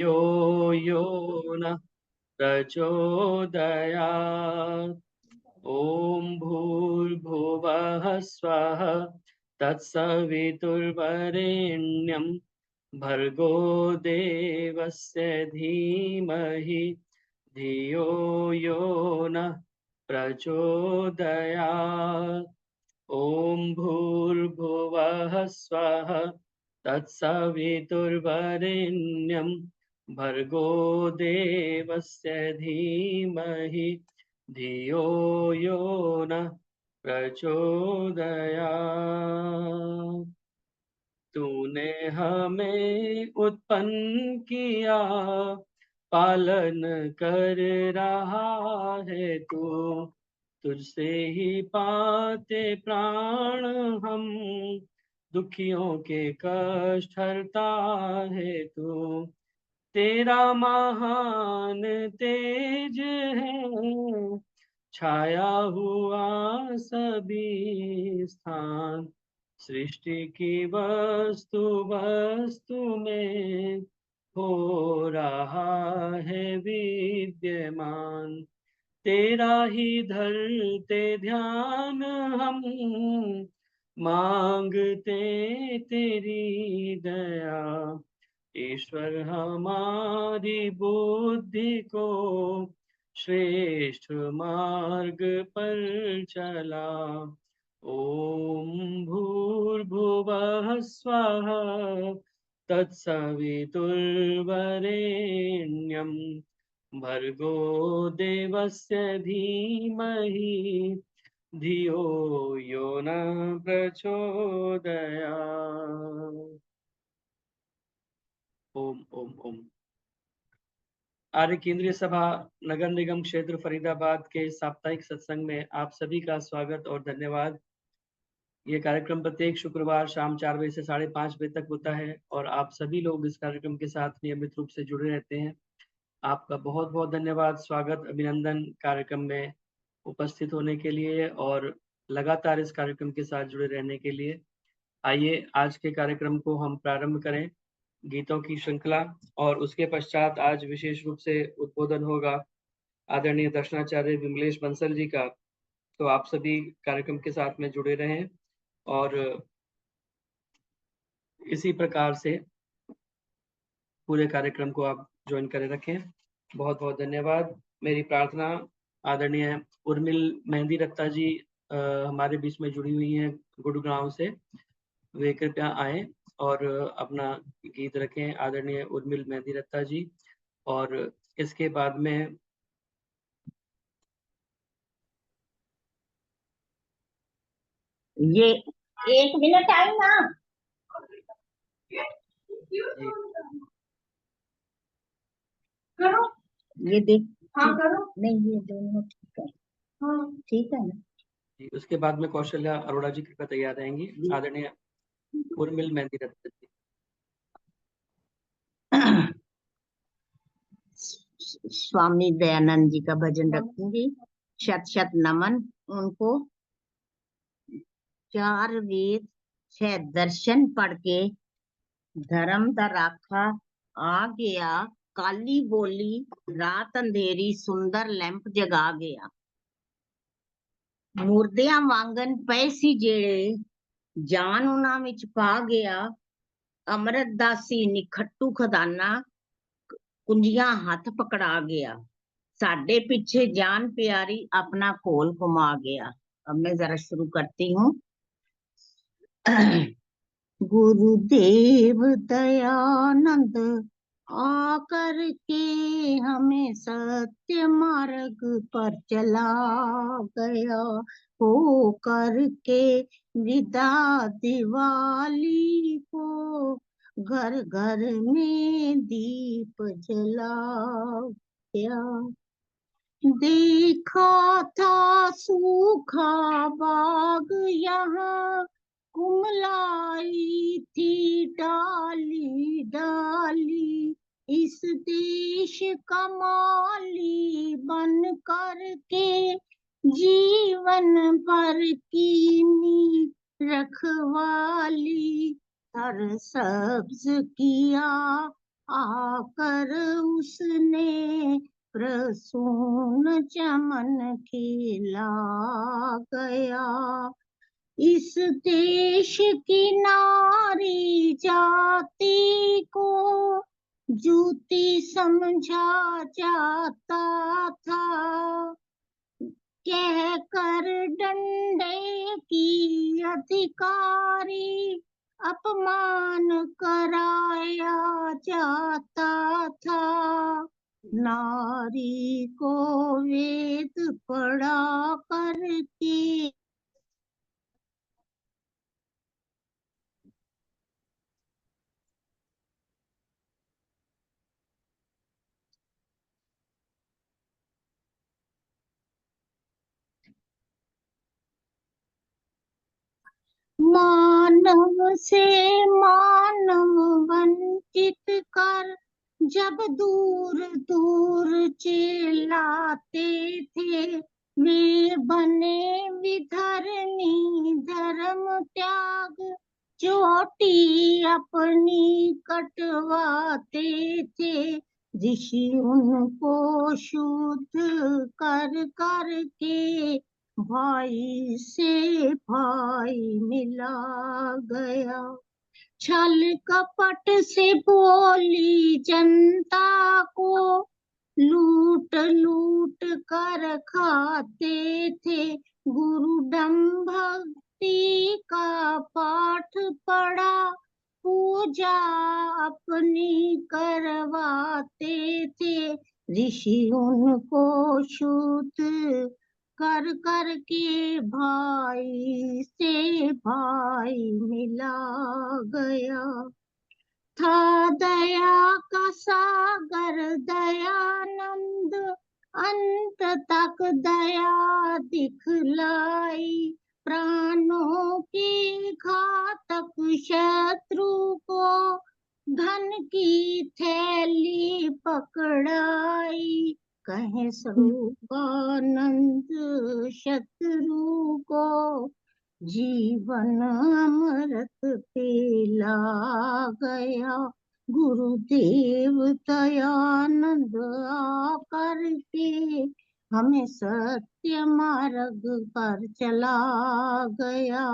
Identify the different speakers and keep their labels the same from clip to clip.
Speaker 1: यो यो न प्रचोदयात्। ॐ भूर्भुवः स्वः तत्सवितुर्वरेण्यं भर्गो देवस्य धीमहि धियो यो नः प्रचोदयात्। ॐ भूर्भुवः स्वः तत्सवितुर्वरेण्यं भर्गो देवस्य धीमहि धियो यो नः प्रचोदयात्। तूने हमें उत्पन्न किया, पालन कर रहा है तू। तुझसे ही पाते प्राण हम, दुखियों के कष्ट हरता है तू। तेरा महान तेज है, छाया हुआ सभी स्थान। सृष्टि की वस्तु वस्तु में हो रहा है विद्यमान। तेरा ही धरते ध्यान हम, मांगते तेरी दया। ईश्वर हमारी बुद्धि को श्रेष्ठ मार्ग पर चला। ओम भूर्भुवः स्वः तत्सवितुर्वरेण्यं भर्गो देवस्य धीमहि धियो यो न प्रचोदयात्। ओम ओम ओम। आर्य केंद्रीय सभा नगर निगम क्षेत्र फरीदाबाद के साप्ताहिक सत्संग में आप सभी का स्वागत और धन्यवाद। ये कार्यक्रम प्रत्येक शुक्रवार शाम 4 बजे से 5:30 बजे तक होता है और आप सभी लोग इस कार्यक्रम के साथ नियमित रूप से जुड़े रहते हैं। आपका बहुत बहुत धन्यवाद, स्वागत, अभिनंदन कार्यक्रम में उपस्थित होने के लिए और लगातार इस कार्यक्रम के साथ जुड़े रहने के लिए। आइए आज के कार्यक्रम को हम प्रारंभ करें गीतों की श्रृंखला, और उसके पश्चात आज विशेष रूप से उद्बोधन होगा आदरणीय दर्शनाचार्य विमलेश बंसल जी का। तो आप सभी कार्यक्रम के साथ में जुड़े रहें और इसी प्रकार से पूरे कार्यक्रम को आप ज्वाइन करे रखें। बहुत बहुत धन्यवाद। मेरी प्रार्थना आदरणीय उर्मिल मेहंदी रत्ता जी हमारे बीच में जुड़ी हुई हैं गुड़गांव से, वे कृपया आए और अपना गीत रखें, आदरणीय उर्मिल मेहंदी रत्ता जी। और इसके बाद में
Speaker 2: ये 1 मिनट आई ना, करो ये देख। हाँ करो। नहीं ये दोनों ठीक है। हाँ ठीक है ना
Speaker 1: जी। उसके बाद में कौशल्या अरोड़ा जी कृपया तैयार रहेंगी। आदरणीय उर्मिल मेहंदी रत्ता जी।
Speaker 2: स्वामी दयानंद जी का भजन रखूंगी। शत शत नमन उनको। 4 वेद 6 दर्शन पढ़ के धर्म दा राखा आ गया। काली बोली रात अंधेरी सुंदर लैंप जगा गया। मुर्दियां वांगन पए सी जेड़े जान उन्हां विच पा गया। अमृत दासी निखट्टू खदाना कुंजियां हाथ पकड़ा गया। साडे पीछे जान प्यारी अपना कोल घुमा गया। अब मैं जरा शुरू करती हूँ। गुरुदेव दयानंद आकर के हमें सत्य मार्ग पर चला गया। हो करके विदा दिवाली को घर घर में दीप जला गया। देखा था सूखा बाग यहाँ कुमलाई थी डाली डाली। इस देश का माली बन कर के जीवन भर की रखवाली। हर सब्ज किया आकर उसने प्रसून चमन खिला गया। इस देश की नारी जाति को जूती समझा जाता था, कहकर डंडे की अधिकारी अपमान कराया जाता था। नारी को वेद पढ़ा करके मानव से मानव वंचित कर जब दूर दूर चिल्लाते थे, वे बने विधर्मी धर्म त्याग चोटी अपनी कटवाते थे। ऋषि उनको शुद्ध कर करके भाई से भाई मिला गया। छल कपट से बोली जनता को लूट लूट कर खाते थे। गुरुडम भक्ति का पाठ पढ़ा, पूजा अपनी करवाते थे। ऋषि उनको शुद्ध कर कर के भाई से भाई मिला गया। था दया का सागर दयानंद, अंत तक दया दिखलाई। प्राणों की घातक शत्रु को धन की थैली पकड़ाई। कहे स्वरूपानंद शत्रु को जीवन अमृत पिला गया। गुरुदेव दयानंद आकर के हमें सत्य मार्ग पर चला गया।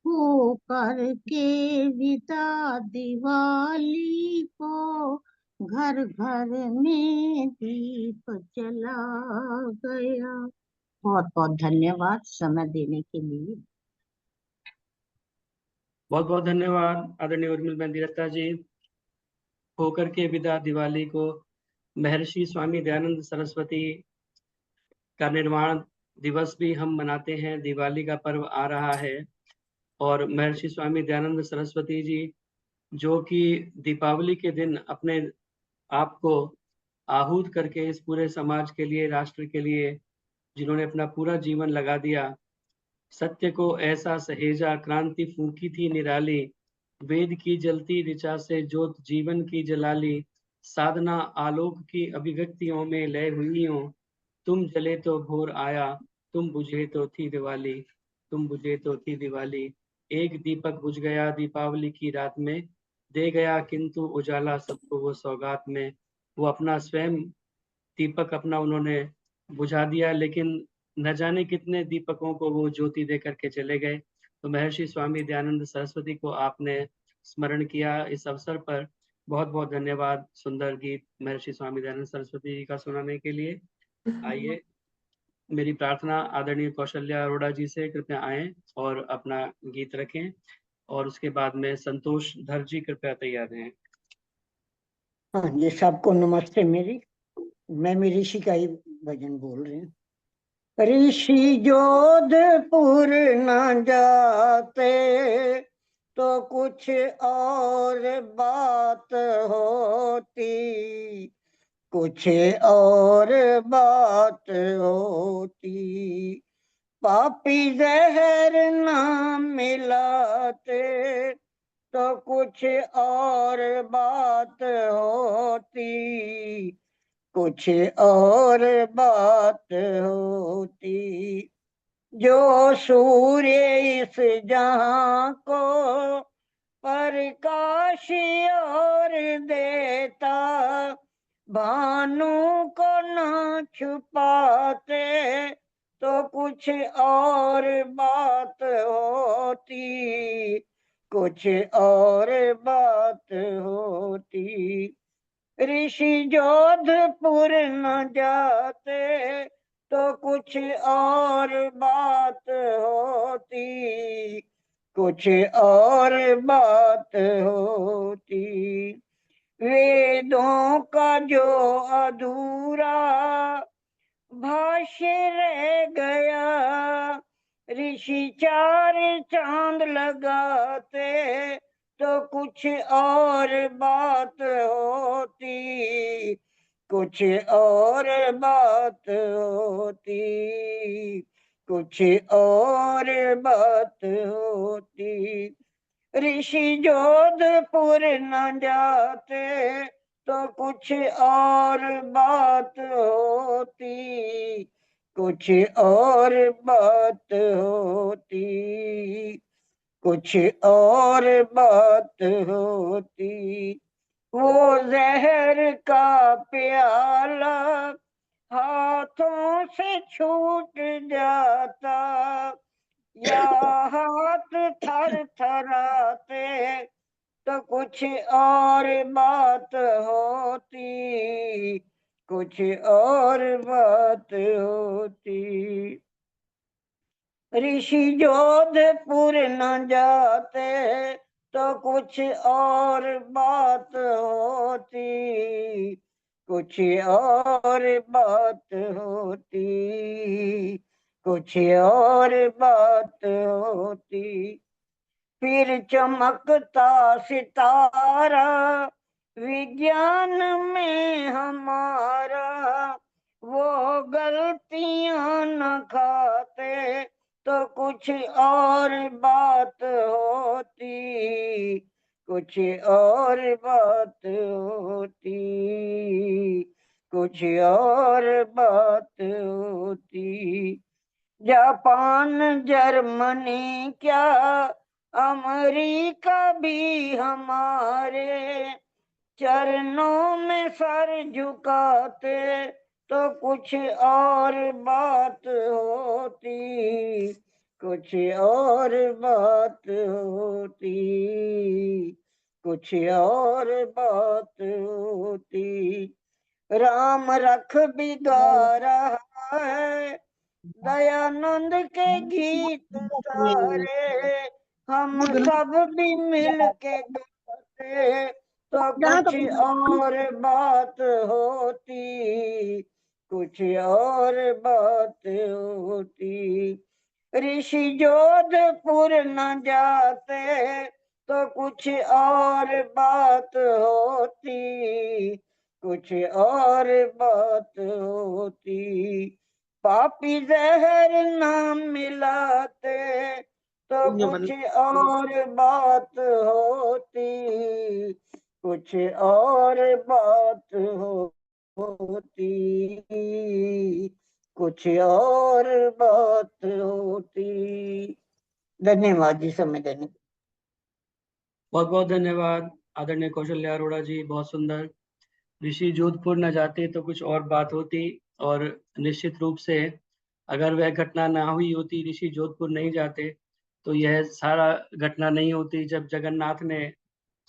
Speaker 2: हो करके विदा दिवाली को घर घर में दीप जला गया। बहुत बहुत धन्यवाद समय देने के लिए।
Speaker 1: बहुत बहुत धन्यवाद आदरणीय उर्मिल दत्ता जी। होकर के विदा दिवाली को महर्षि स्वामी दयानंद सरस्वती का निर्वाण दिवस भी हम मनाते हैं। दिवाली का पर्व आ रहा है और महर्षि स्वामी दयानंद सरस्वती जी जो कि दीपावली के दिन अपने आप को आहूत करके इस पूरे समाज के लिए, राष्ट्र के लिए जिन्होंने अपना पूरा जीवन लगा दिया, सत्य को ऐसा सहेजा, क्रांति फूंकी थी निराली, वेद की जलती ऋचा से ज्योत जीवन की जलाली, साधना आलोक की अभिव्यक्तियों में लय हुई हो, तुम जले तो भोर आया, तुम बुझे तो थी दिवाली, तुम बुझे तो थी दिवाली। एक दीपक बुझ गया दीपावली की रात में, दे गया किंतु उजाला सबको वो सौगात में। वो अपना स्वयं दीपक अपना उन्होंने बुझा दिया, लेकिन न जाने कितने दीपकों को वो ज्योति दे करके चले गए। तो महर्षि स्वामी दयानंद सरस्वती को आपने स्मरण किया इस अवसर पर। बहुत बहुत धन्यवाद सुंदर गीत महर्षि स्वामी दयानंद सरस्वती जी का सुनाने के लिए। आइए, मेरी प्रार्थना आदरणीय कौशल्या अरोड़ा जी से, कृपया आएं और अपना गीत रखें और उसके बाद में संतोष धर जी कृपया तैयार हैं।
Speaker 3: हाँ जी, सबको नमस्ते। मैं ऋषि का ही भजन बोल रही हूँ। ऋषि जोधपुर न जाते तो कुछ और बात होती, कुछ और बात होती। पापी जहर न मिलाते तो कुछ और बात होती, कुछ और बात होती। जो सूर्य इस जहां को प्रकाश और देता, भानु को न छुपाते तो कुछ और बात होती, कुछ और बात होती। ऋषि जोधपुर न जाते तो कुछ और बात होती, कुछ और बात होती। वेदों का जो अधूरा भाष्य रह गया, ऋषि चार चांद लगाते तो कुछ और बात होती, कुछ और बात होती, कुछ और बात होती। ऋषि जोधपुर न जाते तो कुछ और बात होती, कुछ और बात होती, कुछ और बात होती। वो जहर का प्याला हाथों से छूट जाता, या हाथ थर थराते तो कुछ और बात होती, कुछ और बात होती। ऋषि जोधपुर न जाते तो कुछ और बात होती, कुछ और बात होती, कुछ और बात होती। फिर चमकता सितारा विज्ञान में हमारा, वो गलतियां न खाते तो कुछ और बात होती, कुछ और बात होती, कुछ और बात होती। जापान जर्मनी क्या अमेरिका भी हमारे चरणों में सर झुकाते तो कुछ और बात होती, कुछ और बात होती, कुछ और बात होती। राम रख बिगा रहा है दयानंद के गीत सारे, हम सब भी मिल के गाते तो कुछ और बात होती, कुछ और बात होती। ऋषि जोधपुर न जाते तो कुछ और बात होती, कुछ और बात होती। पापी जहर न मिलाते तो कुछ और बात होती, कुछ और बात होती, कुछ और बात होती। धन्यवाद जी, समय देने।
Speaker 1: बहुत बहुत धन्यवाद आदरणीय कौशल्या अरोड़ा जी, बहुत सुंदर। ऋषि जोधपुर न जाते तो कुछ और बात होती, और निश्चित रूप से अगर वह घटना ना हुई होती, ऋषि जोधपुर नहीं जाते, तो यह सारा घटना नहीं होती। जब जगन्नाथ ने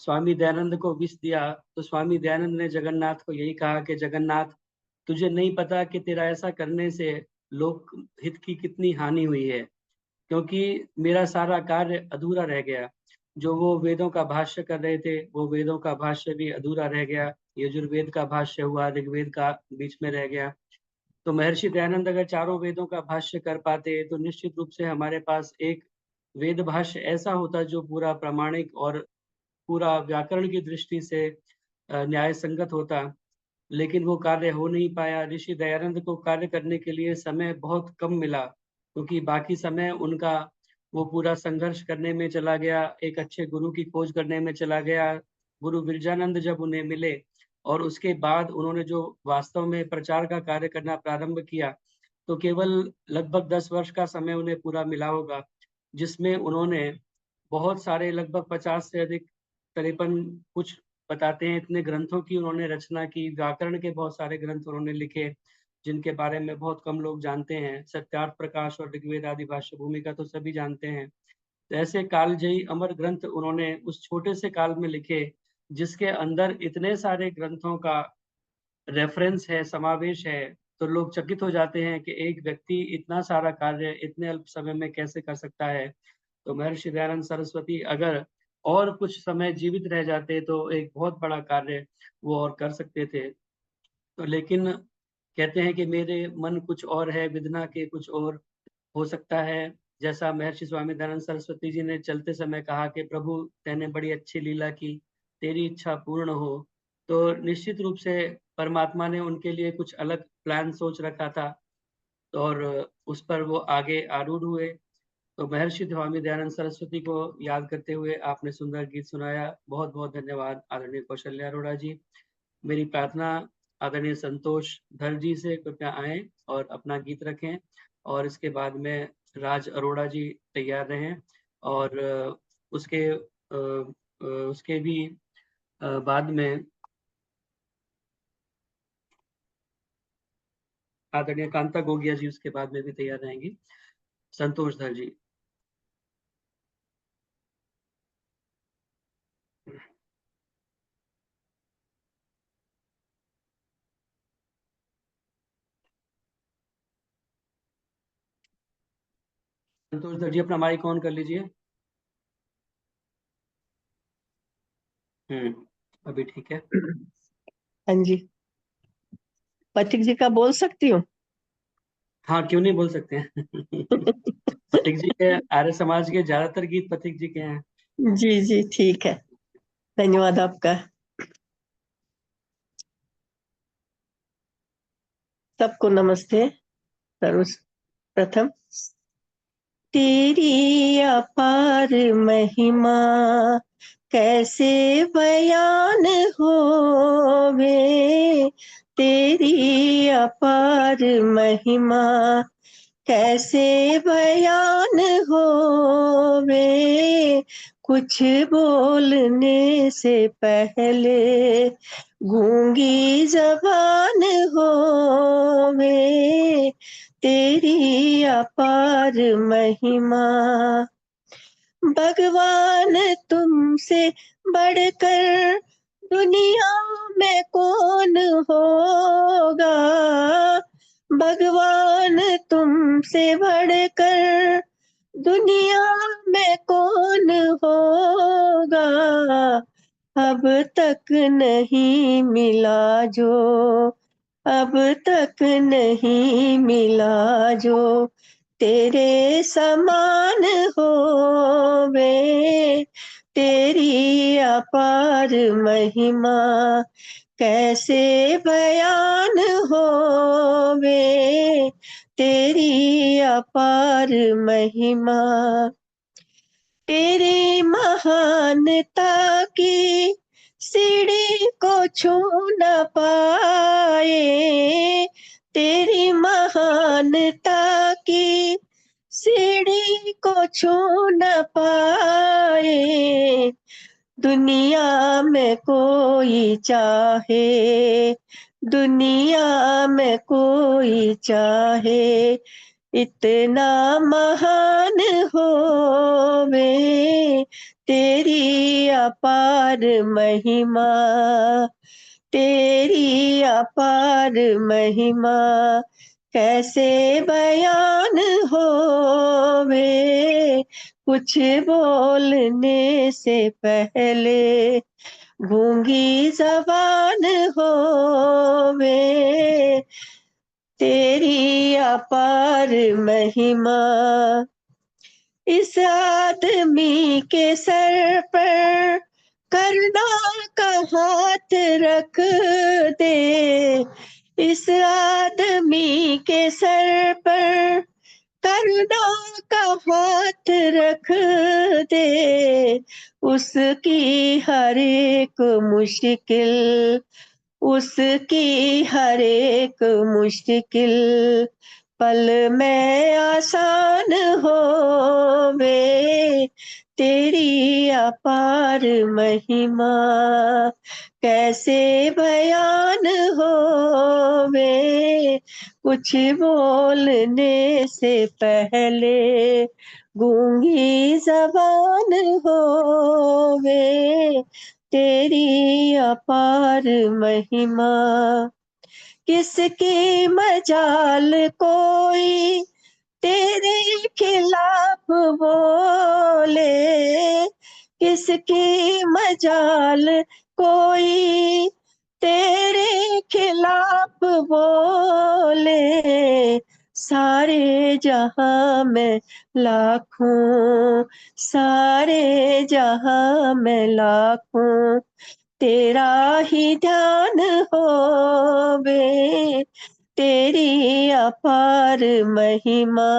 Speaker 1: स्वामी दयानंद को विष दिया तो स्वामी दयानंद ने जगन्नाथ को यही कहा कि जगन्नाथ, तुझे नहीं पता कि तेरा ऐसा करने से लोक हित की कितनी हानि हुई है, क्योंकि मेरा सारा कार्य अधूरा रह गया। जो वो वेदों का भाष्य कर रहे थे, वो वेदों का भाष्य भी अधूरा रह गया। यजुर्वेद का भाष्य हुआ, ऋग्वेद का बीच में रह गया। तो महर्षि दयानंद अगर चारों वेदों का भाष्य कर पाते तो निश्चित रूप से हमारे पास एक वेद भाष्य ऐसा होता जो पूरा प्रामाणिक और पूरा व्याकरण की दृष्टि से न्याय संगत होता। लेकिन वो कार्य हो नहीं पाया। ऋषि दयानंद को कार्य करने के लिए समय बहुत कम मिला, क्योंकि बाकी समय उनका वो पूरा संघर्ष करने में चला गया, एक अच्छे गुरु की खोज करने में चला गया। गुरु विरजानंद जब उन्हें मिले और उसके बाद उन्होंने जो वास्तव में प्रचार का कार्य करना प्रारंभ किया, तो केवल लगभग 10 वर्ष का समय उन्हें पूरा मिला होगा, जिसमें उन्होंने बहुत सारे लगभग 50 से अधिक, करीबन कुछ बताते हैं इतने ग्रंथों की उन्होंने रचना की, व्याकरण के बहुत सारे ग्रंथ उन्होंने लिखे, जिनके बारे में बहुत कम लोग जानते हैं। सत्यार्थ प्रकाश और ऋग्वेद आदि भाष्य भूमिका तो सभी जानते हैं। तो ऐसे कालजयी अमर ग्रंथ उन्होंने उस छोटे से काल में लिखे, जिसके अंदर इतने सारे ग्रंथों का रेफरेंस है, समावेश है। तो लोग चकित हो जाते हैं कि एक व्यक्ति इतना सारा कार्य इतने अल्प समय में कैसे कर सकता है। तो महर्षि दयानंद सरस्वती अगर और कुछ समय जीवित रह जाते तो एक बहुत बड़ा कार्य वो और कर सकते थे। तो लेकिन कहते हैं कि मेरे मन कुछ और है, विधना के कुछ और हो सकता है। जैसा महर्षि स्वामी दयानंद सरस्वती जी ने चलते समय कहा कि प्रभु तैने बड़ी अच्छी लीला की, तेरी इच्छा पूर्ण हो। तो निश्चित रूप से परमात्मा ने उनके लिए कुछ अलग प्लान सोच रखा था, और उस पर वो आगे आरूढ़ हुए। तो महर्षि स्वामी दयानंद सरस्वती को याद करते हुए आपने सुंदर गीत सुनाया, बहुत बहुत धन्यवाद आदरणीय कौशल्या अरोड़ा जी। मेरी प्रार्थना आदरणीय संतोष धर जी से कृपया आएं और अपना गीत रखें, और इसके बाद में राज अरोड़ा जी तैयार रहें, और उसके भी बाद में आदरणीय कांता गोगिया जी उसके बाद में भी तैयार रहेंगी। संतोष धर जी। संतोष धर जी अपना माइक ऑन कर लीजिए। अभी ठीक है।
Speaker 4: हाँ जी, पथिक जी का बोल सकती हूँ?
Speaker 1: हाँ, क्यों नहीं बोल सकते हैं। पथिक जी के, आर्य समाज के ज्यादातर गीत पथिक जी के हैं।
Speaker 4: जी जी ठीक है, धन्यवाद आपका। सबको नमस्ते। सर्वप्रथम तेरी अपार महिमा कैसे बयान होवे, तेरी अपार महिमा कैसे बयान होवे, कुछ बोलने से पहले गूंगी जबान होवे, तेरी अपार महिमा। भगवान तुमसे बढ़कर दुनिया में कौन होगा, भगवान तुमसे बढ़कर दुनिया में कौन होगा, अब तक नहीं मिला जो, अब तक नहीं मिला जो तेरे समान होवे, तेरी अपार महिमा कैसे बयान होवे, तेरी अपार महिमा। तेरी महानता की सीढ़ी को छू न पाए, तेरी महानता की सीढ़ी को छू न पाए, दुनिया में कोई चाहे, दुनिया में कोई चाहे इतना महान होवे, तेरी अपार महिमा, तेरी अपार महिमा कैसे बयान होवे, कुछ बोलने से पहले गूंगी जबान होवे, तेरी अपार महिमा। इस आदमी के सर पर करुणा का हाथ रख दे, इस आदमी के सर पर करुणा का हाथ रख दे, उसकी हर एक मुश्किल, उसकी हर एक मुश्किल पल में आसान होवे, तेरी अपार महिमा कैसे बयान होवे, कुछ बोलने से पहले गूंगी जबान होवे, तेरी अपार महिमा। किसकी मजाल कोई तेरे खिलाफ बोले, किसकी मजाल कोई तेरे खिलाफ बोले, सारे जहां में लाखों, सारे जहां में लाखों तेरा ही ध्यान होवे, तेरी अपार महिमा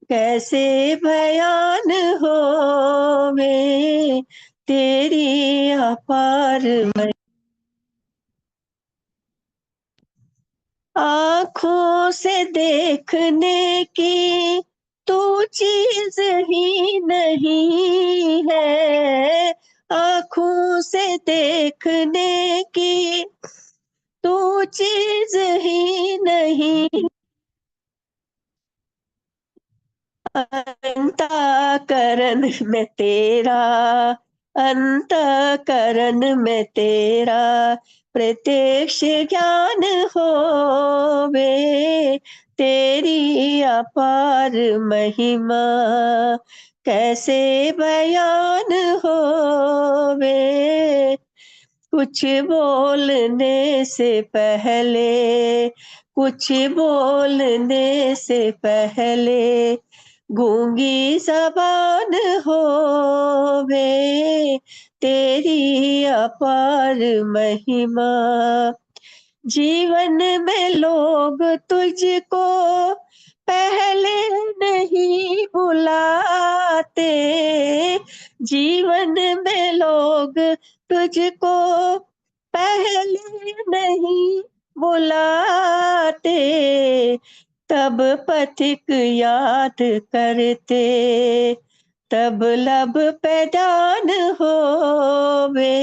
Speaker 4: कैसे बयान होवे, तेरी अपार आँखों से देखने की तू चीज ही नहीं है, आँखों से देखने की तू चीज ही नहीं, अंतःकरण में तेरा, अंतःकरण में तेरा प्रत्यक्ष ज्ञान होवे, तेरी अपार महिमा कैसे बयान होवे, कुछ बोलने से पहले, कुछ बोलने से पहले गूंगी जबान होवे, तेरी अपार महिमा। जीवन में लोग तुझको पहले नहीं बुलाते, जीवन में लोग तुझको पहले नहीं बुलाते, तब पथिक याद करते, तब लब पे ध्यान होवे,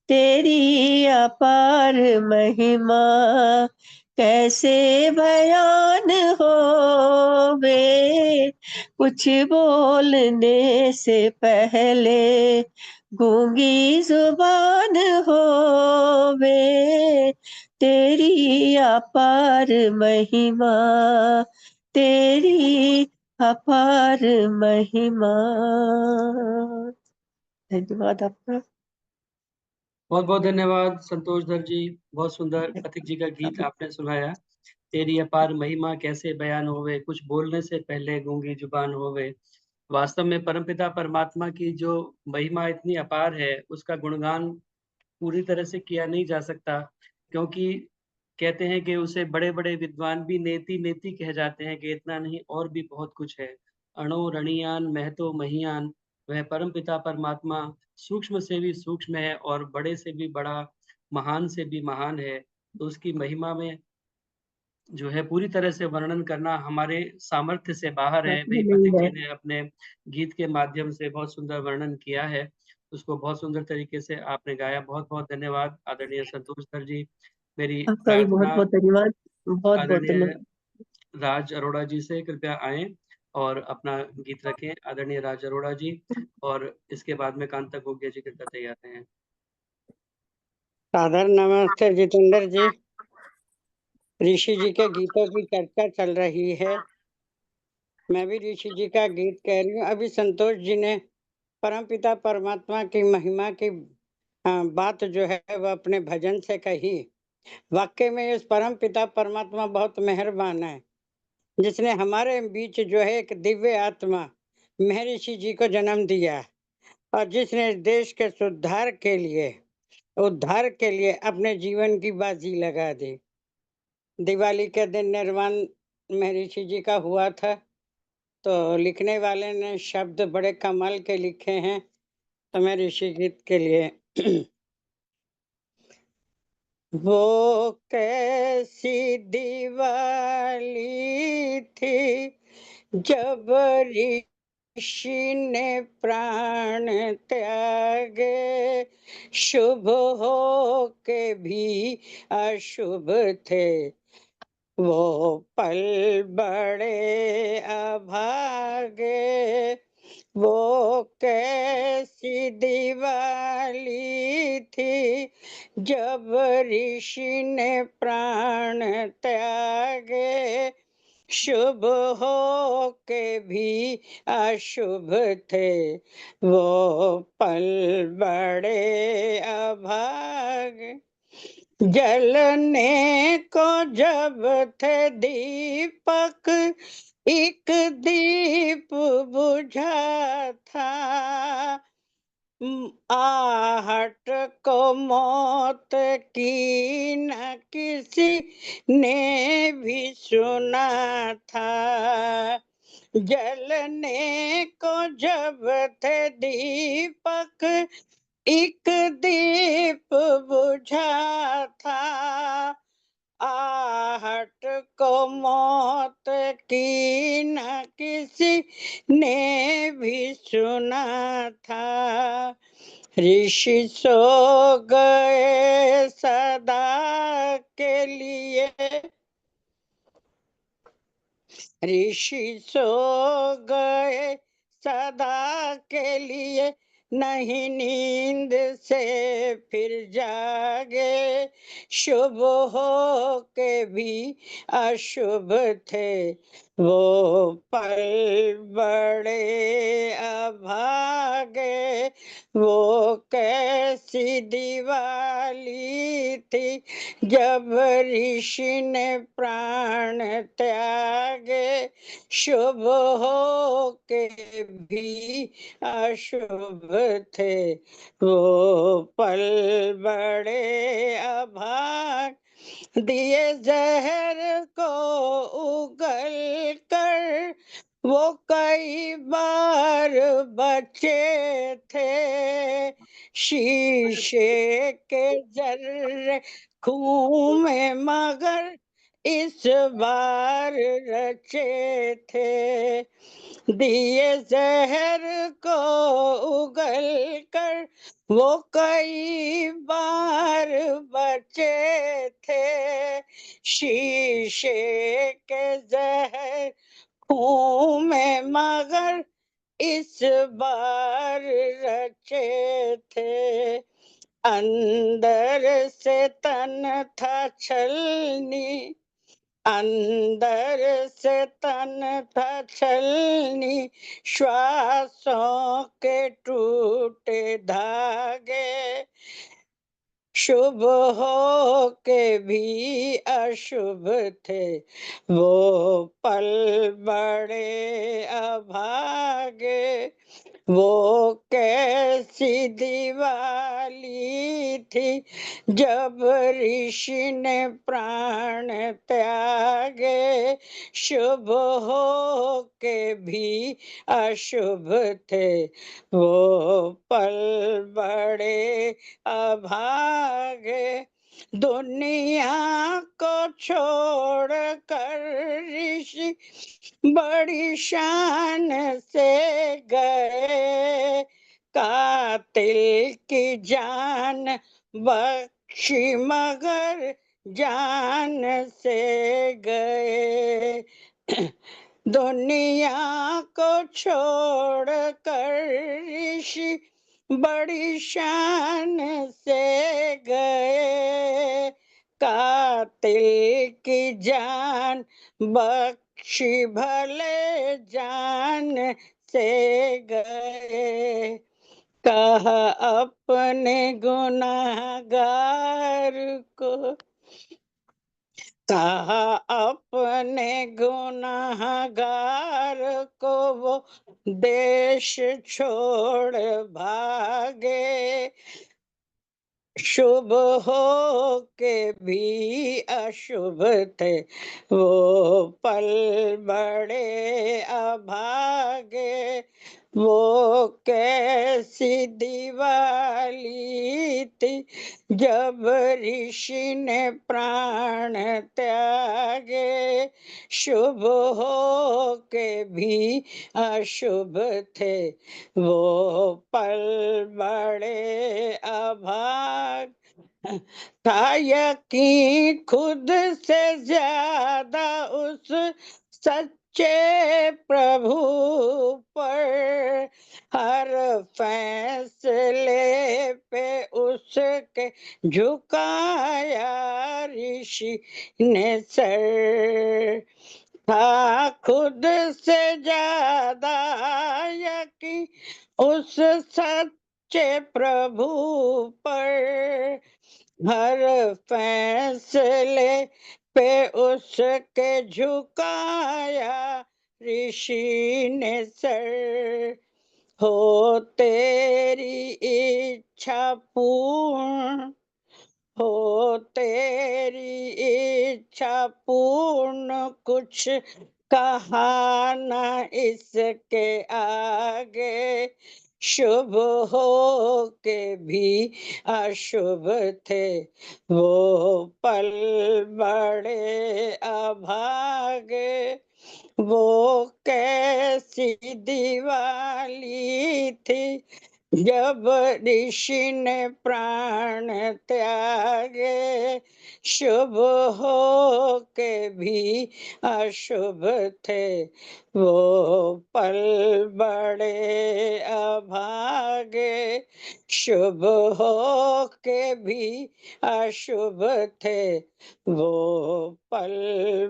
Speaker 4: तेरी अपार महिमा कैसे बयान होवे, कुछ बोलने से पहले गूंगी जुबान होवे, तेरी अपार महिमा, तेरी अपार महिमा। धन्यवाद आपका।
Speaker 1: बहुत बहुत धन्यवाद संतोष धर जी, बहुत सुंदर पथिक जी का गीत आपने सुनाया। तेरी अपार महिमा कैसे बयान होवे, कुछ बोलने से पहले गूंगी जुबान होवे। वास्तव में परमपिता परमात्मा की जो महिमा इतनी अपार है, उसका गुणगान पूरी तरह से किया नहीं जा सकता, क्योंकि कहते हैं कि उसे बड़े बड़े विद्वान भी नेति नेति कह जाते हैं कि इतना नहीं और भी बहुत कुछ है। अणो रणियान महतो महियान, वह परमपिता परमात्मा सूक्ष्म से भी सूक्ष्म है और बड़े से भी बड़ा, महान से भी महान है। तो उसकी महिमा में जो है पूरी तरह से वर्णन करना हमारे सामर्थ्य से बाहर है। वही
Speaker 4: नहीं
Speaker 1: पथिक
Speaker 4: है।
Speaker 1: जी ने अपने गीत के माध्यम से बहुत सुंदर वर्णन किया है, उसको बहुत सुंदर तरीके से आपने गाया। बहुत बहुत धन्यवाद आदरणीय संतोष सर जी। मेरी
Speaker 4: आपका भी बहुत
Speaker 1: प्रार्थना
Speaker 4: बहुत धन्यवाद, बहुत बहुत
Speaker 1: आदरणीय
Speaker 4: धन्यवाद।
Speaker 1: राज अरोड़ा जी से कृपया आए और अपना गीत रखें, आदरणीय राज अरोड़ा जी। और इसके बाद में कांता गोगिया जी कृपया तैयार हैं।
Speaker 5: सादर नमस्ते जितेंद्र जी। ऋषि जी के गीतों की चर्चा चल रही है, मैं भी ऋषि जी का गीत कह रही हूँ। अभी संतोष जी ने परमपिता परमात्मा की महिमा की बात जो है वह अपने भजन से कही। वाकई में इस परमपिता परमात्मा बहुत मेहरबान है, जिसने हमारे बीच जो है एक दिव्य आत्मा महर्षि जी को जन्म दिया, और जिसने देश के सुधार के लिए, उद्धार के लिए अपने जीवन की बाजी लगा दी। दिवाली के दिन निर्वाण महर्षि जी का हुआ था, तो लिखने वाले ने शब्द बड़े कमाल के लिखे हैं, तो मैं ऋषि गीत के लिए वो कैसी दिवाली थी जब ऋषि ने प्राण त्यागे, शुभ हो के भी अशुभ थे, वो पल बड़े अभागे। वो कैसी दिवाली थी जब ऋषि ने प्राण त्यागे, शुभ हो के भी अशुभ थे, वो पल बड़े अभागे। जलने को जब थे दीपक, एक दीप बुझा था, आहट को मौत की न किसी ने भी सुना था। जलने को जब थे दीपक, एक दीप बुझा था, आहट को मौत की न किसी ने भी सुना था। ऋषि सो गए सदा के लिए, ऋषि सो गए सदा के लिए, नहीं नींद से फिर जागे, शुभ हो के भी अशुभ थे, वो पल बड़े अभागे। वो कैसी दिवाली थी जब ऋषि ने प्राण त्यागे, शुभ हो के भी अशुभ थे, वो पल बड़े अभाग। दिए जहर को उगल कर वो कई बार बचे थे, शीशे के जर्रे खून में मगर इस बार रचे थे। दिए जहर को उगल कर वो कई बार बचे थे, शीशे के जहर खून में मगर इस बार रचे थे। अंदर से तन था छलनी, अंदर से तन था छलनी, श्वासों के टूटे धागे, शुभ हो के भी अशुभ थे, वो पल बड़े अभागे। वो कैसी दिवाली थी जब ऋषि ने प्राण त्यागे, शुभ हो के भी अशुभ थे, वो पल बड़े अभागे। दुनिया को छोड़ कर ऋषि बड़ी शान से गए, कातिल की जान बख्शी मगर जान से गए। दुनिया को छोड़ कर ऋषि बड़ी शान से गए, कातिल की जान बख्शी भले जान से गए। कहा अपने गुनाहगार को, कहा अपने गुनाहगार को वो देश छोड़ भागे, शुभ हो के भी अशुभ थे, वो पल बड़े अभागे। वो कैसी दिवाली थी जब ऋषि ने प्राण त्यागे, शुभ हो के भी अशुभ थे वो पल बड़े अभाग। था यकीन खुद से ज्यादा उस सच्चे प्रभु पर, हर फैसले पे उसके झुकाया ऋषि ने सर। था खुद से ज्यादा यकीन उस सच्चे प्रभु पर, हर फैसले पे उसके झुकाया ऋषि ने सर। हो तेरी इच्छा पूर्ण, हो तेरी इच्छा पूर्ण, कुछ कहा न इसके आगे, शुभ हो के भी अशुभ थे वो पल बड़े अभागे। वो कैसी दिवाली थी जब ऋषि ने प्राण त्यागे, शुभ हो के भी अशुभ थे वो पल बड़े अभागे। शुभ हो के भी अशुभ थे वो पल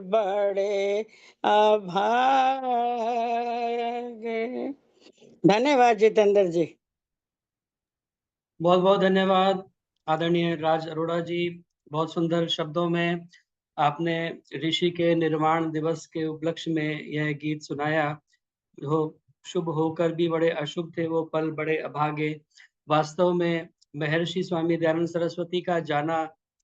Speaker 5: बड़े अभागे। धन्यवाद जितेंद्र जी।
Speaker 1: बहुत बहुत धन्यवाद आदरणीय राज अरोड़ा जी। बहुत सुंदर शब्दों में आपने ऋषि के निर्वाण दिवस के उपलक्ष्य में यह गीत सुनाया। हो शुभ होकर भी बड़े अशुभ थे वो पल बड़े अभागे। वास्तव में महर्षि स्वामी दयानंद सरस्वती का जाना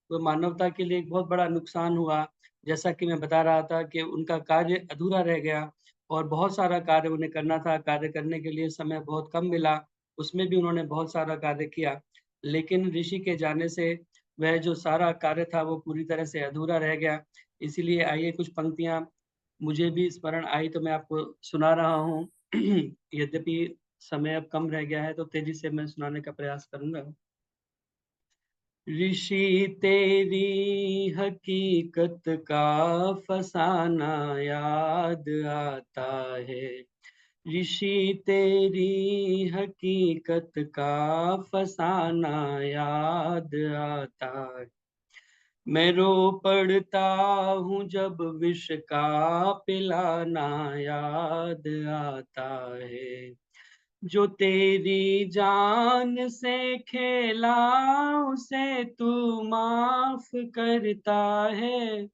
Speaker 1: वो मानवता के लिए एक बहुत बड़ा नुकसान हुआ। जैसा कि मैं बता रहा था कि उनका कार्य अधूरा रह गया और बहुत सारा कार्य उन्हें करना था। कार्य करने के लिए समय बहुत कम मिला, उसमें भी उन्होंने बहुत सारा कार्य किया, लेकिन ऋषि के जाने से वह जो सारा कार्य था वो पूरी तरह से अधूरा रह गया। इसीलिए आइए कुछ पंक्तियां मुझे भी स्मरण आई तो मैं आपको सुना रहा हूँ। यद्यपि समय अब कम रह गया है तो तेजी से मैं सुनाने का प्रयास करूंगा। ऋषि तेरी हकीकत का फसाना याद आता है, ऋषि तेरी हकीकत का फसाना याद आता है। मैं रो पड़ता हूँ जब विष का पिलाना याद आता है। जो तेरी जान से खेला उसे तू माफ करता है,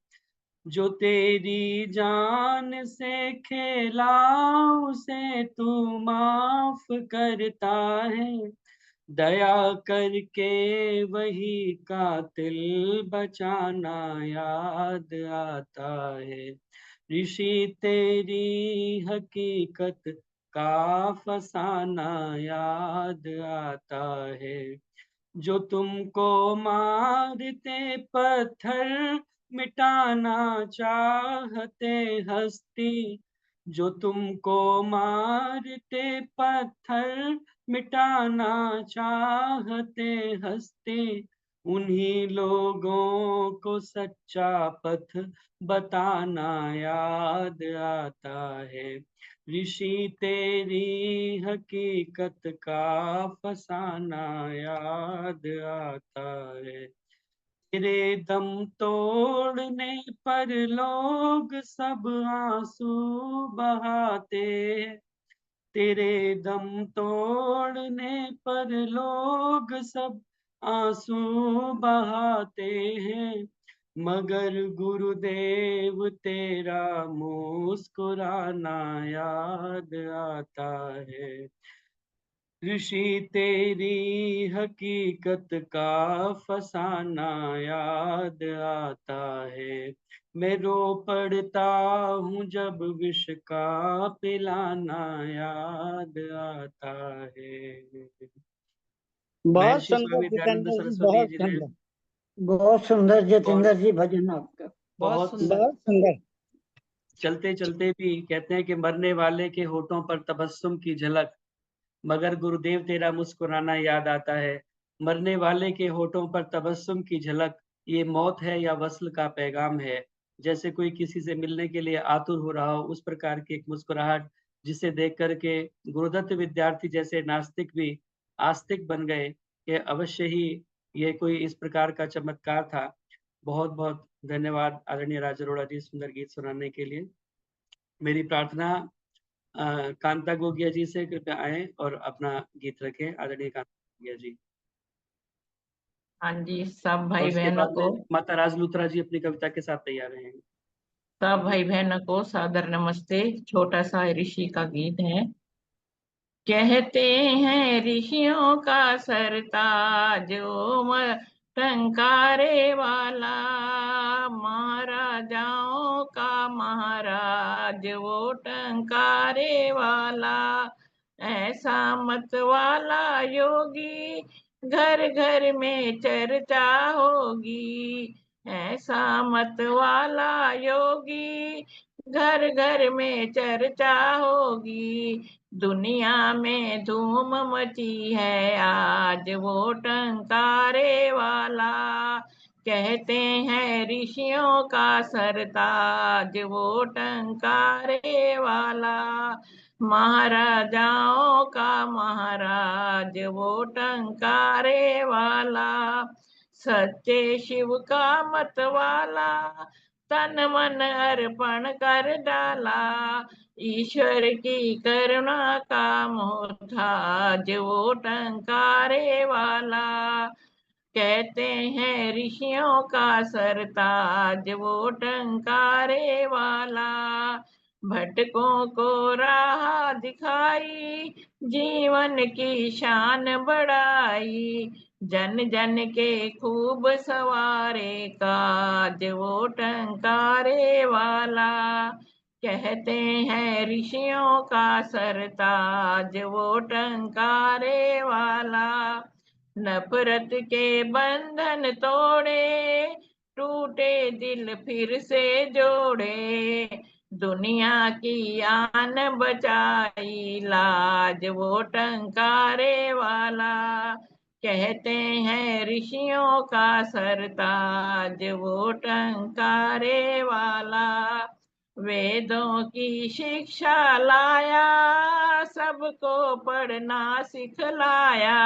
Speaker 1: जो तेरी जान से खेला उसे तू माफ करता है। दया करके वही कातिल बचाना याद आता है। ऋषि तेरी हकीकत का फसाना याद आता है। जो तुमको मारते पत्थर मिटाना चाहते हस्ती, जो तुमको मारते पत्थर मिटाना चाहते हस्ती, उन्हीं लोगों को सच्चा पथ बताना याद आता है। ऋषि तेरी हकीकत का फसाना याद आता है। तेरे दम तोड़ने पर लोग सब आंसू बहाते हैं, तेरे दम तोड़ने पर लोग सब आंसू बहाते हैं, मगर गुरुदेव तेरा मुस्कुराना याद आता है। ऋषि तेरी हकीकत का फसाना याद आता है, मैं रो पड़ता हूँ जब विष का पिलाना याद आता है।
Speaker 5: बहुत
Speaker 1: महर्षि
Speaker 5: सुंदर
Speaker 1: स्वामी दयानंद
Speaker 5: जितेंद्र जी,
Speaker 1: सरस्वती
Speaker 5: बहुत
Speaker 1: जी ने
Speaker 5: सुंदर,
Speaker 3: बहुत सुंदर
Speaker 1: और
Speaker 3: जतिंदर जी भजन आपका।
Speaker 1: बहुत
Speaker 5: बहुत सुंदर।
Speaker 1: चलते चलते भी कहते हैं कि मरने वाले के होठों पर तबस्सुम की झलक, मगर गुरुदेव तेरा मुस्कुराना याद आता है। मरने वाले के होठों पर तबस्सुम की झलक, ये मौत है या वस्ल का पैगाम है। जैसे कोई किसी से मिलने के लिए आतुर हो रहा हो, उस प्रकार की एक मुस्कुराहट जिसे देख करके गुरुदत्त विद्यार्थी जैसे नास्तिक भी आस्तिक बन गए कि अवश्य ही ये कोई इस प्रकार का चमत्कार था। बहुत बहुत धन्यवाद आदरणीय राज अरोड़ा जी, सुंदर गीत सुनाने के लिए। मेरी प्रार्थना कांता गोगिया जी से कृपया आए और अपना गीत रखें, आदरणीय कांता गोगिया जी।
Speaker 6: हाँ जी, सब
Speaker 1: और
Speaker 6: भाई
Speaker 1: उसके
Speaker 6: बहनों
Speaker 1: बाद
Speaker 6: को
Speaker 1: में माता राज लूथरा जी अपनी कविता के साथ तैयार रहेंगे।
Speaker 6: सब भाई बहनों को सादर नमस्ते। छोटा सा ऋषि का गीत है। कहते हैं ऋषियों का सरताज ओ टंकारे वाला, महाराजाओं का महाराज वो टंकारे वाला, ऐसा मत वाला योगी घर घर में चर्चा होगी, ऐसा मत वाला योगी घर घर में चर्चा होगी, दुनिया में धूम मची है आज वो टंकारे वाला, कहते हैं ऋषियों का सरताज वो टंकारे वाला, महाराजाओं का महाराज वो टंकारे वाला, सच्चे शिव का मत वाला तन मन अर्पण कर डाला, ईश्वर की करुणा का मोहताज वो टंकारे वाला, कहते हैं ऋषियों का सरताज वो टंकारे वाला, भटकों को राह दिखाई जीवन की शान बढ़ाई, जन जन के खूब सवारे काज वो टंकारे वाला, कहते हैं ऋषियों का सरताज वो टंकारे वाला, नफरत के बंधन तोड़े टूटे दिल फिर से जोड़े, दुनिया की आन बचाई लाज वो टंकारे वाला, कहते हैं ऋषियों का सरताज वो टंकारे वाला, वेदों की शिक्षा लाया सबको पढ़ना सिखलाया,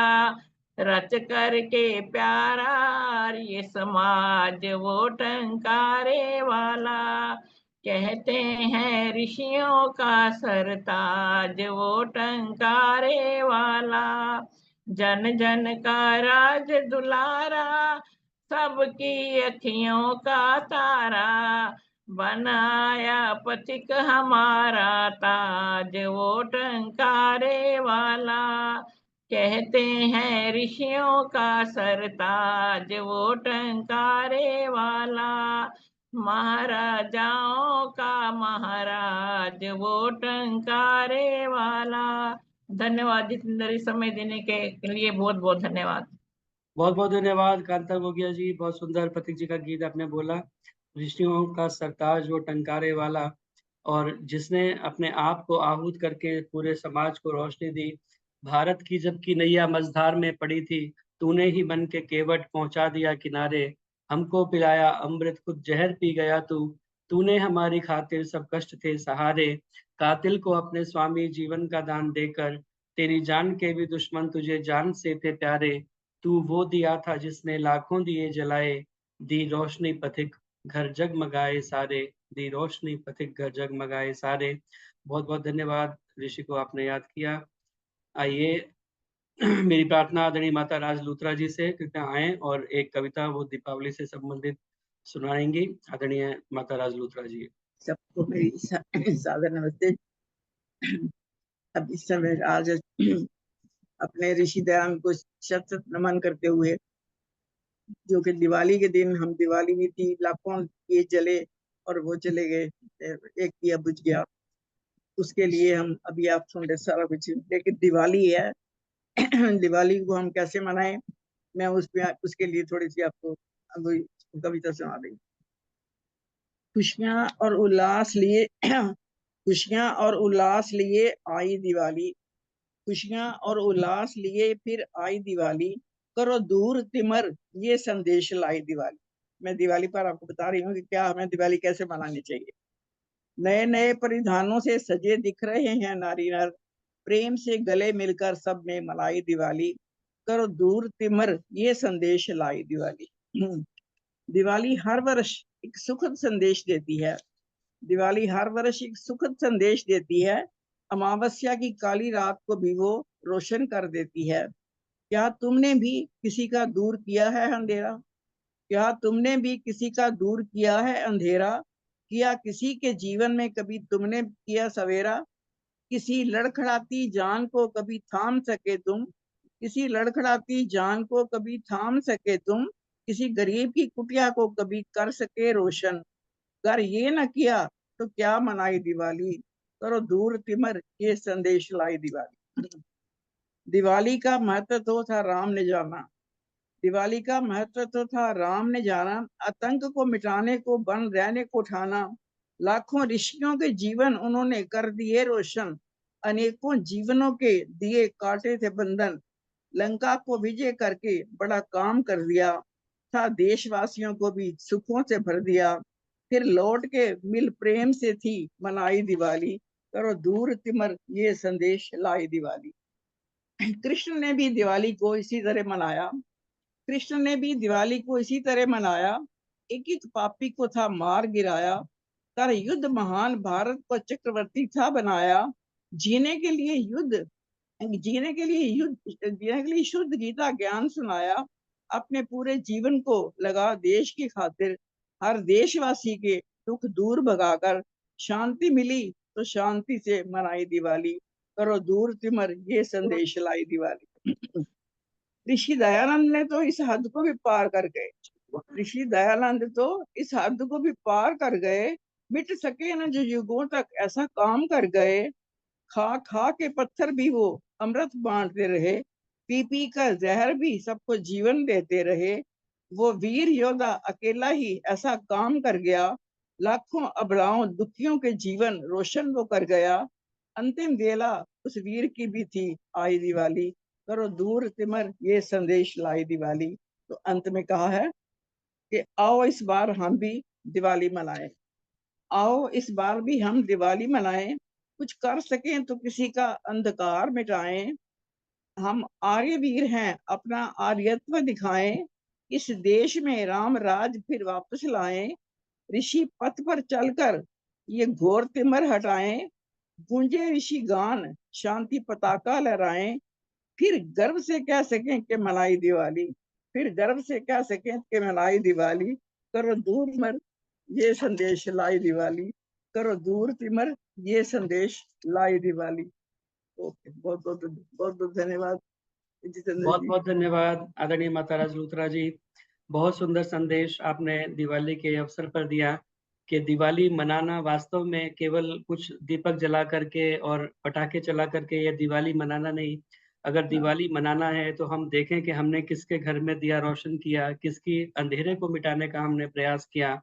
Speaker 6: रच करके प्यारा ये समाज वो टंकारे वाला, कहते हैं ऋषियों का सरताज वो टंकारे वाला, जन जन का राज दुलारा सबकी अखियों का तारा, बनाया पथिक हमारा ताज वो टंकारे वाला, कहते हैं ऋषियों का सरताज वो टंकारे वाला, महाराजाओं का महाराज वो टंकारे वाला। धन्यवाद जितेंद्र जी, समय देने के लिए बहुत बहुत धन्यवाद।
Speaker 1: बहुत बहुत धन्यवाद कांता गोगिया जी, बहुत सुंदर प्रतीक जी का गीत आपने बोला। ऋषियों का सरताज वो टंकारे वाला, और जिसने अपने आप को आहूत करके पूरे समाज को रोशनी दी। भारत की जबकि नैया मझधार में पड़ी थी, तूने ही बन के केवट पहुंचा दिया किनारे, हमको पिलाया अमृत खुद जहर पी गया तू, तूने हमारी खातिर सब कष्ट थे सहारे, कातिल को अपने स्वामी जीवन का दान देकर, तेरी जान के भी दुश्मन तुझे जान से थे प्यारे, तू वो दिया था जिसने लाखों दिए जलाए, दी रोशनी पथिक घर जगमगाए सारे, दी रोशनी पथिक घर जगमगाए सारे। बहुत बहुत धन्यवाद, ऋषि को आपने याद किया। आइए मेरी प्रार्थना आदरणीय माता राज लूथरा जी से कृपया आए और एक कविता वो दीपावली से संबंधित सुनाएंगी। आदरणीय माता राज लूथरा जी।
Speaker 7: सबको मेरी सादर नमस्ते। अब इस समय आज अपने ऋषि दयानंद को शत शत नमन करते हुए, जो कि दिवाली के दिन हम दिवाली भी थी, लाखों दिए जले और वो चले गए, एक दिया बुझ गया, उसके लिए हम अभी आप सुन रहे सारा कुछ, लेकिन दिवाली है दिवाली को हम कैसे मनाएं, मैं उसके लिए थोड़ी सी आपको अभी कविता सुना रही। खुशियां और उल्लास लिए खुशियां और उल्लास लिए आई दिवाली, खुशियां और उल्लास लिए फिर आई दिवाली, करो दूर तिमर ये संदेश लाई दिवाली। मैं दिवाली पर आपको बता रही हूँ कि क्या हमें दिवाली कैसे मनानी चाहिए। नए नए परिधानों से सजे दिख रहे हैं नारी नर, प्रेम से गले मिलकर सब में मनाई दिवाली, करो दूर तिमर ये संदेश लाई दिवाली। दिवाली हर वर्ष एक सुखद संदेश देती है, दिवाली हर वर्ष एक सुखद संदेश देती है, अमावस्या की काली रात को भी वो रोशन कर देती है। क्या तुमने भी किसी का दूर किया है अंधेरा, क्या तुमने भी किसी का दूर किया है अंधेरा, किया किसी के जीवन में कभी तुमने किया सवेरा, किसी लड़खड़ाती जान को कभी थाम सके तुम, किसी लड़खड़ाती जान को कभी थाम सके तुम, किसी गरीब की कुटिया को कभी कर सके रोशन, अगर ये न किया तो क्या मनाई दिवाली, करो दूर तिमर ये संदेश लाई दिवाली। दिवाली का महत्व तो था राम ने जाना, दिवाली का महत्व तो था राम ने जाना, आतंक को मिटाने को बन रहने को ठाना, लाखों ऋषियों के जीवन उन्होंने कर दिए रोशन, अनेकों जीवनों के दिए काटे थे बंधन, लंका को विजय करके बड़ा काम कर दिया था, देशवासियों को भी सुखों से भर दिया, फिर लौट के मिल प्रेम से थी मनाई दिवाली, करो दूर तिमर ये संदेश लाई दिवाली। कृष्ण ने भी दिवाली को इसी तरह मनाया, कृष्ण ने भी दिवाली को इसी तरह मनाया, एक एक पापी को था मार गिराया, कर युद्ध महान भारत को चक्रवर्ती था बनाया, जीने के लिए युद्ध जीने के लिए शुद्ध गीता ज्ञान सुनाया, अपने पूरे जीवन को लगा देश की खातिर, हर देशवासी के दुख दूर भगाकर शांति मिली तो शांति से मनाई दिवाली, करो दूर तिमर ये संदेश लाई दिवाली। ऋषि दयानंद ने तो इस हद को भी पार कर गए, ऋषि दयानंद तो इस हद को भी पार कर गए, मिट सके न जो युगों तक ऐसा काम कर गए, खा खा के पत्थर भी वो अमृत बांटते रहे, पी पी कर जहर भी सबको जीवन देते रहे, वो वीर योद्धा अकेला ही ऐसा काम कर गया, लाखों अबलाओं दुखियों के जीवन रोशन वो कर गया, अंतिम वेला उस वीर की भी थी आई दिवाली, करो दूर तिमर ये संदेश लाई दिवाली। तो अंत में कहा है कि आओ इस बार हम भी दिवाली मनाएं, आओ इस बार भी हम दिवाली मनाएं, कुछ कर सकें तो किसी का अंधकार मिटाएं, हम आर्यवीर हैं अपना आर्यत्व दिखाएं, इस देश में राम राज फिर वापस लाएं, ऋषि पथ पर चलकर ये घोर तिमर हटाएं, गूंजे ऋषि गान शांति पताका लहराएं, फिर गर्व से कह सकें कि मनाई दिवाली, फिर गर्व से कह सकें कि मनाई दिवाली, करो दूर तिमर ये संदेश लाई दिवाली, करो दूर तिमर ये संदेश लाई दिवाली। ओके, बहुत बहुत धन्यवाद जितेंद्र
Speaker 1: बहुत
Speaker 7: जी।
Speaker 1: बहुत धन्यवाद आदरणीय माता राज लूथरा जी। बहुत सुंदर संदेश आपने दिवाली के अवसर पर दिया कि दिवाली मनाना वास्तव में केवल कुछ दीपक जला करके और पटाखे चला करके ये दिवाली मनाना नहीं। अगर दिवाली मनाना है तो हम देखें कि हमने किसके घर में दिया रोशन किया, किसकी अंधेरे को मिटाने का हमने प्रयास किया।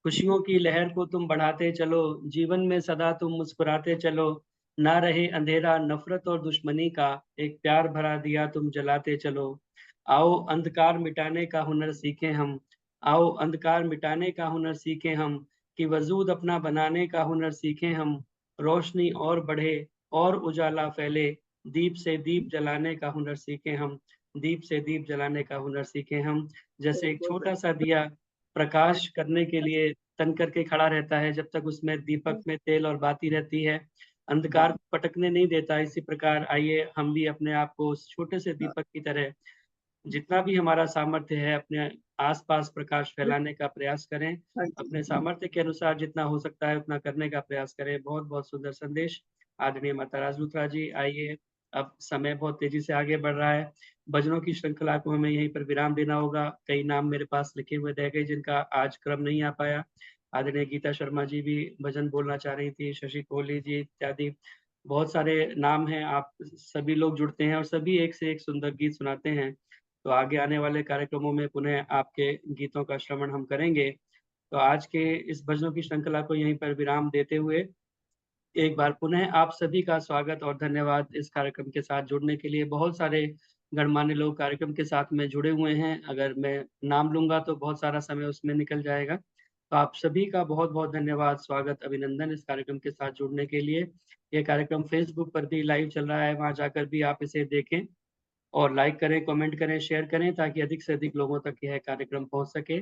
Speaker 1: खुशियों की लहर को तुम बढ़ाते चलो, जीवन में सदा तुम मुस्कुराते चलो, ना रहे अंधेरा नफरत और दुश्मनी का, एक प्यार भरा दिया तुम जलाते चलो। आओ अंधकार मिटाने का हुनर सीखें हम, आओ अंधकार मिटाने का हुनर सीखें हम, कि वजूद अपना बनाने का हुनर सीखें हम, रोशनी और बढ़े और उजाला फैले, दीप से दीप जलाने का हुनर सीखें हम, दीप से दीप जलाने का हुनर सीखें हम। जैसे एक छोटा सा दिया प्रकाश करने के लिए तन करके खड़ा रहता है, जब तक उसमें दीपक में तेल और बाती रहती है, अंधकार पटकने नहीं देता। इसी प्रकार आइए हम भी अपने आप को उस छोटे से दीपक की तरह जितना भी हमारा सामर्थ्य है अपने आसपास प्रकाश फैलाने का प्रयास करें, अपने सामर्थ्य के अनुसार जितना हो सकता है उतना करने का प्रयास करें। बहुत बहुत सुंदर संदेश आदरणीय माता राज लूथरा जी। आइए अब समय बहुत तेजी से आगे बढ़ रहा है। भजनों की श्रृंखला को हमें यहीं पर विराम देना होगा। कई नाम मेरे पास लिखे हुए रह गए जिनका आज क्रम नहीं आ पाया। आदरणीय गीता शर्मा जी भी भजन बोलना चाह रही थी, शशि कोहली जी इत्यादि बहुत सारे नाम हैं। आप सभी लोग जुड़ते हैं और सभी एक से एक सुंदर गीत सुनाते हैं। तो आगे आने वाले कार्यक्रमों में पुनः आपके गीतों का श्रवण हम करेंगे। तो आज के इस भजनों की श्रृंखला को यहीं पर विराम देते हुए एक बार पुनः आप सभी का स्वागत और धन्यवाद इस कार्यक्रम के साथ जुड़ने के लिए। बहुत सारे गणमान्य लोग कार्यक्रम के साथ में जुड़े हुए हैं। अगर मैं नाम लूंगा तो बहुत सारा समय उसमें निकल जाएगा। तो आप सभी का बहुत-बहुत धन्यवाद, स्वागत, अभिनंदन इस कार्यक्रम के साथ जुड़ने के लिए। ये कार्यक्रम फेसबुक पर भी लाइव चल रहा है, वहाँ जाकर भी आप इसे देखें और लाइक करें, कमेंट करें, शेयर करें ताकि अधिक से अधिक लोगों तक यह कार्यक्रम पहुँच सके।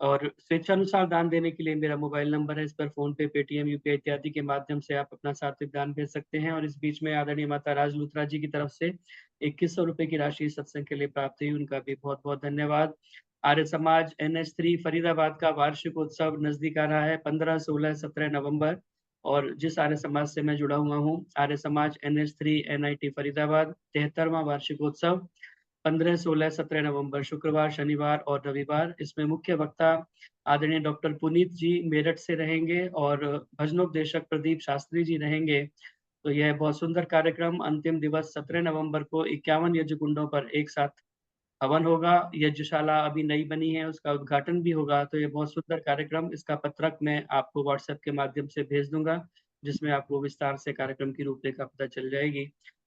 Speaker 1: और स्वेच्छानुसार दान देने के लिए मेरा मोबाइल नंबर है, इस पर फ़ोन पे, पेटीएम, यूपीआई इत्यादि के माध्यम से आप अपना सात्विक दान भेज सकते हैं। और इस बीच में आदरणीय माता राज लूथरा जी की तरफ से 2100 रुपए की राशि सत्संग के लिए प्राप्त हुई, उनका भी बहुत-बहुत धन्यवाद। आर्य समाज NH3 फरीदाबाद का वार्षिक उत्सव नज़दीक आ रहा है 15, 16, 17 नवंबर। और जिस आर्य समाज से मैं जुड़ा हुआ हूँ, आर्य समाज NH3 NIT फरीदाबाद 73वां वार्षिकोत्सव 15, 16, 17 नवंबर शुक्रवार, शनिवार और रविवार। इसमें मुख्य वक्ता आदरणीय डॉक्टर पुनीत जी मेरठ से रहेंगे और भजनोपदेशक प्रदीप शास्त्री जी रहेंगे। तो यह बहुत सुंदर कार्यक्रम अंतिम दिवस 17 नवंबर को 51 यज्ञ कुंडों पर एक साथ हवन होगा। यज्ञशाला अभी नई बनी है, उसका उद्घाटन भी होगा। तो ये बहुत सुंदर कार्यक्रम, इसका पत्रक मैं आपको व्हाट्सएप के माध्यम से भेज दूंगा, जिसमें आपको विस्तार से कार्यक्रम की रूपरेखा पता चल जाएगी।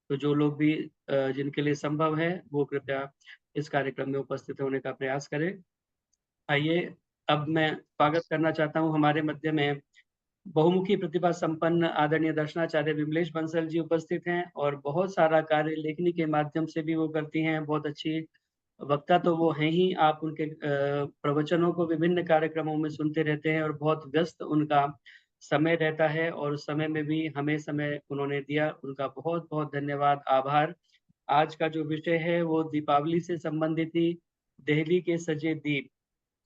Speaker 1: तो जो लोग भी जिनके लिए संभव है वो कृपया इस कार्यक्रम में उपस्थित होने का प्रयास करें। आइए अब मैं स्वागत करना चाहता हूँ, हमारे मध्य में बहुमुखी प्रतिभा संपन्न आदरणीय दर्शनाचार्य विमलेश बंसल जी उपस्थित हैं और बहुत सारा कार्य लेखनी के माध्यम से भी वो करती हैं। बहुत अच्छी वक्ता तो वो हैं ही, आप उनके प्रवचनों को विभिन्न कार्यक्रमों में सुनते रहते हैं और बहुत व्यस्त उनका समय रहता है और उस समय में भी हमें समय उन्होंने दिया, उनका बहुत-बहुत धन्यवाद, आभार। आज का जो विषय है वो दीपावली से संबंधित ही देहली के सजे दीप।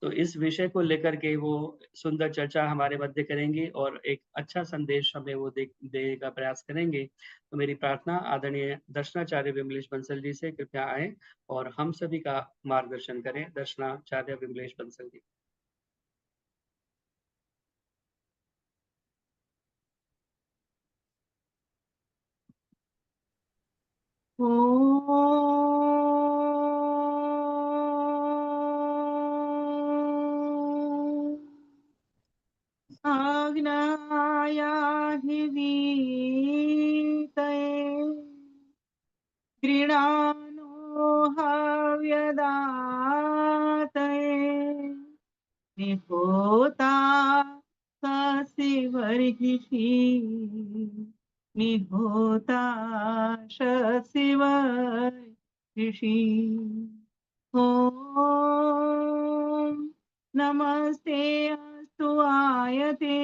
Speaker 1: तो इस विषय को लेकर के वो सुंदर चर्चा हमारे मध्य करेंगी और एक अच्छा संदेश हमें वो देने का प्रयास करेंगे। तो मेरी प्रार्थना आदरणीय दर्शनाचार्य विमलेश बंसल जी से कृपया आएँ और हम सभी का मार्गदर्शन करें। दर्शनाचार्य विमलेश बंसल जी।
Speaker 6: आज्ञाया हि वीतये गृणानो हव्यदातये निहोता शशिवर्षि निहोता शशिवर्षि। ॐ नमस्ते अस्तु आयते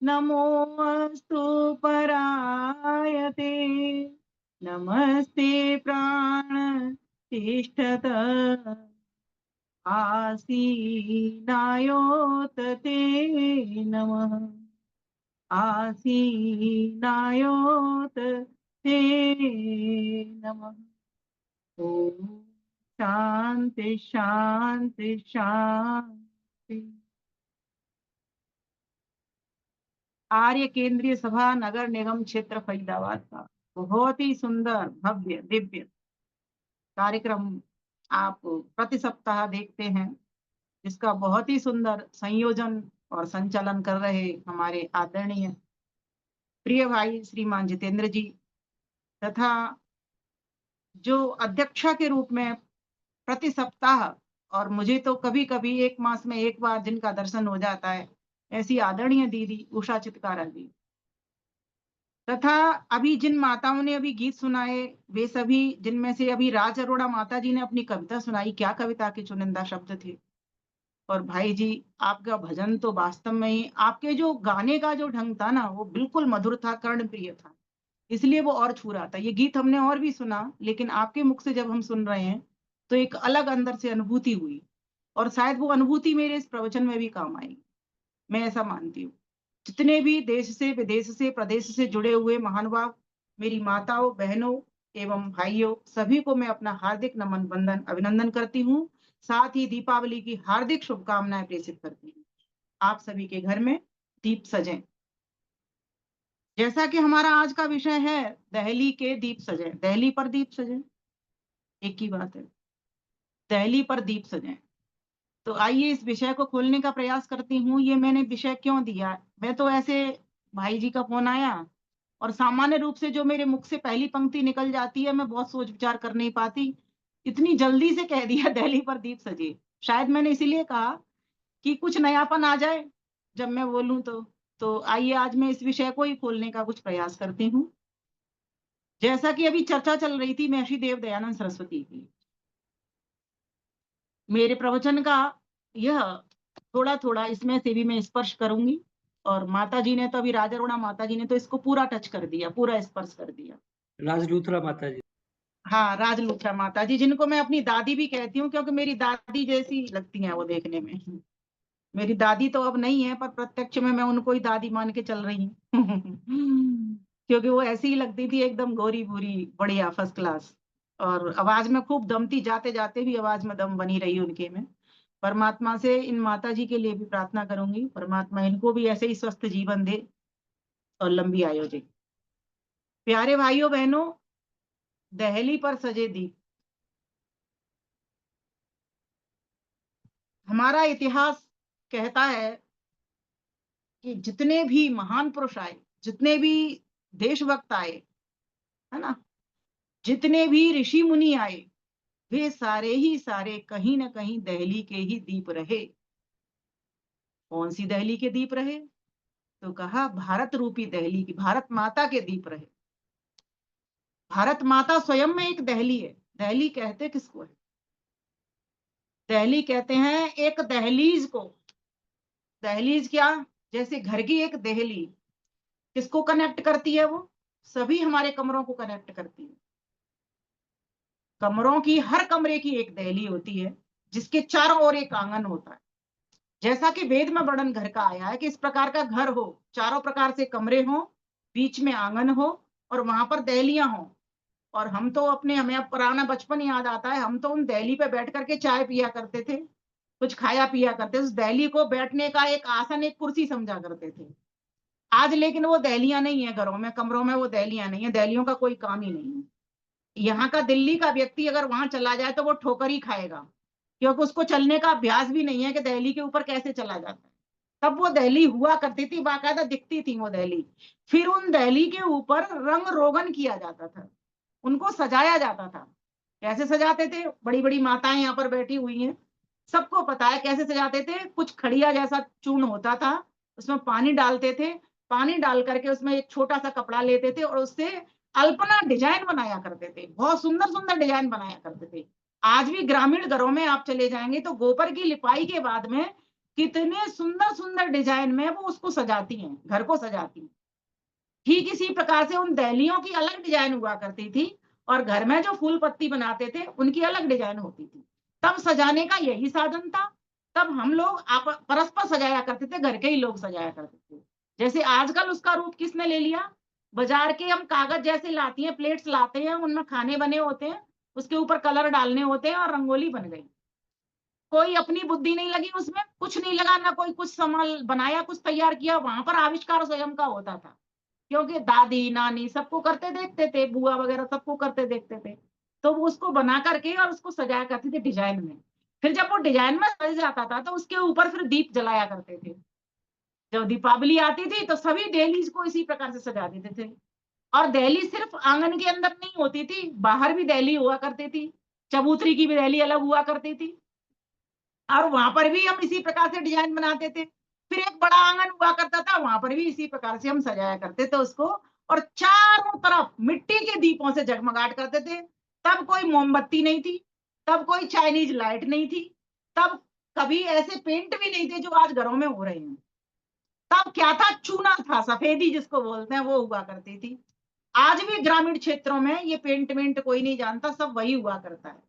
Speaker 6: नमो अस्तु परायते नमस्ते प्राण तिष्ठत आसीनायोत ते नमः आसीनायोत ते नमः। ओम शांति शांति शांति। आर्य केंद्रीय सभा नगर निगम क्षेत्र फरीदाबाद का बहुत ही सुंदर भव्य दिव्य कार्यक्रम आप प्रति सप्ताह देखते हैं, जिसका बहुत ही सुंदर संयोजन और संचालन कर रहे हमारे आदरणीय प्रिय भाई श्रीमान जितेंद्र जी, तथा जो अध्यक्षा के रूप में प्रति सप्ताह और मुझे तो कभी कभी एक मास में एक बार जिनका दर्शन हो जाता है, ऐसी आदरणीय दीदी उषा चितकारा जी, तथा अभी जिन माताओं ने अभी गीत सुनाए वे सभी, जिनमें से अभी राज अरोड़ा माता जी ने अपनी कविता सुनाई, क्या कविता के चुनिंदा शब्द थे। और भाई जी आपका भजन तो वास्तव में ही, आपके जो गाने का जो ढंग था ना वो बिल्कुल मधुर था, कर्ण प्रिय था, इसलिए वो और छू रहा था। ये गीत हमने और भी सुना, लेकिन आपके मुख से जब हम सुन रहे हैं तो एक अलग अंदर से अनुभूति हुई, और शायद वो अनुभूति मेरे इस प्रवचन में भी काम आएगी, मैं ऐसा मानती हूँ। जितने भी देश से विदेश से प्रदेश से जुड़े हुए महानुभाव
Speaker 8: मेरी माताओं, बहनों एवं भाइयों सभी को मैं अपना हार्दिक नमन, वंदन, अभिनंदन करती हूँ। साथ ही दीपावली की हार्दिक शुभकामनाएं प्रेषित करती हूँ। आप सभी के घर में दीप सजें। जैसा कि हमारा आज का विषय है, दहली के दीप सजें, दहली पर दीप सजें, एक ही बात है, दहली पर दीप सजें। तो आइए इस विषय को खोलने का प्रयास करती हूँ। ये मैंने विषय क्यों दिया, मैं तो ऐसे भाई जी का फोन आया और सामान्य रूप से जो मेरे मुख से पहली पंक्ति निकल जाती है, मैं बहुत सोच विचार कर नहीं पाती, इतनी जल्दी से कह दिया दहली पर दीप सजे। शायद मैंने इसीलिए कहा कि कुछ नयापन आ जाए जब मैं बोलूं तो आइए आज मैं इस विषय को ही खोलने का कुछ प्रयास करती हूँ। जैसा कि अभी चर्चा चल रही थी महर्षि देव दयानंद सरस्वती की, मेरे प्रवचन का यह थोड़ा थोड़ा इसमें से भी मैं स्पर्श करूंगी। और माता जी ने तो अभी राजारूणा माता जी ने तो इसको पूरा टच कर दिया, पूरा स्पर्श कर दिया।
Speaker 1: राजलूथरा माता जी।
Speaker 8: हाँ, राजलूथरा माता जी, जिनको मैं अपनी दादी भी कहती हूँ, क्योंकि मेरी दादी जैसी लगती हैं वो देखने में। मेरी दादी तो अब नहीं है, पर प्रत्यक्ष में मैं उनको ही दादी मान के चल रही हूँ। क्योंकि वो ऐसी ही लगती थी, एकदम गोरी भूरी, बढ़िया, फर्स्ट क्लास। और आवाज में खूब दम थी, जाते जाते भी आवाज में दम बनी रही उनके में। परमात्मा से इन माता जी के लिए भी प्रार्थना करूंगी, परमात्मा इनको भी ऐसे ही स्वस्थ जीवन दे और लंबी आयु दे। प्यारे भाइयों बहनों, दहली पर सजे दीप। हमारा इतिहास कहता है कि जितने भी महान पुरुष आए, जितने भी देशभक्त आए, है ना, जितने भी ऋषि मुनि आए, वे सारे ही सारे कहीं ना कहीं दहली के ही दीप रहे। कौन सी दहली के दीप रहे? तो कहा भारत रूपी दहली की, भारत माता के दीप रहे। भारत माता स्वयं में एक दहली है। दहली कहते किसको है? दहली कहते हैं एक दहलीज को। दहलीज क्या? जैसे घर की एक दहली किसको कनेक्ट करती है? वो सभी हमारे कमरों को कनेक्ट करती है। कमरों की, हर कमरे की एक दहली होती है, जिसके चारों ओर एक आंगन होता है। जैसा कि वेद में वर्णन घर का आया है कि इस प्रकार का घर हो, चारों प्रकार से कमरे हो, बीच में आंगन हो और वहां पर दहलियां हो। और हम तो हमें अब पुराना बचपन याद आता है, हम तो उन दहली पे बैठ करके चाय पिया करते थे, कुछ खाया पिया करते थे। उस दहली को बैठने का एक आसन, एक कुर्सी समझा करते थे। आज लेकिन वो दहलियां नहीं है घरों में, कमरों में वो दहलियां नहीं है, दहलियों का कोई काम ही नहीं है। यहाँ का दिल्ली का व्यक्ति अगर वहां चला जाए तो वो ठोकर ही खाएगा, क्योंकि उसको चलने का अभ्यास भी नहीं है कि दहली के ऊपर कैसे चला जाता है। तब वो दहली हुआ करती थी, बाकायदा दिखती थी वो दहली। फिर उन दहली के ऊपर रंग रोगन किया जाता था, उनको सजाया जाता था। कैसे सजाते थे? बड़ी बड़ी माताएं यहाँ पर बैठी हुई हैं, सबको पता है कैसे सजाते थे। कुछ खड़िया जैसा चूर्ण होता था, उसमें पानी डालते थे, पानी डाल करके उसमें एक छोटा सा कपड़ा लेते थे और उससे अल्पना डिजाइन बनाया करते थे। बहुत सुंदर सुंदर डिजाइन बनाया करते थे। आज भी ग्रामीण घरों में आप चले जाएंगे तो गोबर की लिपाई के बाद में कितने सुंदर सुंदर डिजाइन में वो उसको सजाती हैं, घर को सजाती हैं। ठीक इसी प्रकार से उन दहलियों की अलग डिजाइन हुआ करती थी और घर में जो फूल पत्ती बनाते थे उनकी अलग डिजाइन होती थी। तब सजाने का यही साधन था। तब हम लोग परस्पर सजाया करते थे, घर के ही लोग सजाया करते थे। जैसे आजकल उसका रूप किसने ले लिया? बाजार के हम कागज जैसे लाती हैं, प्लेट्स लाते हैं, उनमें खाने बने होते हैं, उसके ऊपर कलर डालने होते हैं और रंगोली बन गई। कोई अपनी बुद्धि नहीं लगी उसमें, कुछ नहीं लगा, ना कोई कुछ सामान बनाया, कुछ तैयार किया। वहां पर आविष्कार स्वयं का होता था, क्योंकि दादी नानी सबको करते देखते थे, बुआ वगैरह सबको करते देखते थे, तो वो उसको बना करके और उसको सजाया करते थे डिजाइन में। फिर जब वो डिजाइन में सज जाता था तो उसके ऊपर फिर दीप जलाया करते थे। जब दीपावली आती थी तो सभी दहलीज को इसी प्रकार से सजा देते थे। और दहली सिर्फ आंगन के अंदर नहीं होती थी, बाहर भी दहली हुआ करती थी। चबूतरी की भी दहली अलग हुआ करती थी और वहां पर भी हम इसी प्रकार से डिजाइन बनाते थे। फिर एक बड़ा आंगन हुआ करता था, वहां पर भी इसी प्रकार से हम सजाया करते थे उसको। और चारों तरफ मिट्टी के दीपों से जगमगाट करते थे। तब कोई मोमबत्ती नहीं थी, तब कोई चाइनीज लाइट नहीं थी, तब कभी ऐसे पेंट भी नहीं थे जो आज घरों में हो रहे हैं। तब क्या था? चूना था, सफेदी जिसको बोलते हैं, वो हुआ करती थी। आज भी ग्रामीण क्षेत्रों में ये पेंट वेंट कोई नहीं जानता, सब वही हुआ करता है।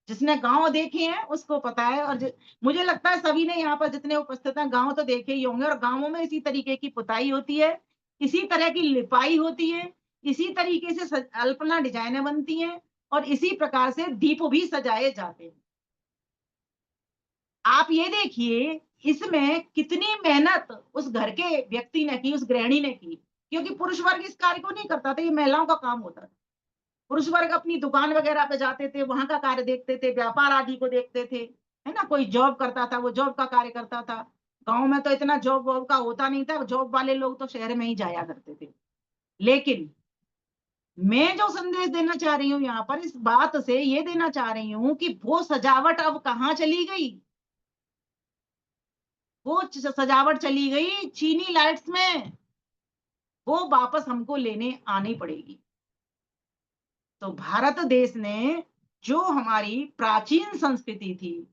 Speaker 8: जिसने गांव देखे हैं उसको पता है। और मुझे लगता है सभी ने यहाँ पर जितने उपस्थित हैं गांव तो देखे ही होंगे, और गांवों में इसी तरीके की पुताई होती है, इसी तरह की लिपाई होती है, इसी तरीके से अल्पना डिजाइनें बनती हैं और इसी प्रकार से दीप भी सजाए जाते हैं। आप ये देखिए इसमें कितनी मेहनत उस घर के व्यक्ति ने की, उस गृहिणी ने की, क्योंकि पुरुष वर्ग इस कार्य को नहीं करता था, ये महिलाओं का काम होता था। पुरुष वर्ग अपनी दुकान वगैरह पे जाते थे, वहां का कार्य देखते थे, व्यापार आदि को देखते थे, है ना। कोई जॉब करता था, वो जॉब का कार्य करता था। गांव में तो इतना जॉब वॉब का होता नहीं था, जॉब वाले लोग तो शहर में ही जाया करते थे। लेकिन मैं जो संदेश देना चाह रही हूँ यहाँ पर, इस बात से ये देना चाह रही हूँ कि वो सजावट अब कहाँ चली गई? वो सजावट चली गई चीनी लाइट्स में। वो वापस हमको लेने आनी पड़ेगी। तो भारत देश ने जो हमारी प्राचीन संस्कृति थी,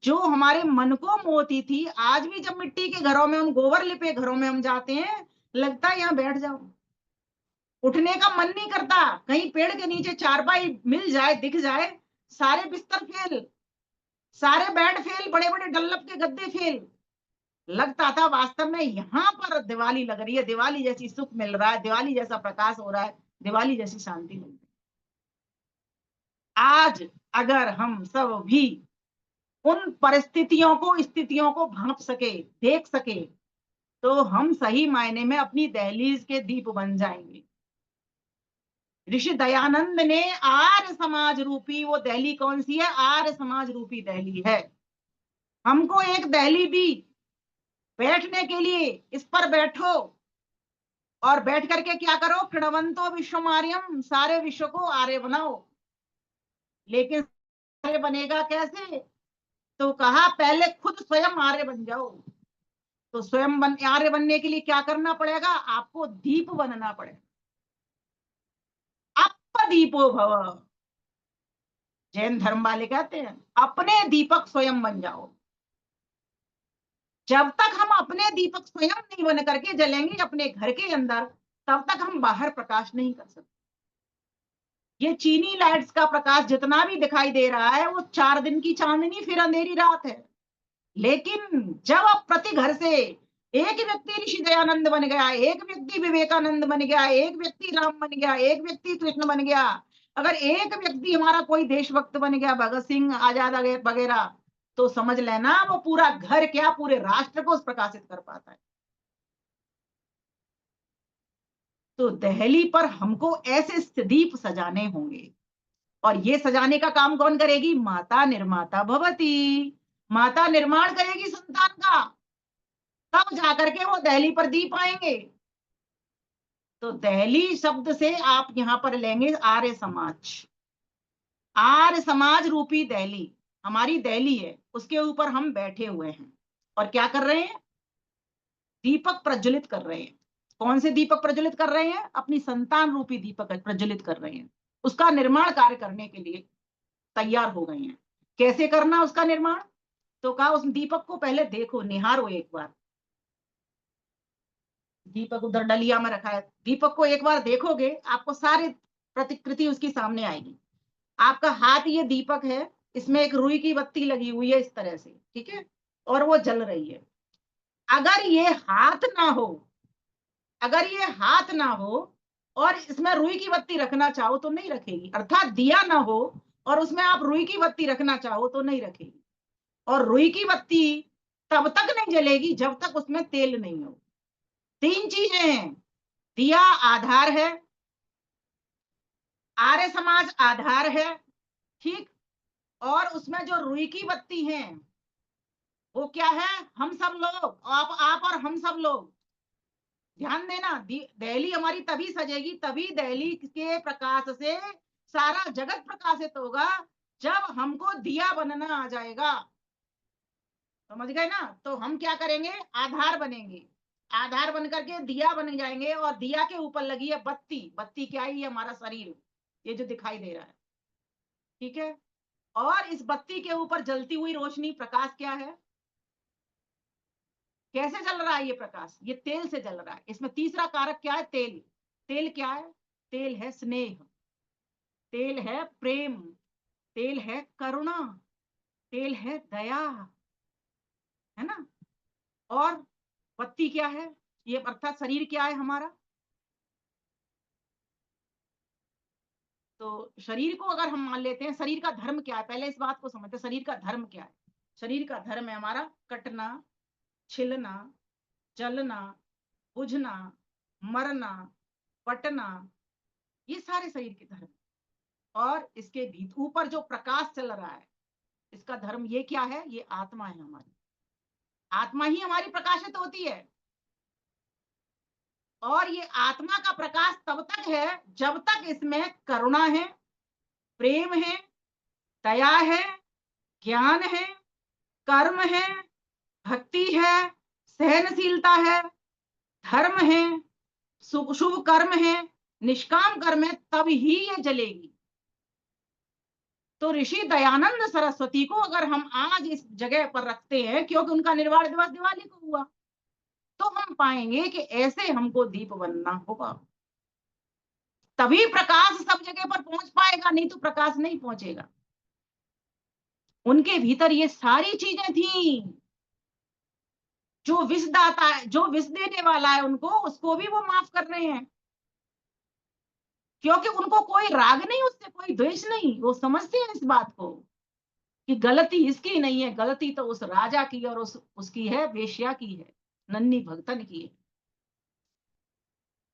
Speaker 8: जो हमारे मन को मोहती थी, आज भी जब मिट्टी के घरों में, हम गोबर लिपे घरों में हम जाते हैं, लगता है यहाँ बैठ जाओ, उठने का मन नहीं करता। कहीं पेड़ के नीचे चारपाई मिल जाए, दिख जाए, सारे बिस्तर फेल, सारे बेड फेल, बड़े बड़े डल्लब के गद्दे फेल। लगता था वास्तव में यहाँ पर दिवाली लग रही है, दिवाली जैसी सुख मिल रहा है, दिवाली जैसा प्रकाश हो रहा है, दिवाली जैसी शांति मिल रही है। आज अगर हम सब भी उन परिस्थितियों को, स्थितियों को भांप सके, देख सके, तो हम सही मायने में अपनी दहलीज के दीप बन जाएंगे। ऋषि दयानंद ने आर्य समाज रूपी, वो दहली कौन सी है? आर्य समाज रूपी दहली है। हमको एक दहली दी बैठने के लिए, इस पर बैठो और बैठ करके क्या करो? कृणवंतो विश्वमार्यम, सारे विश्व को आर्य बनाओ। लेकिन आर्य बनेगा कैसे? तो कहा पहले खुद स्वयं आर्य बन जाओ। तो स्वयं आर्य बनने के लिए क्या करना पड़ेगा? आपको दीप बनना पड़ेगा। दीपो भव, जैन धर्म वाले कहते हैं अपने दीपक स्वयं बन जाओ। जब तक हम अपने दीपक स्वयं नहीं बन करके जलेंगे अपने घर के अंदर, तब तक हम बाहर प्रकाश नहीं कर सकते। ये चीनी लाइट्स का प्रकाश जितना भी दिखाई दे रहा है, वो 4 दिन की चांदनी फिर अंधेरी रात है। लेकिन जब अब प्रति घर से एक व्यक्ति ऋषि दयानंद बन गया, एक व्यक्ति विवेकानंद बन गया, एक व्यक्ति राम बन गया, एक व्यक्ति कृष्ण बन गया, अगर एक व्यक्ति हमारा कोई देशभक्त बन गया, भगत सिंह, आजाद वगैरह, तो समझ लेना वो पूरा घर क्या, पूरे राष्ट्र को प्रकाशित कर पाता है। तो दहली पर हमको ऐसे दीप सजाने होंगे, और ये सजाने का काम कौन करेगी? माता निर्माता भवती। माता निर्माण करेगी संतान का, तब जाकर के वो दहली पर दीप आएंगे। तो दहली शब्द से आप यहां पर लेंगे आर्य समाज। आर्य समाज रूपी दहली हमारी दहली है, उसके ऊपर हम बैठे हुए हैं और क्या कर रहे हैं? दीपक प्रज्वलित कर रहे हैं। कौन से दीपक प्रज्वलित कर रहे हैं? अपनी संतान रूपी दीपक प्रज्वलित कर रहे हैं। उसका निर्माण कार्य करने के लिए तैयार हो गए हैं। कैसे करना उसका निर्माण? तो कहा उस दीपक को पहले देखो, निहारो एक बार। दीपक उधर डलिया में रखा है, दीपक को एक बार देखोगे, आपको सारी प्रतिकृति उसकी सामने आएगी। आपका हाथ ये दीपक है, इसमें एक रुई की बत्ती लगी हुई है इस तरह से, ठीक है, और वो जल रही है। अगर ये हाथ ना हो, अगर ये हाथ ना हो और इसमें रुई की बत्ती रखना चाहो तो नहीं रखेगी। अर्थात दिया ना हो और उसमें आप रुई की बत्ती रखना चाहो तो नहीं रखेगी। और रुई की बत्ती तब तक नहीं जलेगी जब तक उसमें तेल नहीं हो। 3 चीजें हैं। दिया आधार है, आर्य समाज आधार है, ठीक, और उसमें जो रुई की बत्ती है वो क्या है? हम सब लोग, आप और हम सब लोग। ध्यान देना, दहली हमारी तभी सजेगी, तभी दहली के प्रकाश से सारा जगत प्रकाशित होगा, जब हमको दिया बनना आ जाएगा। समझ गए ना? तो हम क्या करेंगे? आधार बनेंगे। आधार बन करके दिया बन जाएंगे, और दिया के ऊपर लगी है बत्ती। बत्ती क्या है? ये हमारा शरीर, ये जो दिखाई दे रहा है, ठीक है। और इस बत्ती के ऊपर जलती हुई रोशनी, प्रकाश क्या है? कैसे जल रहा है ये प्रकाश? ये तेल से जल रहा है। इसमें तीसरा कारक क्या है? तेल। तेल क्या है? तेल है स्नेह, तेल है प्रेम, तेल है करुणा, तेल है दया, है ना। और बत्ती क्या है? ये अर्थात शरीर क्या है हमारा? तो शरीर को अगर हम मान लेते हैं, शरीर का धर्म क्या है, पहले इस बात को समझते हैं, शरीर का धर्म क्या है। शरीर का धर्म है हमारा कटना, छिलना, जलना, बुझना, मरना, पटना, ये सारे शरीर के धर्म। और इसके भीतर ऊपर जो प्रकाश चल रहा है, इसका धर्म ये क्या है, ये आत्मा है हमारी। आत्मा ही हमारी प्रकाशित होती है। और ये आत्मा का प्रकाश तब तक है जब तक इसमें करुणा है, प्रेम है, दया है, ज्ञान है, कर्म है, भक्ति है, सहनशीलता है, धर्म है, शुभ कर्म है, निष्काम कर्म है, तब ही ये जलेगी। तो ऋषि दयानंद सरस्वती को अगर हम आज इस जगह पर रखते हैं, क्योंकि उनका निर्वाण दिवस दिवाली को हुआ, तो हम पाएंगे कि ऐसे हमको दीप बनना होगा, तभी प्रकाश सब जगह पर पहुंच पाएगा, नहीं तो प्रकाश नहीं पहुंचेगा। उनके भीतर ये सारी चीजें थी। जो विष दाता है, जो विष देने वाला है उनको, उसको भी वो माफ कर रहे हैं, क्योंकि उनको कोई राग नहीं, उससे कोई द्वेष नहीं। वो समझते हैं इस बात को कि गलती इसकी नहीं है, गलती तो उस राजा की और उसकी है, वेश्या की है, नन्ही भगतन की है।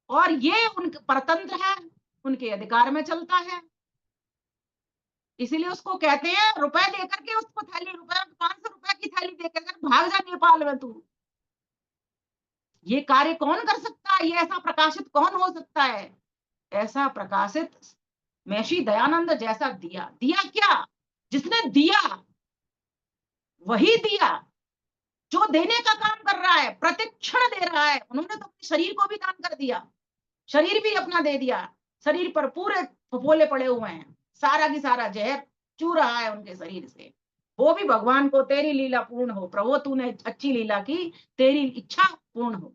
Speaker 8: और ये उनका परतंत्र है, उनके अधिकार में चलता है। इसीलिए उसको कहते हैं, रुपए देकर के उसको थैली, रुपए 500 रुपए की थैली देकर भाग जा नेपाल में तू। ये कार्य कौन कर सकता है, ये ऐसा प्रकाशित कौन हो सकता है? ऐसा प्रकाशित महर्षि दयानंद जैसा दिया। दिया क्या? जिसने दिया वही दिया, जो देने का काम कर रहा है, प्रतिक्षण दे रहा है। उन्होंने तो अपने शरीर को भी दान कर दिया, शरीर भी अपना दे दिया। शरीर पर पूरे फफोले पड़े हुए हैं, सारा की सारा जहर चू रहा है उनके शरीर से। वो भी भगवान को, तेरी लीला पूर्ण हो प्रभु, तूने अच्छी लीला की, तेरी इच्छा पूर्ण हो।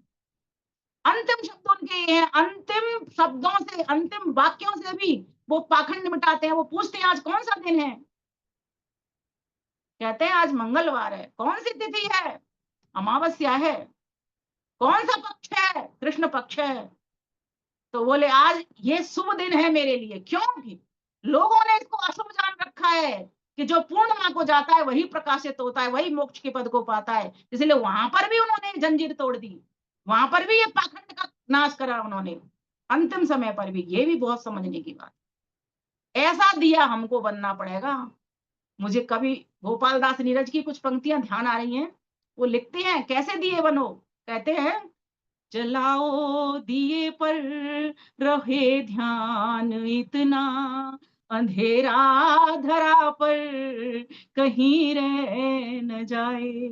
Speaker 8: अंतिम शब्द उनके ये हैं, अंतिम शब्दों से, अंतिम वाक्यों से भी वो पाखंड मिटाते हैं। वो पूछते हैं आज कौन सा दिन है, कहते हैं आज मंगलवार है। कौन सी तिथि है? अमावस्या है। कौन सा पक्ष है? कृष्ण पक्ष है। तो बोले आज ये शुभ दिन है मेरे लिए। क्योंकि लोगों ने इसको अशुभ जान रखा है कि जो पूर्णिमा को जाता है वही प्रकाशित होता है, वही मोक्ष के पद को पाता है। इसलिए वहां पर भी उन्होंने जंजीर तोड़ दी, वहां पर भी ये पाखंड का नाश करा उन्होंने, अंतिम समय पर भी। ये भी बहुत समझने की बात। ऐसा दिया हमको बनना पड़ेगा। मुझे कभी गोपाल दास नीरज की कुछ पंक्तियां ध्यान आ रही हैं। वो लिखते हैं कैसे दिए बनो, कहते हैं, जलाओ दिए पर रहे ध्यान इतना, अंधेरा धरा पर कहीं रह न जाए,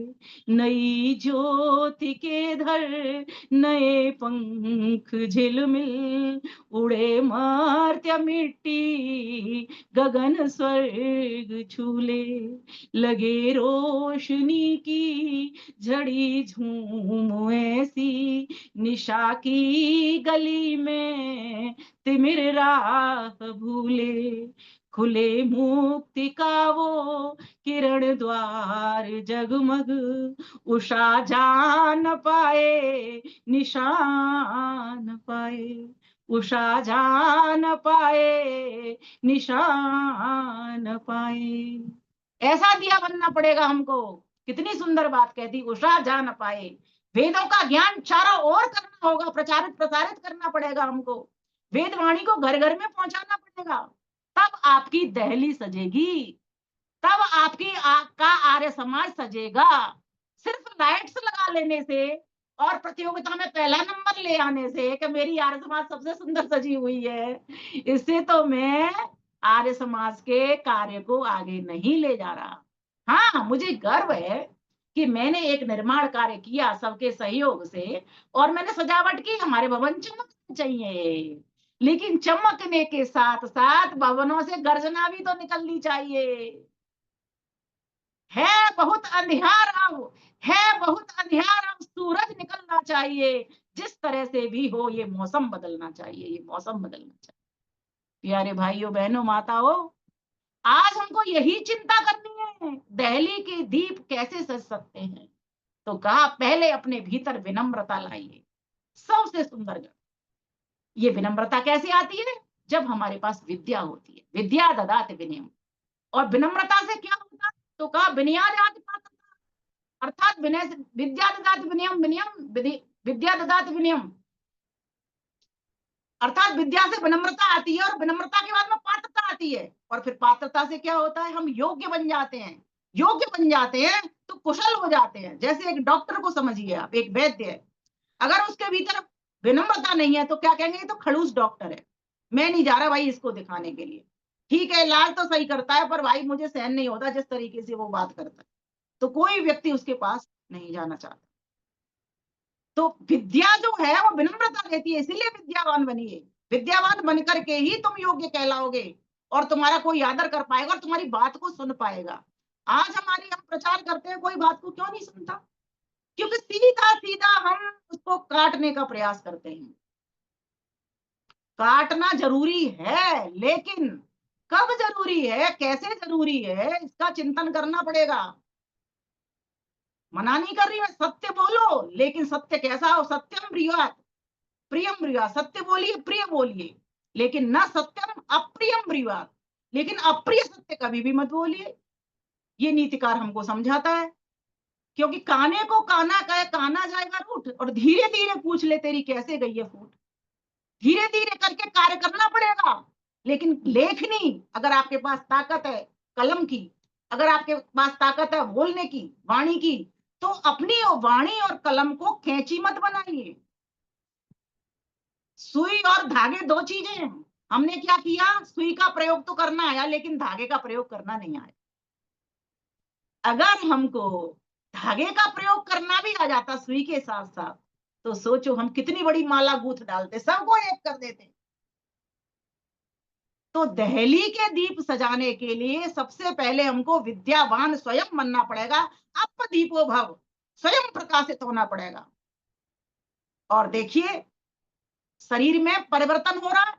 Speaker 8: नई ज्योति के धर नए पंख झिलमिल, उड़े मर्त्य मिट्टी गगन स्वर्ग छूले, लगे रोशनी की झड़ी झूम ऐसी, निशा की गली में तिमिर राह भूले, खुले मुक्ति का वो किरण द्वार जगमग, उषा जान पाए निशान पाए, उषा जान पाए निशान पाए। ऐसा दिया बनना पड़ेगा हमको। कितनी सुंदर बात कहती, उषा जान पाए। वेदों का ज्ञान चारों ओर करना होगा, प्रचारित प्रसारित करना पड़ेगा हमको। वेद वाणी को घर घर में पहुंचाना पड़ेगा, तब आपकी दहली सजेगी, तब का आर्य समाज सजेगा। सिर्फ लाइट्स लगा लेने से और प्रतियोगिता में पहला नंबर ले आने से कि मेरी आर्य समाज सबसे सुंदर सजी हुई है, इससे तो मैं आर्य समाज के कार्य को आगे नहीं ले जा रहा। हाँ, मुझे गर्व है कि मैंने एक निर्माण कार्य किया सबके सहयोग से, और मैंने सजावट की। हमारे भवन चमकने चाहिए, लेकिन चमकने के साथ साथ भवनों से गर्जना भी तो निकलनी चाहिए। है बहुत अंधियारा, है बहुत अंधियारा, सूरज निकलना चाहिए। जिस तरह से भी हो, ये मौसम बदलना चाहिए, ये मौसम बदलना चाहिए। प्यारे भाइयों बहनों माताओं, आज हमको यही चिंता करनी है, दहली के दीप कैसे सज सकते हैं। तो कहा पहले अपने भीतर विनम्रता लाइए, सबसे सुंदर। ये विनम्रता कैसे आती है? जब हमारे पास विद्या होती है। विद्या ददाति विनयम। और विनम्रता से क्या होता है? तो कहा विनयादि पात्रता, अर्थात विनय से विद्या ददाति विनयम, विद्या ददाति विनयम, अर्थात विद्या से विनम्रता आती है और विनम्रता के बाद में पात्रता आती है। और फिर पात्रता से क्या होता है? हम योग्य बन जाते हैं। योग्य बन जाते हैं तो कुशल हो जाते हैं। जैसे एक डॉक्टर को समझिए आप, एक वैद्य है, अगर उसके भीतर विनम्रता नहीं है तो क्या कहेंगे? ये तो खड़ूस डॉक्टर है, मैं नहीं जा रहा भाई इसको दिखाने के लिए। ठीक है, इलाज तो सही करता है, पर भाई मुझे सहन नहीं होता जिस तरीके से वो बात करता है, तो कोई व्यक्ति उसके पास नहीं जाना चाहता। तो विद्या जो है वो विनम्रता देती है, इसीलिए विद्यावान बनिए। विद्यावान बनकर के ही तुम योग्य कहलाओगे और तुम्हारा कोई आदर कर पाएगा और तुम्हारी बात को सुन पाएगा। आज हम प्रचार करते हैं, कोई बात को क्यों नहीं सुनता? क्योंकि सीधा सीधा हम उसको काटने का प्रयास करते हैं। काटना जरूरी है, लेकिन कब जरूरी है, कैसे जरूरी है, इसका चिंतन करना पड़ेगा। मना नहीं कर रही है, सत्य बोलो, लेकिन सत्य कैसा हो? सत्यम ब्रूयात् प्रियम ब्रूयात्। सत्य बोलिए, प्रिय बोलिए, लेकिन न सत्यम अप्रियम ब्रूयात्। लेकिन अप्रिय सत्य कभी भी मत बोलिए। ये नीतिकार हमको समझाता है। क्योंकि काने को काना कहे काना जाएगा रूठ, और धीरे धीरे पूछ ले तेरी कैसे गई है फूट। धीरे धीरे करके कार्य करना पड़ेगा। लेकिन लेखनी, अगर आपके पास ताकत है कलम की, अगर आपके पास ताकत है बोलने की, वाणी की, तो अपनी वाणी और कलम को कैंची मत बनाइए। सुई और धागे दो चीजें हैं। हमने क्या किया? सुई का प्रयोग तो करना आया, लेकिन धागे का प्रयोग करना नहीं आया। अगर हमको धागे का प्रयोग करना भी आ जाता सुई के साथ साथ, तो सोचो हम कितनी बड़ी माला गूंथ डालते, सबको एक कर देते। तो दहली के दीप सजाने के लिए सबसे पहले हमको विद्यावान स्वयं बनना पड़ेगा। अप दीपो भव, स्वयं प्रकाशित होना पड़ेगा। और देखिए शरीर में परिवर्तन हो रहा है,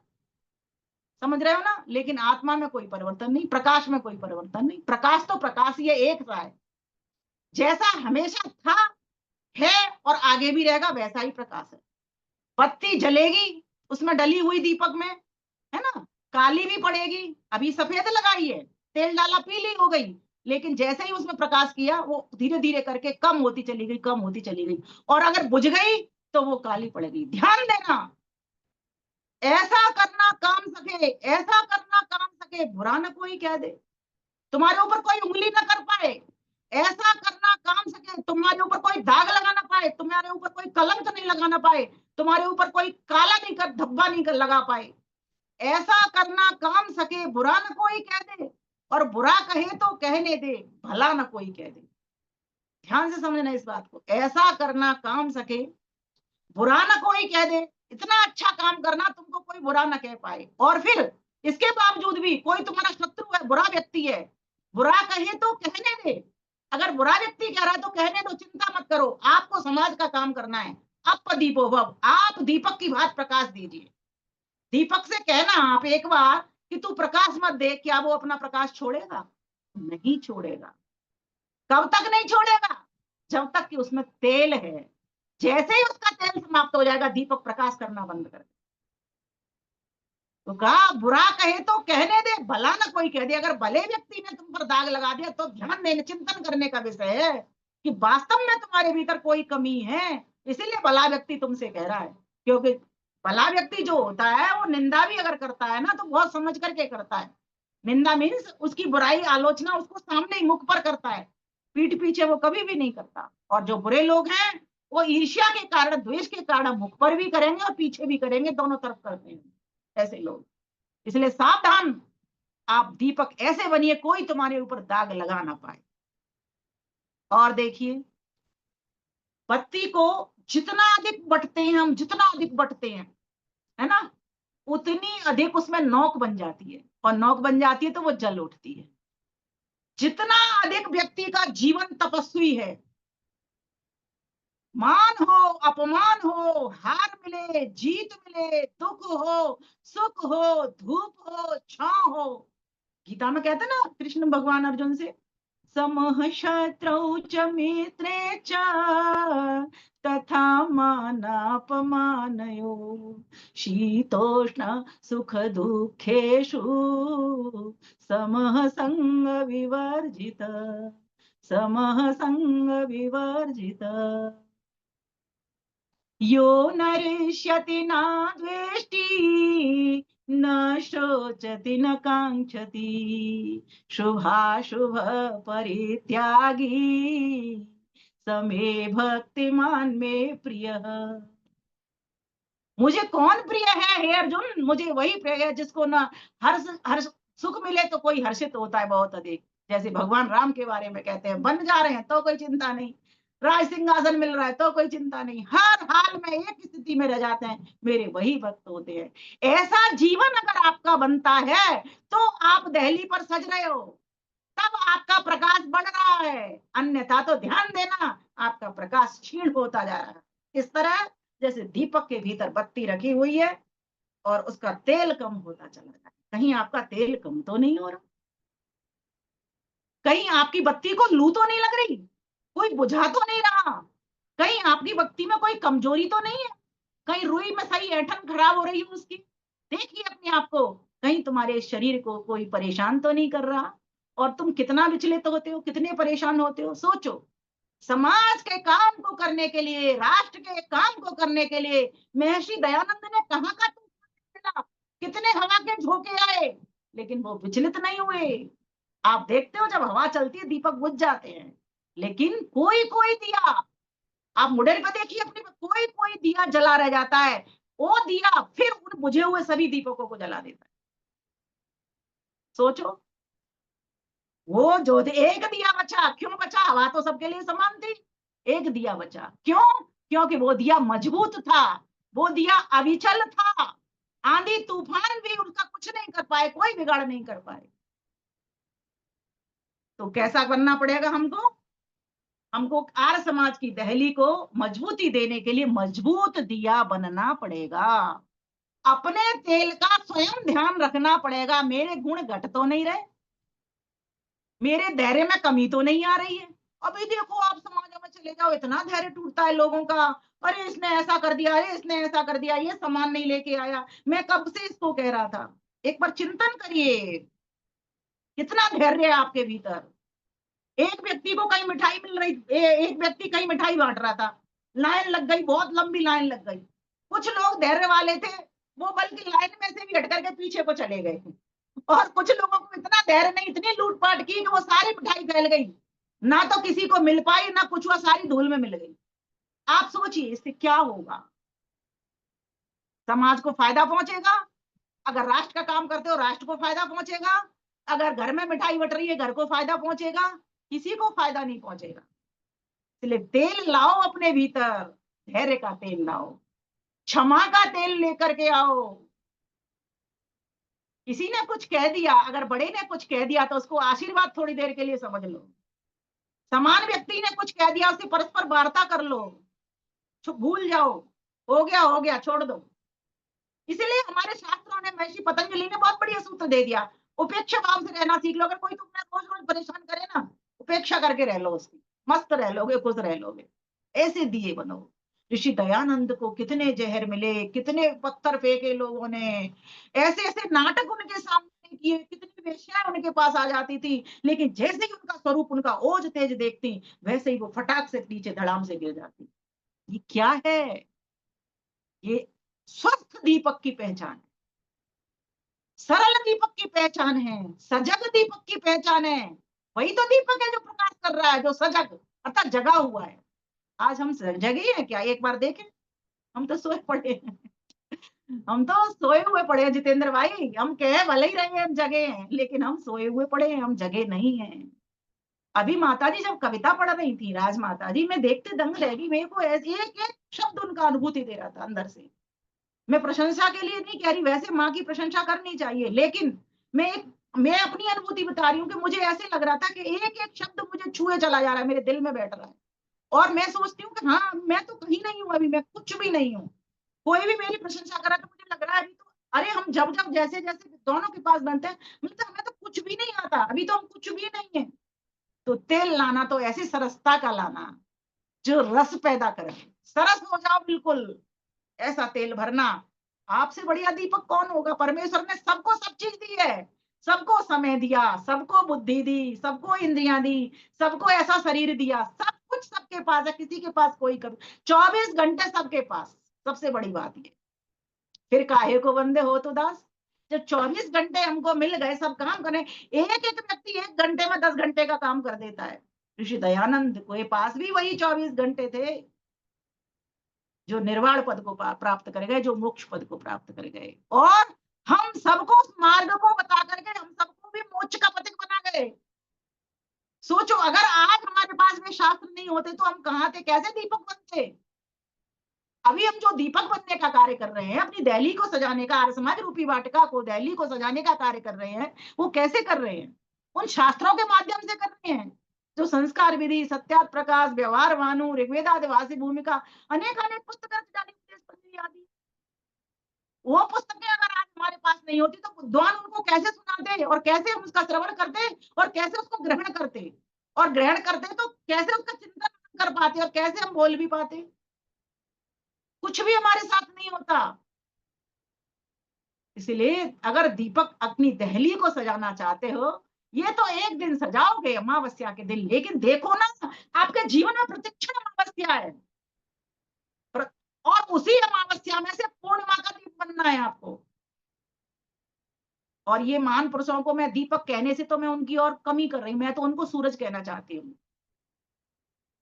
Speaker 8: समझ रहे हो ना? लेकिन आत्मा में कोई परिवर्तन नहीं, प्रकाश में कोई परिवर्तन नहीं। प्रकाश तो प्रकाश ही है, एक सा है। जैसा हमेशा था, है और आगे भी रहेगा, वैसा ही प्रकाश है। बत्ती जलेगी, उसमें डली हुई दीपक में, है ना, काली भी पड़ेगी। अभी सफेद लगाई है, तेल डाला पीली हो गई, लेकिन जैसे ही उसमें प्रकाश किया वो धीरे धीरे करके कम होती चली गई, कम होती चली गई, और अगर बुझ गई तो वो काली पड़ेगी। ध्यान देना, ऐसा करना काम सके, ऐसा करना काम सके, बुरा न कोई कह दे, तुम्हारे ऊपर कोई उंगली न कर पाए। ऐसा करना काम सके, तुम्हारे ऊपर कोई दाग लगा ना पाए, तुम्हारे ऊपर कोई कलंक नहीं लगाना पाए, तुम्हारे ऊपर कोई काला नहीं कर धब्बा नहीं कर लगा पाए। ऐसा करना काम सके, बुरा न कोई कह दे, और बुरा कहे तो कहने दे, भला न कोई कह दे। ध्यान से समझना इस बात को। ऐसा करना काम सके, बुरा न कोई कह दे, इतना अच्छा काम करना तुमको कोई बुरा न कह पाए। और फिर इसके बावजूद भी कोई तुम्हारा शत्रु है, बुरा व्यक्ति है, बुरा कहे तो कहने दे। अगर बुरा व्यक्ति कह रहा है तो कहने दो, चिंता मत करो, आपको समाज का काम करना है। अप दीपो भव, आप दीपक की बात प्रकाश दीजिए। दीपक से कहना आप एक बार कि तू प्रकाश मत दे, क्या वो अपना प्रकाश छोड़ेगा? नहीं छोड़ेगा। कब तक नहीं छोड़ेगा? जब तक कि उसमें तेल है। जैसे ही उसका तेल समाप्त हो जाएगा, दीपक प्रकाश करना बंद कर दे। तो कहा बुरा कहे तो कहने दे, भला ना कोई कह दे। अगर भले व्यक्ति ने तुम पर दाग लगा दिया तो ध्यान देने, चिंतन करने का विषय है कि वास्तव में तुम्हारे भीतर कोई कमी है, इसीलिए भला व्यक्ति तुमसे कह रहा है। क्योंकि भला व्यक्ति जो होता है वो निंदा भी अगर करता है ना तो बहुत समझ करके करता है। निंदा मीन्स उसकी बुराई, आलोचना उसको सामने ही मुख पर करता है, पीठ पीछे वो कभी भी नहीं करता। और जो बुरे लोग हैं वो ईर्ष्या के कारण, द्वेष के कारण मुख पर भी करेंगे और पीछे भी करेंगे, दोनों तरफ करते हैं ऐसे लोग। इसलिए सावधान, आप दीपक ऐसे बनिए कोई तुम्हारे ऊपर दाग लगा ना पाए। और देखिए बत्ती को जितना अधिक बटते हैं हम, जितना अधिक बटते हैं, है ना, उतनी अधिक उसमें नोक बन जाती है, और नोक बन जाती है तो वो जल उठती है। जितना अधिक व्यक्ति का जीवन तपस्वी है, मान हो अपमान हो, हार मिले जीत मिले, दुख हो सुख हो, धूप हो छांव हो, गीता में कहते ना कृष्ण भगवान अर्जुन से, समः शत्रौ च मित्रे च तथा मानापमानयो शीतोष्ण सुख दुःखेषु समः संग विवर्जित समः संग विवर्जित यो न रिष्यति न द्वेष्टि न शोचति न काङ्क्षति शुभाशुभ परित्यागी समे भक्तिमान में प्रियः। मुझे कौन प्रिय है हे अर्जुन? मुझे वही प्रिय है जिसको ना हर्ष सुख मिले तो कोई हर्षित होता है बहुत अधिक। जैसे भगवान राम के बारे में कहते हैं, बन जा रहे हैं तो कोई चिंता नहीं, राज सिंहासन मिल रहा है तो कोई चिंता नहीं, हर हाल में एक स्थिति में रह जाते हैं, मेरे वही भक्त होते हैं। ऐसा जीवन अगर आपका बनता है तो आप दहली पर सज रहे हो, तब आपका प्रकाश बढ़ रहा है, अन्यथा तो ध्यान देना आपका प्रकाश क्षीण होता जा रहा है। इस तरह जैसे दीपक के भीतर बत्ती रखी हुई है और उसका तेल कम होता चला जाए, कहीं आपका तेल कम तो नहीं हो रहा, कहीं आपकी बत्ती को लू तो नहीं लग रही, कोई बुझा तो नहीं रहा, कहीं आपकी बत्ती में कोई कमजोरी तो नहीं है, कहीं रुई में सही ऐंठन खराब हो रही है उसकी। देखिए अपने आप को, कहीं तुम्हारे शरीर को कोई परेशान तो नहीं कर रहा, और तुम कितना विचलित होते हो, कितने परेशान होते हो। सोचो, समाज के काम को करने के लिए, राष्ट्र के काम को करने के लिए महर्षि दयानंद ने कहाँ का मिला, कितने हवा के झोंके आए, लेकिन वो विचलित नहीं हुए। आप देखते हो जब हवा चलती है दीपक बुझ जाते हैं, लेकिन कोई कोई दिया, आप मुड़ेल पे देखिए अपने, कोई कोई दिया जला रह जाता है, वो दिया फिर उन बुझे हुए सभी दीपकों को जला देता है। सोचो, वो जो एक दिया बचा, क्यों बचा? हवा तो सबके लिए समान थी, एक दिया बचा, क्यों? क्योंकि वो दिया मजबूत था, वो दिया अविचल था, आंधी तूफान भी उसका कुछ नहीं कर पाए, कोई बिगाड़ नहीं कर पाए। तो कैसा बनना पड़ेगा हमको? हमको आर्य समाज की दहली को मजबूती देने के लिए मजबूत दिया बनना पड़ेगा, अपने तेल का स्वयं ध्यान रखना पड़ेगा। मेरे गुण घट तो नहीं रहे, मेरे धैर्य में कमी तो नहीं आ रही है। अभी देखो आप समाजों में चले जाओ, इतना धैर्य टूटता है लोगों का, अरे इसने ऐसा कर दिया, अरे इसने ऐसा कर दिया, ये सामान नहीं लेके आया, मैं कब से इसको कह रहा था। एक बार चिंतन करिए, कितना धैर्य है आपके भीतर। एक व्यक्ति को कहीं मिठाई मिल रही, एक व्यक्ति कहीं मिठाई बांट रहा था, लाइन लग गई, बहुत लंबी लाइन लग गई, कुछ लोग धैर्य वाले थे, वो बल्कि लाइन में से भी हट करके पीछे को चले गए, और कुछ लोगों को इतना धैर्य नहीं, इतनी लूटपाट की कि वो सारी मिठाई फैल गई, ना तो किसी को मिल पाई ना कुछ, वो सारी धूल में मिल गई। आप सोचिए इससे क्या होगा? समाज को फायदा पहुंचेगा, अगर राष्ट्र का काम करते हो राष्ट्र को फायदा पहुंचेगा, अगर घर में मिठाई बट रही है घर को फायदा पहुंचेगा, किसी को फायदा नहीं पहुंचेगा। इसलिए तेल लाओ अपने भीतर, धैर्य का तेल लाओ, क्षमा का तेल लेकर के आओ। किसी ने कुछ कह दिया, अगर बड़े ने कुछ कह दिया तो उसको आशीर्वाद थोड़ी देर के लिए समझ लो, समान व्यक्ति ने कुछ कह दिया उससे परस्पर वार्ता कर लो, भूल जाओ, हो गया छोड़ दो। इसलिए हमारे शास्त्रों ने, महर्षि पतंजलि ने बहुत बढ़िया सूत्र दे दिया, उपेक्षा भाव से रहना सीख लो। अगर कोई तुमने रोज रोज परेशान करे ना, उपेक्षा करके रह लो उसकी, मस्त रह लोगे, खुश रह लोगे। ऐसे दिए बनो। ऋषि दयानंद को कितने जहर मिले, कितने पत्थर फेंके लोगों ने, ऐसे ऐसे नाटक उनके सामने किए, कितनी वेश्याएं उनके पास आ जाती थी, लेकिन जैसे ही उनका स्वरूप, उनका ओज तेज देखती, वैसे ही वो फटाक से नीचे धड़ाम से गिर जाती। ये क्या है? ये स्वस्थ दीपक की पहचान है, सरल दीपक की पहचान है, सजग दीपक की पहचान है। वही तो दीपक है जो प्रकाश कर रहा है, जो सजग अर्थात जगा हुआ है। आज हम जगे हैं क्या? एक बार देखें, हम तो सोए पड़े हैं, हम तो सोए हुए पड़े हैं जितेंद्र भाई। हम कह भले ही रहे हैं हम जगे हैं, लेकिन हम सोए हुए पड़े हैं, हम जगे नहीं हैं। अभी माताजी जब कविता पढ़ रही थी, राज माताजी, मैं देखते दंग रह गई। मेरे को एक एक शब्द उनका अनुभूति दे रहा था अंदर से। मैं प्रशंसा के लिए नहीं कह रही, वैसे माँ की प्रशंसा करनी चाहिए, लेकिन मैं अपनी अनुभूति बता रही हूँ कि मुझे ऐसे लग रहा था कि एक एक शब्द मुझे छुए चला जा रहा है, मेरे दिल में बैठ रहा है, और मैं सोचती हूँ कि हाँ मैं तो कहीं नहीं हूँ, अभी मैं कुछ भी नहीं हूँ। कोई भी मेरी प्रशंसा करा तो मुझे लग रहा है अभी तो, अरे हम जब जब जैसे जैसे दोनों के पास बनते हैं, मतलब हमें तो कुछ भी नहीं आता, अभी तो हम कुछ भी नहीं है। तो तेल लाना तो ऐसी सरसता का लाना जो रस पैदा करे, सरस हो जाओ बिल्कुल, ऐसा तेल भरना। आपसे बढ़िया दीपक कौन होगा? परमेश्वर ने सबको सब चीज दी है, सबको समय दिया, सबको बुद्धि दी, सबको इंद्रियां दी, सबको ऐसा शरीर दिया, सब कुछ सबके पास है, किसी के पास कोई कभी 24 घंटे सबके पास। सबसे बड़ी बात ये, फिर काहे को बंदे हो तो दास? जब 24 घंटे हमको मिल गए सब काम करें, एक एक व्यक्ति 1 घंटे में 10 घंटे का काम कर देता है। ऋषि दयानंद के पास भी वही 24 घंटे थे, जो निर्वाण पद को प्राप्त कर गए, जो मोक्ष पद को प्राप्त कर गए। और हम सबको उस मार्ग को बता करके हम सबको भी मोक्ष का पथिक बना गए। सोचो, अगर आज हमारे पास में शास्त्र नहीं होते तो हम कहाँ थे, कैसे दीपक बनते? अभी हम जो दीपक बनने का कार्य कर रहे हैं, अपनी दहली को सजाने का, आर्य समाज रूपी वाटिका को, दहली को सजाने का कार्य कर रहे हैं, वो कैसे कर रहे हैं? उन शास्त्रों के माध्यम से कर रहे हैं, जो संस्कार विधि, सत्यात प्रकाश, व्यवहार भानु, ऋग्वेदादिवासी भूमिका, अनेक अनेक पुस्तकें आदि। वो पुस्तकें अगर आज हमारे पास नहीं होती तो विद्वान उनको कैसे सुनाते और कैसे हम उसका श्रवण करते और कैसे उसको ग्रहण करते, और ग्रहण करते तो कैसे उसका चिंतन कर पाते और कैसे हम बोल भी पाते? कुछ भी हमारे साथ नहीं होता। इसलिए अगर दीपक अपनी दहली को सजाना चाहते हो, ये तो एक दिन सजाओगे अमावस्या के दिन, लेकिन देखो ना, आपके जीवन में प्रतिक्षण अमावस्या है, और उसी अमावस्या में से पूर्णिमा का दीप बनना है आपको। और ये महान पुरुषों को मैं दीपक कहने से तो मैं उनकी और कमी कर रही हूं, मैं तो उनको सूरज कहना चाहती हूँ।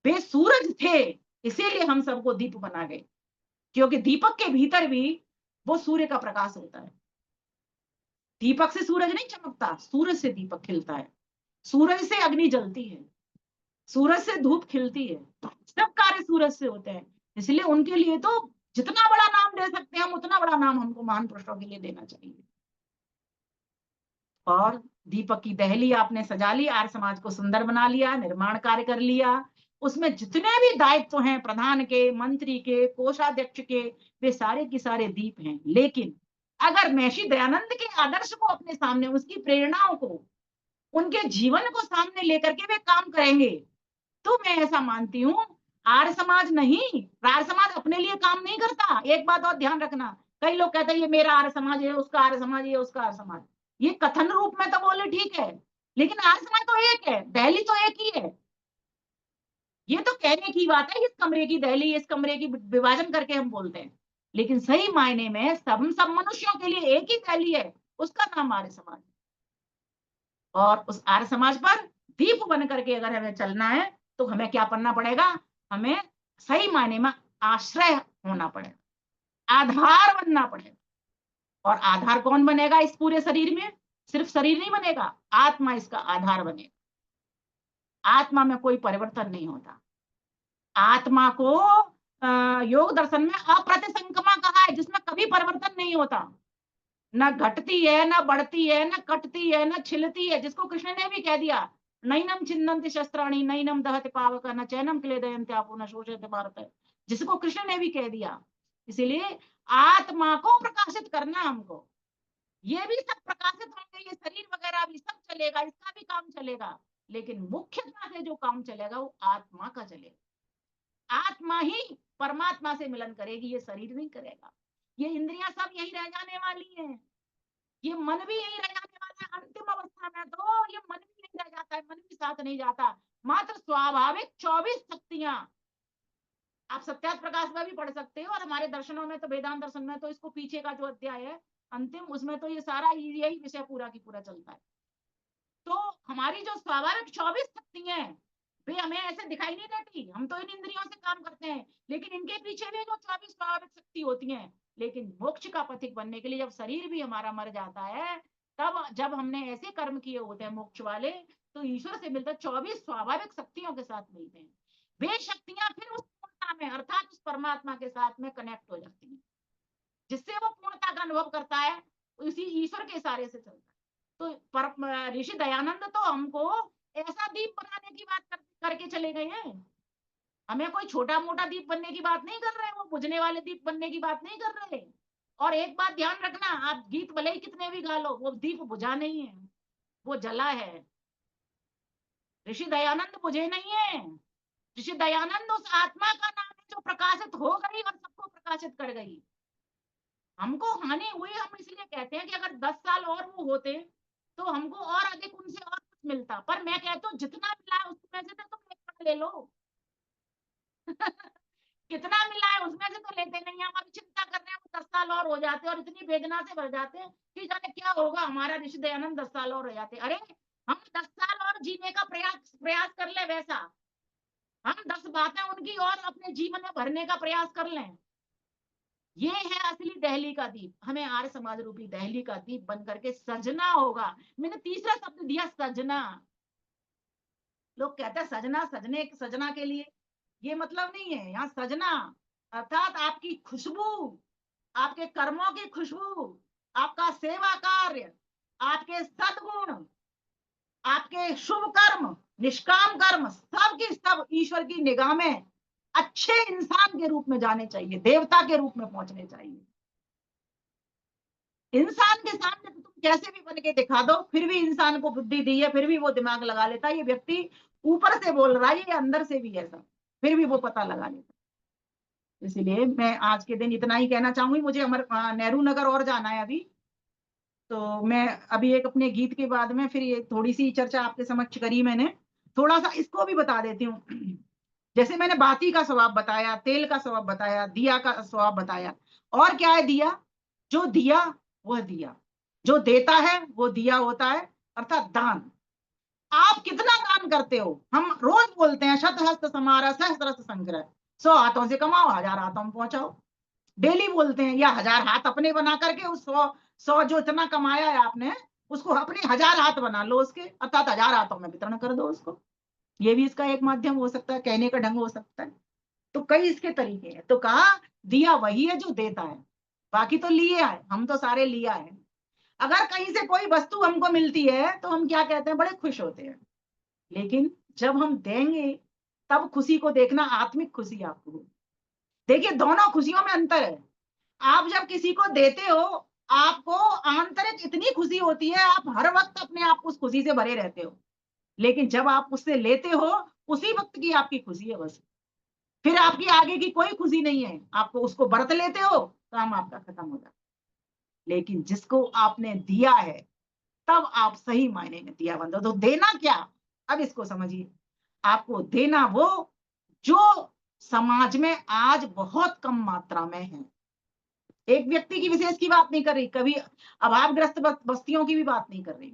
Speaker 8: वे सूरज थे, इसीलिए हम सबको दीप बना गए, क्योंकि दीपक के भीतर भी वो सूर्य का प्रकाश होता है। दीपक से सूरज नहीं चमकता, सूरज से दीपक खिलता है, सूरज से अग्नि जलती है, सूरज से धूप खिलती है, सब कार्य सूरज से होते हैं। इसलिए उनके लिए तो जितना बड़ा नाम दे सकते हैं हम, उतना बड़ा नाम हमको महान पुरुषों के लिए देना चाहिए। और दीपक की दहली आपने सजा ली, आर्य समाज को सुंदर बना लिया, निर्माण कार्य कर लिया, उसमें जितने भी दायित्व हैं प्रधान के, मंत्री के, कोषाध्यक्ष के, वे सारे के सारे दीप हैं। लेकिन अगर महर्षि दयानंद के आदर्श को अपने सामने, उसकी प्रेरणाओं को, उनके जीवन को सामने लेकर के वे काम करेंगे, तो मैं ऐसा मानती हूँ आर्य समाज नहीं, आर्य समाज अपने लिए काम नहीं करता। एक बात और ध्यान रखना, कई लोग कहते हैं ये मेरा आर्य समाज है, उसका आर्य समाज है, उसका आर्य समाज। ये कथन रूप में तो बोले ठीक है, लेकिन आर्य समाज तो एक है, दहली तो एक ही है। ये तो कहने की बात है, इस कमरे की दहली, इस कमरे की विभाजन करके हम बोलते हैं, लेकिन सही मायने में सब मनुष्यों के लिए एक ही दहली है, उसका नाम आर्य समाज। और उस आर्य समाज पर दीप बन करके अगर हमें चलना है तो हमें क्या बनना पड़ेगा? हमें सही मायने में आश्रय होना पड़ेगा, आधार बनना पड़ेगा। और आधार कौन बनेगा इस पूरे शरीर में? सिर्फ शरीर नहीं बनेगा, आत्मा इसका आधार बनेगा। आत्मा में कोई परिवर्तन नहीं होता। आत्मा को योग दर्शन में अप्रतिसंक्रमा कहा है, जिसमें कभी परिवर्तन नहीं होता, न घटती है, न बढ़ती है, न कटती है, न छिलती है, जिसको कृष्ण ने भी कह दिया, नैनम छिन्नन्ति शस्त्राणि नैनम दहति पावक न चैनम क्लेदयन्ति आपो न शोषयति भारत, जिसको कृष्ण ने भी कह दिया। इसीलिए आत्मा को प्रकाशित करना हमको, ये भी सब प्रकाशित होंगे, ये शरीर वगैरह भी सब चलेगा, इसका भी काम चलेगा, लेकिन मुख्यता से जो काम चलेगा वो आत्मा का चलेगा। आत्मा ही परमात्मा से मिलन करेगी, ये शरीर नहीं करेगा। ये इंद्रियां सब यही रह जाने वाली हैं, ये मन भी यही रह जाने वाला है। अंतिम अवस्था में तो ये मन भी यही रह जाता है, मन भी साथ नहीं जाता। मात्र स्वाभाविक 24 शक्तियां आप सत्यात प्रकाश में भी पढ़ सकते हो, और हमारे दर्शनों में तो, वेदांत दर्शन में तो इसको पीछे का जो अध्याय है अंतिम, उसमें तो ये सारा यही विषय पूरा की पूरा चलता है। तो हमारी जो स्वाभाविक 24 शक्तियां हैं वे हमें ऐसे दिखाई नहीं देती, हम तो इन इंद्रियों से काम करते हैं, लेकिन इनके पीछे भी जो 24 स्वाभाविक शक्ति होती हैं। लेकिन मोक्ष का पथिक बनने के लिए जब शरीर भी हमारा मर जाता है, तब जब हमने ऐसे कर्म किए होते हैं मोक्ष वाले, तो ईश्वर से मिलकर 24 स्वाभाविक शक्तियों के साथ मिलते हैं। वे शक्तियां फिर उस पूर्णता में, अर्थात उस परमात्मा के साथ में कनेक्ट हो जाती हैं, जिससे वो पूर्णता का अनुभव करता है, उसी ईश्वर के इशारे से चलता है। तो ऋषि दयानंद तो हमको ऐसा दीप बनाने की बात करके चले गए हैं, हमें कोई छोटा मोटा दीप बनने की बात नहीं कर रहे, वो बुझने वाले दीप बनने की बात नहीं कर रहे। और एक बात ध्यान रखना, आप गीत भले ही कितने भी गा लो, वो दीप बुझा नहीं है, वो जला है। ऋषि दयानंद मुझे नहीं है, ऋषि दयानंद उस आत्मा का नाम है जो प्रकाशित हो गई और सबको प्रकाशित कर गई। हमको हानि हुई, हम इसलिए कहते हैं कि अगर 10 साल और वो होते तो हमको और अधिक उनसे और कुछ मिलता, पर मैं कहता हूँ जितना मिला है उसमें से तो तुम एक ले लो। कितना मिला है उसमें से तो लेते नहीं, हम अभी चिंता कर रहे हैं वो 10 साल और हो जाते और इतनी वेदना से भर जाते हैं कि जाने क्या होगा हमारा। ऋषि दयानंद 10 साल और हो जाते, अरे हम 10 साल और जीने का प्रयास कर ले, वैसा हम 10 बातें उनकी और अपने जीवन में भरने का प्रयास कर लें। ये है असली दहली का दीप, हमें आर्य समाज रूपी दहली का दीप बन करके सजना होगा। मैंने तीसरा शब्द दिया, सजना। लोग कहते हैं सजना, सजना के लिए, ये मतलब नहीं है। यहाँ सजना अर्थात आपकी खुशबू, आपके कर्मों की खुशबू, आपका सेवा कार्य, आपके सद्गुण, आपके शुभ कर्म, निष्काम कर्म, सब की सब ईश्वर की निगाह में अच्छे इंसान के रूप में जाने चाहिए, देवता के रूप में पहुंचने चाहिए। इंसान के सामने तो तुम कैसे भी बन के दिखा दो, फिर भी इंसान को बुद्धि दी है, फिर भी वो दिमाग लगा लेता है ये व्यक्ति ऊपर से बोल रहा है, ये अंदर से भी ऐसा, फिर भी वो पता लगा लेता है। इसलिए मैं आज के दिन इतना ही कहना चाहूंगी। मुझे अमर नेहरू नगर और जाना है अभी, तो मैं अभी एक अपने गीत के बाद में फिर ये थोड़ी सी चर्चा आपके समक्ष करी मैंने, थोड़ा सा इसको भी बता देती हूँ। जैसे मैंने बाती का स्वभाव बताया, तेल का स्वभाव बताया, दिया का स्वभाव बताया, और क्या है दिया? जो दिया वह दिया, जो देता है वो दिया होता है, अर्थात दान। आप कितना दान करते हो? हम रोज बोलते हैं शतहस्त समारा सहस्रश संग्रह, 100 हाथों से कमाओ 1000 हाथों में पहुंचाओ, डेली बोलते हैं। या 1000 हाथ अपने बना करके उस 100 जो इतना कमाया है आपने उसको अपने 1000 हाथ बना लो उसके, अर्थात 1000 हाथों में वितरण कर दो उसको। ये भी इसका एक माध्यम हो सकता है, कहने का ढंग हो सकता है। तो कई इसके तरीके हैं। तो कहा दिया वही है जो देता है, बाकी तो लिए आए, हम तो सारे लिया है। अगर कहीं से कोई वस्तु हमको मिलती है तो हम क्या कहते हैं, बड़े खुश होते हैं। लेकिन जब हम देंगे तब खुशी को देखना, आत्मिक खुशी आपको। देखिए दोनों खुशियों में अंतर है। आप जब किसी को देते हो आपको आंतरिक इतनी खुशी होती है, आप हर वक्त अपने आप उस खुशी से भरे रहते हो। लेकिन जब आप उससे लेते हो उसी वक्त की आपकी खुशी है बस, फिर आपकी आगे की कोई खुशी नहीं है। आपको उसको बरत लेते हो काम आपका खत्म हो जाता है। लेकिन जिसको आपने दिया है तब आप सही मायने में दिया बंदो। तो देना क्या, अब इसको समझिए। आपको देना वो जो समाज में आज बहुत कम मात्रा में है। एक व्यक्ति की विशेष की बात नहीं कर रही, कभी अभावग्रस्त बस्तियों की भी बात नहीं कर रही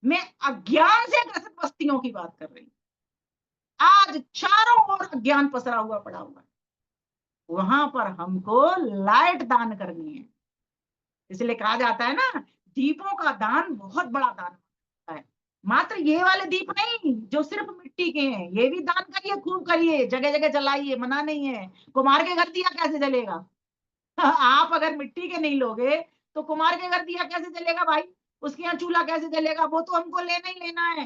Speaker 8: मैं अज्ञान से ग्रसित बस्तियों की बात कर रही। आज चारों ओर अज्ञान पसरा हुआ पड़ा हुआ है, वहां पर हमको लाइट दान करनी है। इसलिए कहा जाता है ना, दीपों का दान बहुत बड़ा दान होता है। मात्र ये वाले दीप नहीं जो सिर्फ मिट्टी के हैं, ये भी दान करिए, खूब करिए, जगह जगह जलाइए, मना नहीं है। कुम्हार के घर दिया कैसे जलेगा? आप अगर मिट्टी के नहीं लोगे तो कुम्हार के घर दिया कैसे जलेगा भाई? उसके यहाँ चूल्हा कैसे जलेगा? वो तो हमको लेना ही लेना है,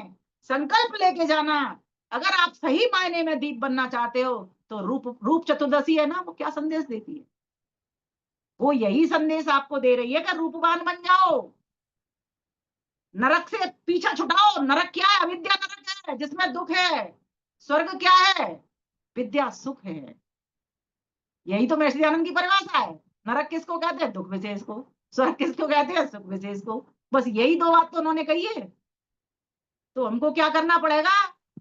Speaker 8: संकल्प लेके जाना। अगर आप सही मायने में दीप बनना चाहते हो तो रूप चतुर्दशी है ना, वो क्या संदेश देती है? वो यही संदेश आपको दे रही है कि रूपवान बन जाओ, नरक से पीछा छुटाओ। नरक क्या है? अविद्या नरक है जिसमें दुख है। स्वर्ग क्या है? विद्या सुख है। यही तो महर्षि की परिभाषा है। नरक किसको कहते हैं? दुख विशेष को। स्वर्ग किसको कहते हैं? सुख विशेष को। बस यही दो बात तो उन्होंने कही है। तो हमको क्या करना पड़ेगा?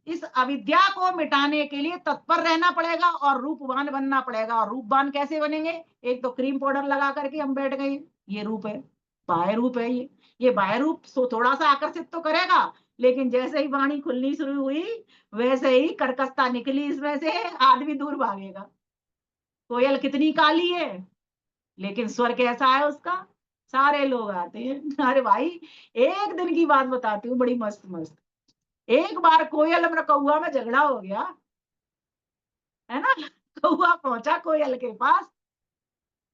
Speaker 8: इस अविद्या को मिटाने के लिए तत्पर रहना पड़ेगा और रूपवान बनना पड़ेगा। और रूपवान कैसे बनेंगे? एक तो क्रीम पाउडर लगा करके हम बैठ गए, ये रूप है, बाह्य रूप है। ये बाह्य रूप थोड़ा सा आकर्षित तो करेगा, लेकिन जैसे ही वाणी खुलनी शुरू हुई वैसे ही कर्कशता निकली इसमें से, आदमी दूर भागेगा। कोयल कितनी काली है लेकिन स्वर कैसा है उसका, सारे लोग आते हैं। अरे भाई एक दिन की बात बताती हूँ, बड़ी मस्त मस्त। एक बार कोयल और कौआ में झगड़ा हो गया है ना। कौआ पहुंचा कोयल के पास,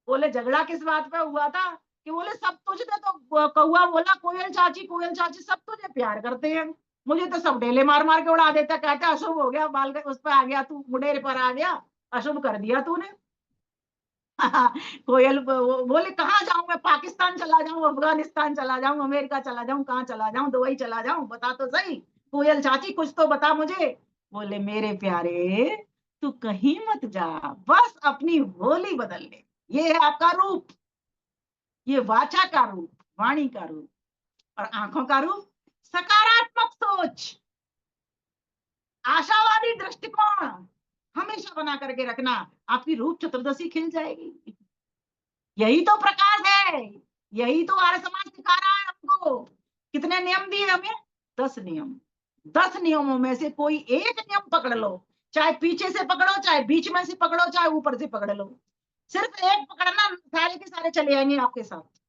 Speaker 8: बोले झगड़ा किस बात पे हुआ था? कि बोले सब तुझे। तो कौआ बोला कोयल चाची सब तुझे प्यार करते हैं, मुझे तो सब ढेले मार मार के उड़ा देता। कहता अशुभ हो गया, बाल उस पर आ गया, तू मुडेर पर आ गया, अशुभ कर दिया तूने। कोयल बोले कहाँ जाऊं मैं? पाकिस्तान चला जाऊं, अफगानिस्तान चला जाऊं, अमेरिका चला जाऊं, कहाँ चला जाऊं, दुबई चला जाऊं, बता तो सही। कोयल चाची कुछ तो बता मुझे। बोले मेरे प्यारे तू कहीं मत जा, बस अपनी होली बदल ले। ये है आपका रूप, ये वाचा का रूप, वाणी का रूप। और आंखों का रूप सकारात्मक सोच, आशावादी दृष्टिकोण हमेशा बना करके रखना, आपकी रूप चतुर्दशी खिल जाएगी। यही तो प्रकाश है, यही तो आर्य समाज सिखा रहा है हमको। कितने नियम दिए हमें? 10 नियम। 10 नियमों में से कोई एक नियम पकड़ लो, चाहे पीछे से पकड़ो, चाहे बीच में से पकड़ो, चाहे ऊपर से पकड़ लो, सिर्फ एक पकड़ना, सारे के सारे चले आएंगे आपके साथ।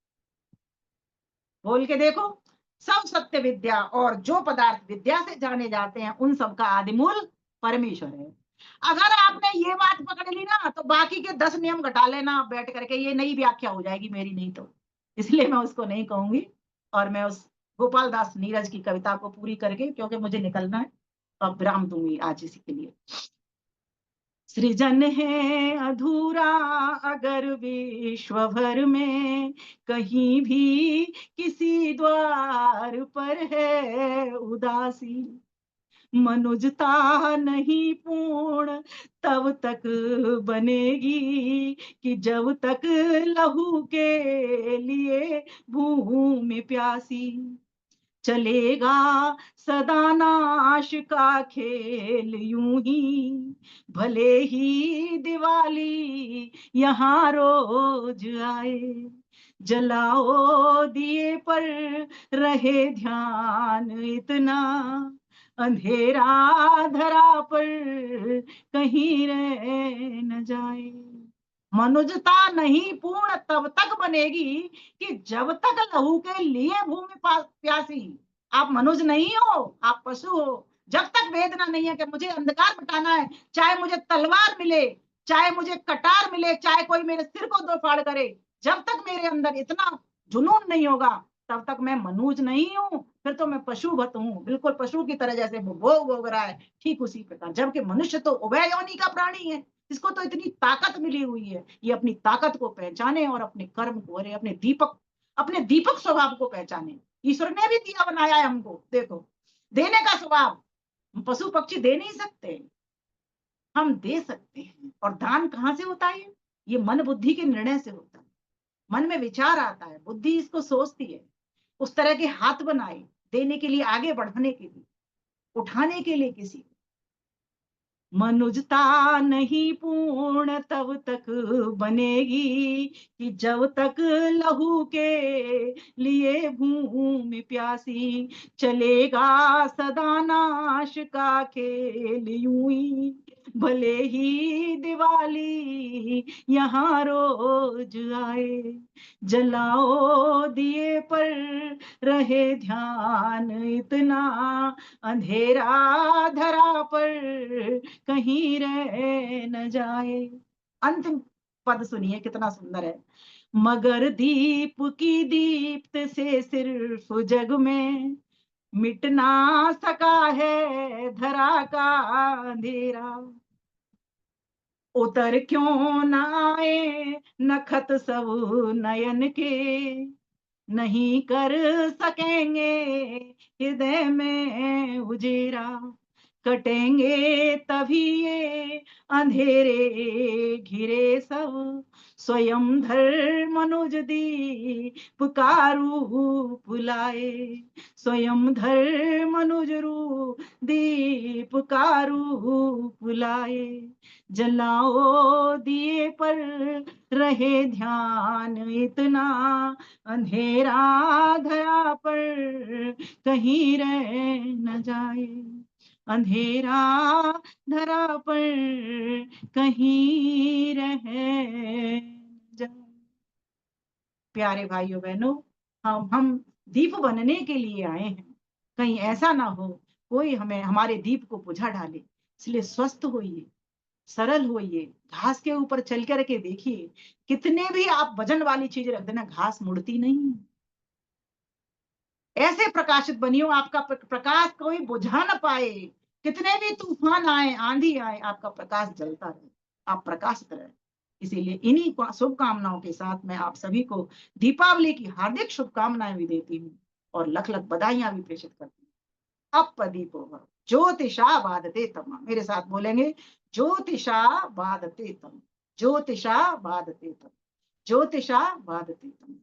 Speaker 8: बोल के देखो। सब सत्य विद्या और जो पदार्थ विद्या से जाने जाते हैं उन सब का आदिमूल परमेश्वर है। अगर आपने ये बात पकड़ ली ना तो बाकी के 10 नियम घटा लेना आप बैठ करके, ये नई व्याख्या हो जाएगी मेरी, नहीं तो इसलिए मैं उसको नहीं कहूंगी। और मैं उस गोपाल दास नीरज की कविता को पूरी करके, क्योंकि मुझे निकलना है, अब विराम दूंगी आज इसी के लिए। सृजन है अधूरा अगर विश्व भर में, कहीं भी किसी द्वार पर है उदासी। मनुजता नहीं पूर्ण तब तक बनेगी कि जब तक लहू के लिए भूमि प्यासी। चलेगा सदा नाश का खेल यूं ही, भले ही दिवाली यहाँ रोज आए। जलाओ दिए पर रहे ध्यान इतना, अंधेरा धरा पर कहीं रह न जाए। मनुजता नहीं पूर्ण तब तक बनेगी कि जब तक लहू के लिए भूमि प्यासी। आप मनुज नहीं हो, आप पशु हो। जब तक वेदना नहीं है कि मुझे अंधकार मिटाना है, चाहे मुझे तलवार मिले, चाहे मुझे कटार मिले, चाहे कोई मेरे सिर को दो फाड़ करे, जब तक मेरे अंदर इतना जुनून नहीं होगा तब तक मैं मनुज नहीं हूं, फिर तो मैं पशुवत हूं, बिल्कुल पशु की तरह। जैसे वो भोग भोग रहा है ठीक उसी प्रकार, जबकि मनुष्य तो उभय योनि का प्राणी है, इसको तो इतनी ताकत मिली हुई है। ये अपनी ताकत को पहचाने और अपने कर्म को, अरे अपने दीपक स्वभाव को पहचाने। ईश्वर ने भी दिया बनाया है हमको, देखो देने का स्वभाव। पशु पक्षी दे नहीं सकते, हम दे सकते हैं। और दान कहाँ से होता है? ये मन बुद्धि के निर्णय से होता है। मन में विचार आता है, बुद्धि इसको सोचती है, उस तरह के हाथ बनाए देने के लिए, आगे बढ़ाने के लिए, उठाने के लिए किसी को। मनुजता नहीं पूर्ण तब तक बनेगी कि जब तक लहू के लिए भूमि प्यासी। चलेगा सदा नाश का खेल यूं ही, भले ही दिवाली यहाँ रोज आए। जलाओ दिए पर रहे ध्यान इतना, अंधेरा धरा पर कहीं रह न जाए। अंतिम पद सुनिए कितना सुंदर है। मगर दीप की दीप्त से सिर्फ जग में मिट ना सका है धरा का अंधेरा। उतर क्यों न आए नखत सब नयन के, नहीं कर सकेंगे हृदय में उजेरा। कटेंगे तभी ये अंधेरे घिरे सब, स्वयं धर मनुज दीप का रूप लाए। स्वयं धर मनुज रूप दीप का रूप लाए। जलाओ दिए पर रहे ध्यान इतना, अंधेरा धरा पर कहीं रह न जाए। अंधेरा धरा पर कहीं रह जाए। प्यारे भाइयों बहनों, हम दीप बनने के लिए आए हैं, कहीं ऐसा ना हो कोई हमें हमारे दीप को बुझा डाले। इसलिए स्वस्थ होइए, सरल होइए, घास के ऊपर चल कर के देखिए, कितने भी आप वजन वाली चीज रख देना घास मुड़ती नहीं। ऐसे प्रकाशित बनियो, आपका प्रकाश कोई बुझा न पाए। कितने भी तूफान आए, आंधी आए, आपका प्रकाश जलता रहे, आप प्रकाशित रहे। इसीलिए इन्हीं शुभकामनाओं के साथ मैं आप सभी को दीपावली की हार्दिक शुभकामनाएं भी देती हूँ और लख लख बधाइयां भी प्रेषित करती हूँ। अपदीपो भव। ज्योतिषा बाधते तम, मेरे साथ बोलेंगे, ज्योतिषा बाधते तम, ज्योतिषा बाधते तम, ज्योतिषा बाधते तम।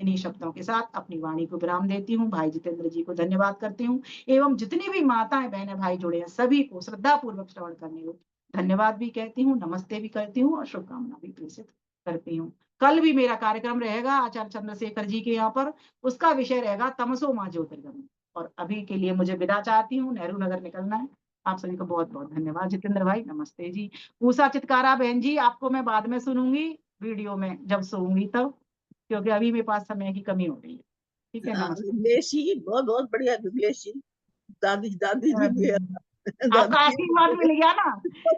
Speaker 8: इन्हीं शब्दों के साथ अपनी वाणी को विराम देती हूँ। भाई जितेंद्र जी को धन्यवाद करती हूँ, एवं जितनी भी माताएं बहनें भाई जुड़े हैं सभी को श्रद्धा पूर्वक श्रवण करने को धन्यवाद भी कहती हूँ, नमस्ते भी करती हूँ और शुभकामना भी प्रेषित करती हूँ। कल भी मेरा कार्यक्रम रहेगा आचार्य चंद्रशेखर जी के यहाँ पर, उसका विषय रहेगा तमसो मां ज्योतिर्गमय। और अभी के लिए मुझे विदा चाहती हूँ, नेहरू नगर निकलना है। आप सभी को बहुत बहुत धन्यवाद। जितेंद्र भाई नमस्ते जी। उषा चितकारा बहन जी, आपको मैं बाद में सुनूंगी वीडियो में जब सोऊंगी तब, क्योंकि अभी मेरे पास समय की कमी हो रही है। ठीक है, नमस्ते।
Speaker 7: विमलेश जी बहुत बहुत बढ़िया। विमलेश जी, दादी दादी जी भी है।
Speaker 8: आपका आशीर्वाद मिल गया ना,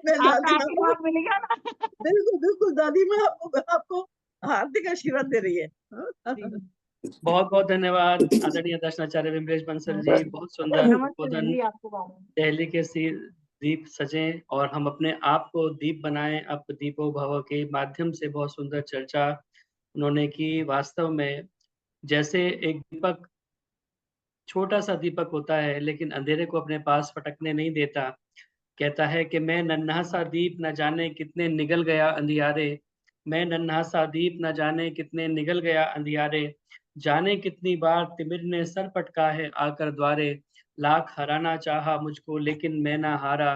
Speaker 7: मैं
Speaker 8: आपका
Speaker 7: दादी माँ को
Speaker 8: आशीर्वाद मिल गया ना।
Speaker 7: बिल्कुल बिल्कुल, दादी माँ आपको हार्दिक आशीर्वाद दे रही है।
Speaker 1: बहुत बहुत धन्यवाद आदरणीय दर्शनाचार्य विमलेश बंसल जी। बहुत सुंदर
Speaker 8: नमस्ते
Speaker 1: उद्बोधन।
Speaker 8: जी, आपको बाद में।
Speaker 1: दिल्ली के दीप सजें और हम अपने आप को दीप बनाएं। अब दीपो भव के माध्यम से बहुत सुंदर चर्चा उन्होंने की। वास्तव में जैसे एक दीपक, छोटा सा दीपक होता है लेकिन अंधेरे को अपने पास फटकने नहीं देता। कहता है कि मैं नन्हा सा दीप न जाने कितने निगल गया अंधियारे, मैं नन्हा सा दीप न जाने कितने निगल गया अंधियारे, जाने कितनी बार तिमिर ने सर पटका है आकर द्वारे, लाख हराना चाहा मुझको लेकिन मैं ना हारा,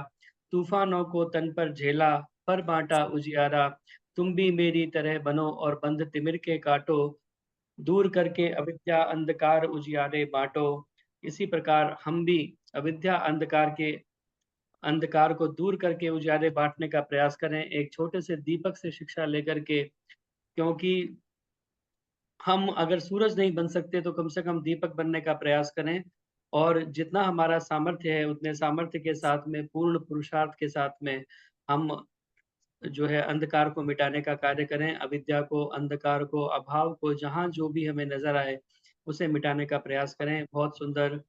Speaker 1: तूफानों को तन पर झेला पर बांटा उजियारा, तुम भी मेरी तरह बनो और बंद तिमिर के काटो, दूर करके अविद्या अंधकार उजियारे बांटो। इसी प्रकार हम भी अविद्या अंधकार को दूर करके उजाले बांटने का प्रयास करें, एक छोटे से दीपक से शिक्षा लेकर के। क्योंकि हम अगर सूरज नहीं बन सकते तो कम से कम दीपक बनने का प्रयास करें, और जितना हमारा सामर्थ्य है उतने सामर्थ्य के साथ में, पूर्ण पुरुषार्थ के साथ में हम जो है अंधकार को मिटाने का कार्य करें। अविद्या को, अंधकार को, अभाव को, जहाँ जो भी हमें नजर आए उसे मिटाने का प्रयास करें। बहुत सुंदर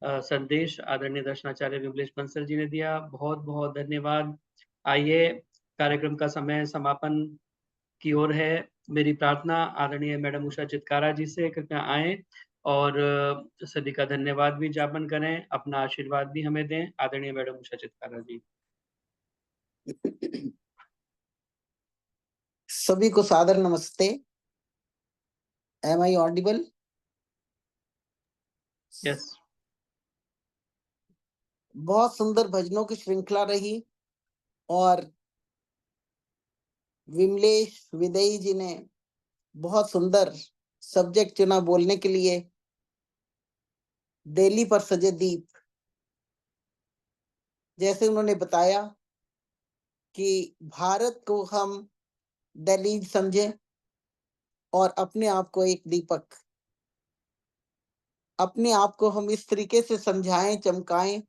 Speaker 1: संदेश आदरणीय दर्शनाचार्य विमलेश बंसल जी ने दिया। बहुत बहुत धन्यवाद। आइए, कार्यक्रम का समय समापन की ओर है। मेरी प्रार्थना आदरणीय मैडम उषा चितकारा जी से, कृपया आए और सभी का धन्यवाद भी ज्ञापन करें, अपना आशीर्वाद भी हमें दें। आदरणीय मैडम उषा चितकारा जी।
Speaker 9: सभी को सादर नमस्ते। Am I audible?
Speaker 1: यस।
Speaker 9: बहुत सुंदर भजनों की श्रृंखला रही और विमलेश विदई जी ने बहुत सुंदर सब्जेक्ट चुना बोलने के लिए, दिल्ली पर सजे दीप। जैसे उन्होंने बताया कि भारत को हम दिल्ली समझें और अपने आप को एक दीपक, अपने आप को हम इस तरीके से समझाएं, चमकाएं,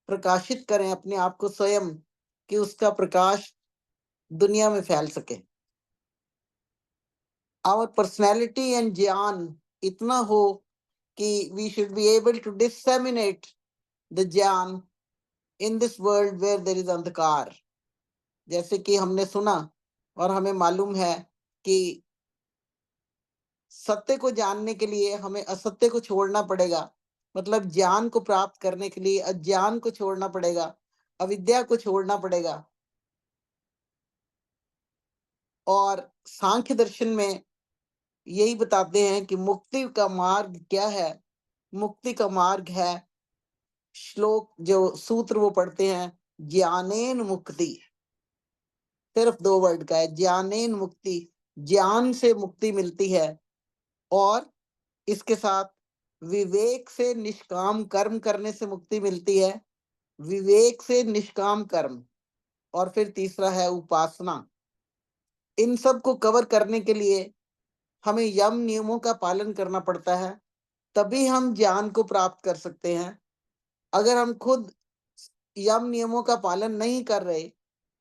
Speaker 9: प्रकाशित करें अपने आप को स्वयं, कि उसका प्रकाश दुनिया में फैल सके। आवर पर्सनैलिटी एंड ज्ञान इतना हो कि we should be able to disseminate the gyan in this world where there is andhkar. जैसे कि हमने सुना और हमें मालूम है कि सत्य को जानने के लिए हमें असत्य को छोड़ना पड़ेगा, मतलब ज्ञान को प्राप्त करने के लिए अज्ञान को छोड़ना पड़ेगा, अविद्या को छोड़ना पड़ेगा। और सांख्य दर्शन में यही बताते हैं कि मुक्ति का मार्ग क्या है। मुक्ति का मार्ग है, श्लोक जो सूत्र वो पढ़ते हैं, ज्ञानेन मुक्ति। सिर्फ 2 वर्ड का है, ज्ञानेन मुक्ति। ज्ञान से मुक्ति मिलती है और इसके साथ विवेक से निष्काम कर्म करने से मुक्ति मिलती है, विवेक से निष्काम कर्म। और फिर तीसरा है उपासना। इन सब को कवर करने के लिए हमें यम नियमों का पालन करना पड़ता है, तभी हम ज्ञान को प्राप्त कर सकते हैं। अगर हम खुद यम नियमों का पालन नहीं कर रहे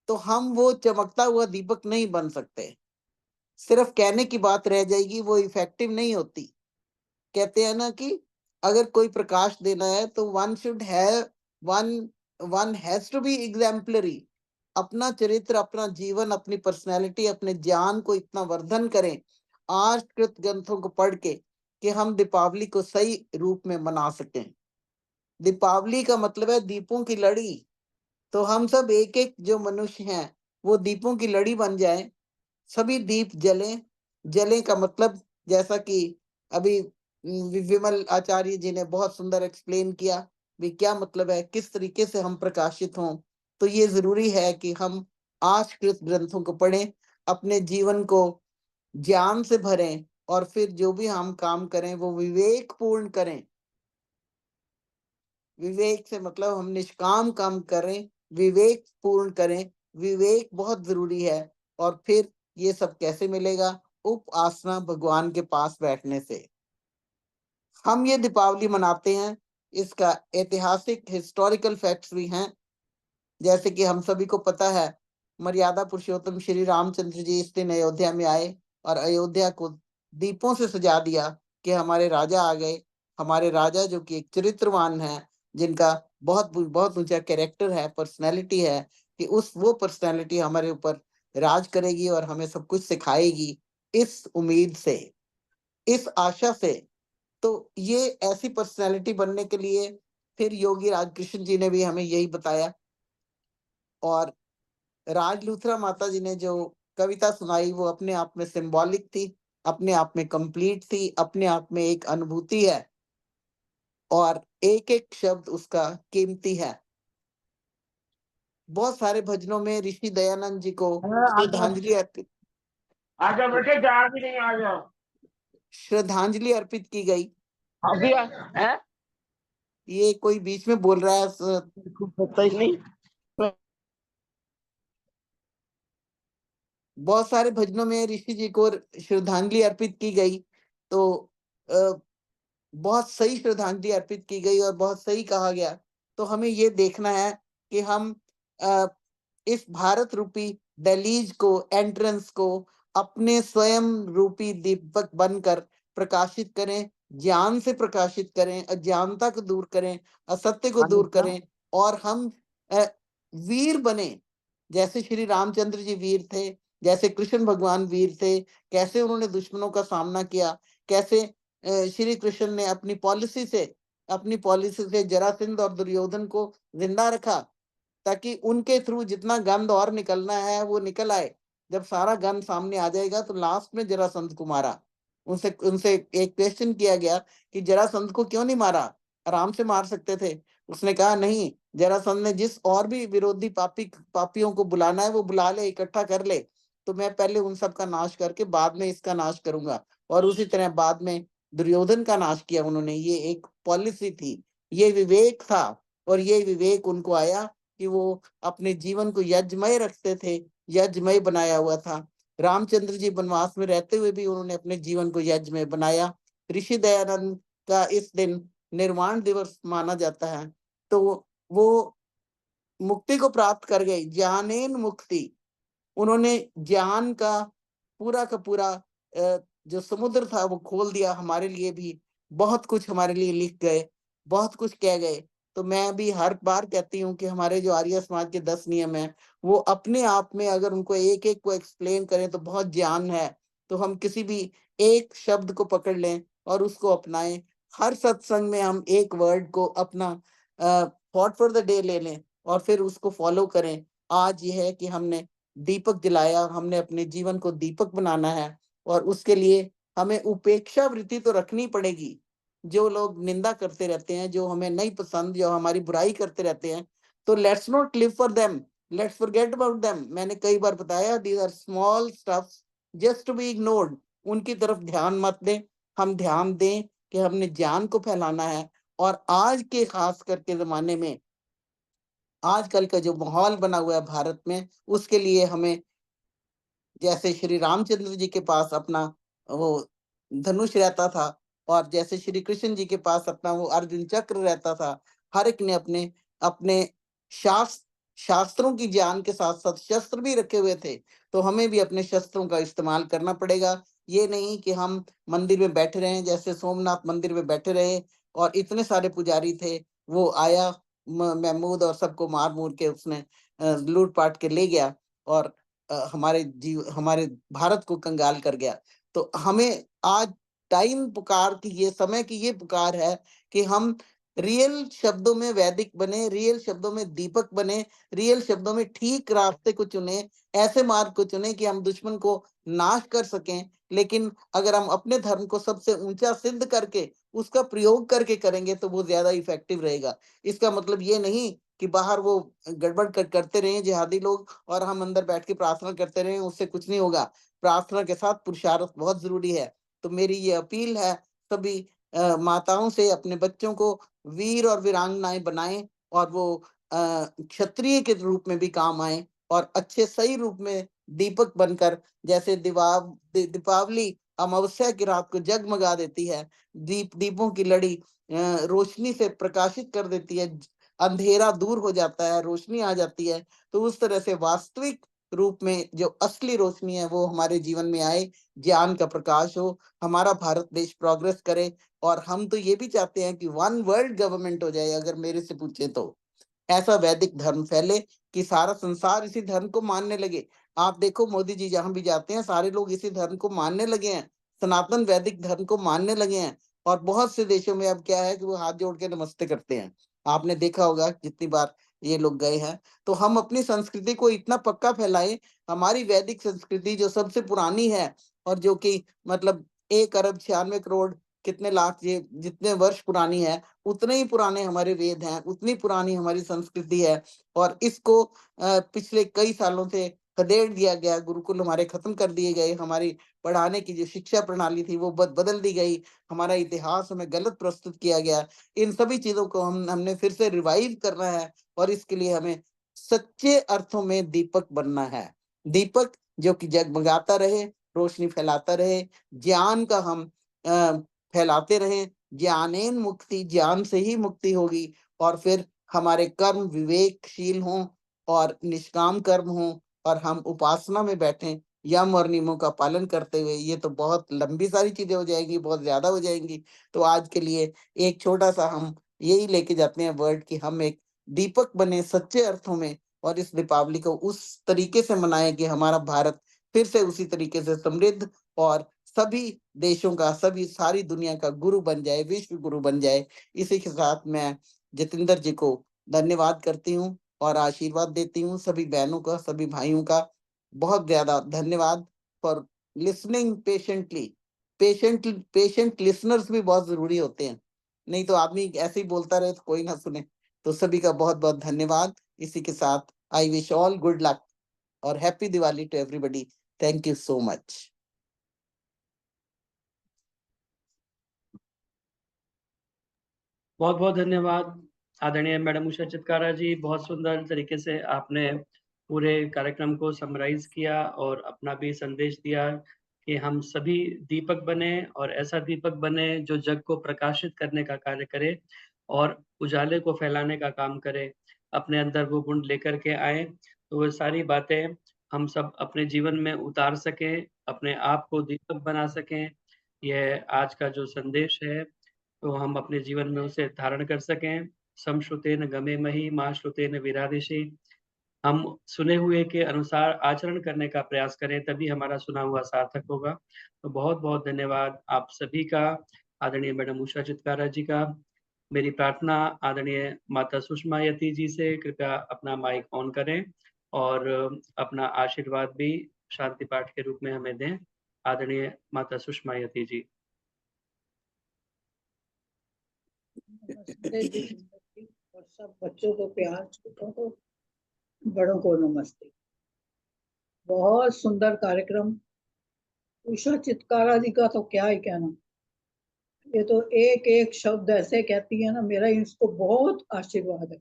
Speaker 9: तो हम वो चमकता हुआ दीपक नहीं बन सकते। सिर्फ कहने की बात रह जाएगी, वो इफेक्टिव नहीं होती। कहते हैं ना कि अगर कोई प्रकाश देना है तो one has to be exemplary. अपना चरित्र, अपना जीवन, अपनी पर्सनैलिटी, अपने ज्ञान को इतना वर्धन करें आर्षकृत ग्रंथों को पढ़ के कि हम दीपावली को सही रूप में मना सकें। दीपावली का मतलब है दीपों की लड़ी। तो हम सब एक एक जो मनुष्य हैं वो दीपों की लड़ी बन जाएं, सभी दीप जलें। जलें का मतलब जैसा कि अभी विमल आचार्य जी ने बहुत सुंदर एक्सप्लेन किया भी क्या मतलब है, किस तरीके से हम प्रकाशित हों। तो ये जरूरी है कि हम आश्रित ग्रंथों को पढ़ें, अपने जीवन को ज्ञान से भरें और फिर जो भी हम काम करें वो विवेक पूर्ण करें। विवेक से मतलब हम निष्काम काम करें, विवेक पूर्ण करें। विवेक बहुत जरूरी है। और फिर ये सब कैसे मिलेगा? उपासना, भगवान के पास बैठने से। हम ये दीपावली मनाते हैं, इसका ऐतिहासिक हिस्टोरिकल फैक्ट्स भी हैं। जैसे कि हम सभी को पता है, मर्यादा पुरुषोत्तम श्री रामचंद्र जी इस दिन अयोध्या में आए और अयोध्या को दीपों से सजा दिया कि हमारे राजा आ गए। हमारे राजा जो कि एक चरित्रवान है, जिनका बहुत बहुत ऊंचा कैरेक्टर है, पर्सनैलिटी है, कि वो पर्सनैलिटी हमारे ऊपर राज करेगी और हमें सब कुछ सिखाएगी, इस उम्मीद से, इस आशा से। तो ये ऐसी पर्सनैलिटी बनने के लिए फिर योगी राजकृष्ण जी ने भी हमें यही बताया। और राज लूथरा माता जी ने जो कविता सुनाई वो अपने आप में सिंबॉलिक थी, अपने आप में कंप्लीट थी, अपने आप में एक अनुभूति है और एक एक शब्द उसका कीमती है। बहुत सारे भजनों में ऋषि दयानंद जी को श्रद्धांजलि अर्पित
Speaker 6: आजा बेटे, जा भी नहीं, आ जाओ।
Speaker 9: श्रद्धांजलि अर्पित की गई।
Speaker 6: अभी है
Speaker 9: ये कोई बीच में बोल रहा है,
Speaker 6: पता ही नहीं।
Speaker 9: बहुत सारे भजनों में ऋषि जी को श्रद्धांजलि अर्पित की गई। तो बहुत सही श्रद्धांजलि अर्पित की गई और बहुत सही कहा गया। तो हमें ये देखना है कि हम इस भारत रूपी दहलीज को, एंट्रेंस को अपने स्वयं रूपी दीपक बनकर प्रकाशित करें, ज्ञान से प्रकाशित करें, अज्ञानता को दूर करें, असत्य को दूर करें और हम वीर बने। जैसे श्री रामचंद्र जी वीर थे, जैसे कृष्ण भगवान वीर थे, कैसे उन्होंने दुश्मनों का सामना किया, कैसे श्री कृष्ण ने अपनी पॉलिसी से जरासंध और दुर्योधन को जिंदा रखा, ताकि उनके थ्रू जितना गंद और निकलना है वो निकल आए। जब सारा गंद सामने आ जाएगा तो लास्ट में जरासंध को मारा। उनसे उनसे एक क्वेश्चन किया गया कि जरासंध को क्यों नहीं मारा, आराम से मार सकते थे। उसने कहा नहीं, जरासंध ने जिस और भी विरोधी पापियों को बुलाना है वो बुला ले, इकट्ठा कर ले, तो मैं पहले उन सब का नाश करके बाद में इसका नाश करूंगा। और उसी तरह बाद में दुर्योधन का नाश किया उन्होंने। ये एक पॉलिसी थी, ये विवेक था। और ये विवेक उनको आया कि वो अपने जीवन को यज्ञमय रखते थे, यज्ञमय बनाया हुआ था। रामचंद्र जी वनवास में रहते हुए भी उन्होंने अपने जीवन को यज्ञमय बनाया। ऋषि दयानंद का इस दिन निर्वाण दिवस माना जाता है। तो वो मुक्ति को प्राप्त कर गए, ज्ञानेन मुक्ति। उन्होंने ज्ञान का पूरा जो समुद्र था वो खोल दिया हमारे लिए भी। बहुत कुछ हमारे लिए लिख गए, बहुत कुछ कह गए। तो मैं भी हर बार कहती हूँ कि हमारे जो आर्य समाज के 10 नियम हैं वो अपने आप में अगर उनको एक एक को एक्सप्लेन करें तो बहुत ज्ञान है। तो हम किसी भी एक शब्द को पकड़ लें और उसको अपनाएं। हर सत्संग में हम एक वर्ड को अपना थॉट फॉर द डे ले लें और फिर उसको फॉलो करें। आज ये है कि हमने दीपक जलाया, हमने अपने जीवन को दीपक बनाना है और उसके लिए हमें उपेक्षा वृत्ति तो रखनी पड़ेगी। जो लोग निंदा करते रहते हैं, जो हमें नहीं पसंद, जो हमारी बुराई करते रहते हैं, तो let's not live for them, let's forget about them. मैंने कई बार बताया, these are small stuffs just to be ignored. उनकी तरफ ध्यान मत दें, हम ध्यान दें कि हमने ज्ञान को फैलाना है। और आज के खास करके जमाने में, आजकल का जो माहौल बना हुआ है भारत में, उसके लिए हमें जैसे श्री रामचंद्र जी के पास अपना वो धनुष रहता था और जैसे श्री कृष्ण जी के पास अपना वो अर्जुन चक्र रहता था, हर एक ने अपने अपने शास्त्रों की ज्ञान के साथ साथ शस्त्र भी रखे हुए थे। तो हमें भी अपने शस्त्रों का इस्तेमाल करना पड़ेगा। ये नहीं कि हम मंदिर में बैठे रहे, जैसे सोमनाथ मंदिर में बैठे रहे और इतने सारे पुजारी थे, वो आया महमूद और सबको मार मूर के उसने लूट पाट के ले गया और हमारे भारत को कंगाल कर गया। तो हमें आज टाइम पुकार की, ये समय की ये पुकार है कि हम रियल शब्दों में वैदिक बने, रियल शब्दों में दीपक बने, रियल शब्दों में ठीक रास्ते को चुने, ऐसे मार्ग को चुने कि हम दुश्मन को नाश कर सकें। लेकिन अगर हम अपने धर्म को सबसे ऊंचा सिद्ध करके उसका प्रयोग करके करेंगे तो वो ज्यादा इफेक्टिव रहेगा। इसका मतलब ये नहीं कि बाहर वो गड़बड़ करते रहे जिहादी लोग और हम अंदर बैठ के प्रार्थना करते रहे, उससे कुछ नहीं होगा। प्रार्थना के साथ पुरुषार्थ बहुत जरूरी है। तो मेरी ये अपील है सभी माताओं से, अपने बच्चों को वीर और वीरांगनाएं बनाएं और वो क्षत्रिय के रूप में भी काम आए और अच्छे सही रूप में दीपक बनकर, जैसे दीपावली अमावस्या की रात को जगमगा देती है, दीपों की लड़ी रोशनी से प्रकाशित कर देती है, अंधेरा दूर हो जाता है, रोशनी आ जाती है। तो उस तरह से वास्तविक रूप में जो असली रोशनी है वो हमारे जीवन में आए, ज्ञान का प्रकाश हो, हमारा भारत देश प्रोग्रेस करे। और हम तो ये भी चाहते हैं कि वन वर्ल्ड गवर्नमेंट हो जाए। अगर मेरे से पूछे तो ऐसा वैदिक धर्म फैले कि सारा संसार इसी धर्म को मानने लगे। आप देखो मोदी जी जहां भी जाते हैं सारे लोग इसी धर्म को मानने लगे हैं, सनातन वैदिक धर्म को मानने लगे हैं। और बहुत से देशों में अब क्या है कि वो हाथ जोड़ के नमस्ते करते हैं। आपने देखा होगा जितनी बार ये लोग गए हैं। तो हम अपनी संस्कृति को इतना पक्का फैलाएं, हमारी वैदिक संस्कृति जो सबसे पुरानी है और जो कि मतलब 1 अरब 96 करोड़ कितने लाख ये जितने वर्ष पुरानी है, उतने ही पुराने हमारे वेद हैं, उतनी पुरानी हमारी संस्कृति है। और इसको पिछले कई सालों से खदेड़ दिया गया, गुरुकुल हमारे खत्म कर दिए गए, हमारी पढ़ाने की जो शिक्षा प्रणाली थी वो बदल दी गई, हमारा इतिहास हमें गलत प्रस्तुत किया गया। इन सभी चीजों को हमने फिर से रिवाइव करना है और इसके लिए हमें सच्चे अर्थों में दीपक बनना है। दीपक जो कि जगमगाता रहे, रोशनी फैलाता रहे, ज्ञान का हम फैलाते रहें। ज्ञानेन मुक्ति, ज्ञान से ही मुक्ति होगी। और फिर हमारे कर्म विवेकशील हों और निष्काम कर्म हों और हम उपासना में बैठें यम और नियमों का पालन करते हुए। ये तो बहुत लंबी सारी चीजें हो जाएंगी, बहुत ज्यादा हो जाएंगी। तो आज के लिए एक छोटा सा हम यही लेके जाते हैं वर्ड कि हम एक दीपक बने सच्चे अर्थों में और इस दीपावली को उस तरीके से मनाएं कि हमारा भारत फिर से उसी तरीके से समृद्ध और सभी देशों का, सभी सारी दुनिया का गुरु बन जाए, विश्व गुरु बन जाए। इसी के साथ मैं जितेंद्र जी को धन्यवाद करती हूँ और आशीर्वाद देती हूँ। सभी बहनों का, सभी भाइयों का बहुत ज्यादा धन्यवाद for listening patiently. Patient listeners भी बहुत जरूरी होते हैं, नहीं तो आदमी ऐसे ही बोलता रहे तो कोई ना सुने। तो सभी का बहुत बहुत धन्यवाद। इसी के साथ I wish all good luck और happy Diwali to everybody. Thank you so much.
Speaker 1: बहुत बहुत धन्यवाद आदरणीय मैडम उषा चित्कारा जी। बहुत सुंदर तरीके से आपने पूरे कार्यक्रम को समराइज किया और अपना भी संदेश दिया कि हम सभी दीपक बने और ऐसा दीपक बने जो जग को प्रकाशित करने का कार्य करे और उजाले को फैलाने का काम करे। अपने अंदर वो गुण लेकर के आए तो वो सारी बातें हम सब अपने जीवन में उतार सकें, अपने आप को दीपक बना सकें। यह आज का जो संदेश है तो हम अपने जीवन में उसे धारण कर सकें। समश्रुतेन गमे मही मा श्रुतेन विरादिशि। हम सुने हुए के अनुसार आचरण करने का प्रयास करें, तभी हमारा सुना हुआ सार्थक होगा। तो बहुत बहुत धन्यवाद आप सभी का, आदरणीय मैडम उषा चित्कारा जी का। मेरी प्रार्थना आदरणीय माता सुषमा यति जी से, कृपया अपना माइक ऑन करें और अपना आशीर्वाद भी शांति पाठ के रूप में हमें दें। आदरणीय माता सुषमा यति जी।
Speaker 3: नमस्ते जी, और सब बच्चों को प्यार, छोटों को, बड़ों को नमस्ते। बहुत सुंदर कार्यक्रम। उषा चित्कारा जी का तो क्या ही कहना, ये तो एक एक शब्द ऐसे कहती है ना, मेरा इसको बहुत आशीर्वाद है।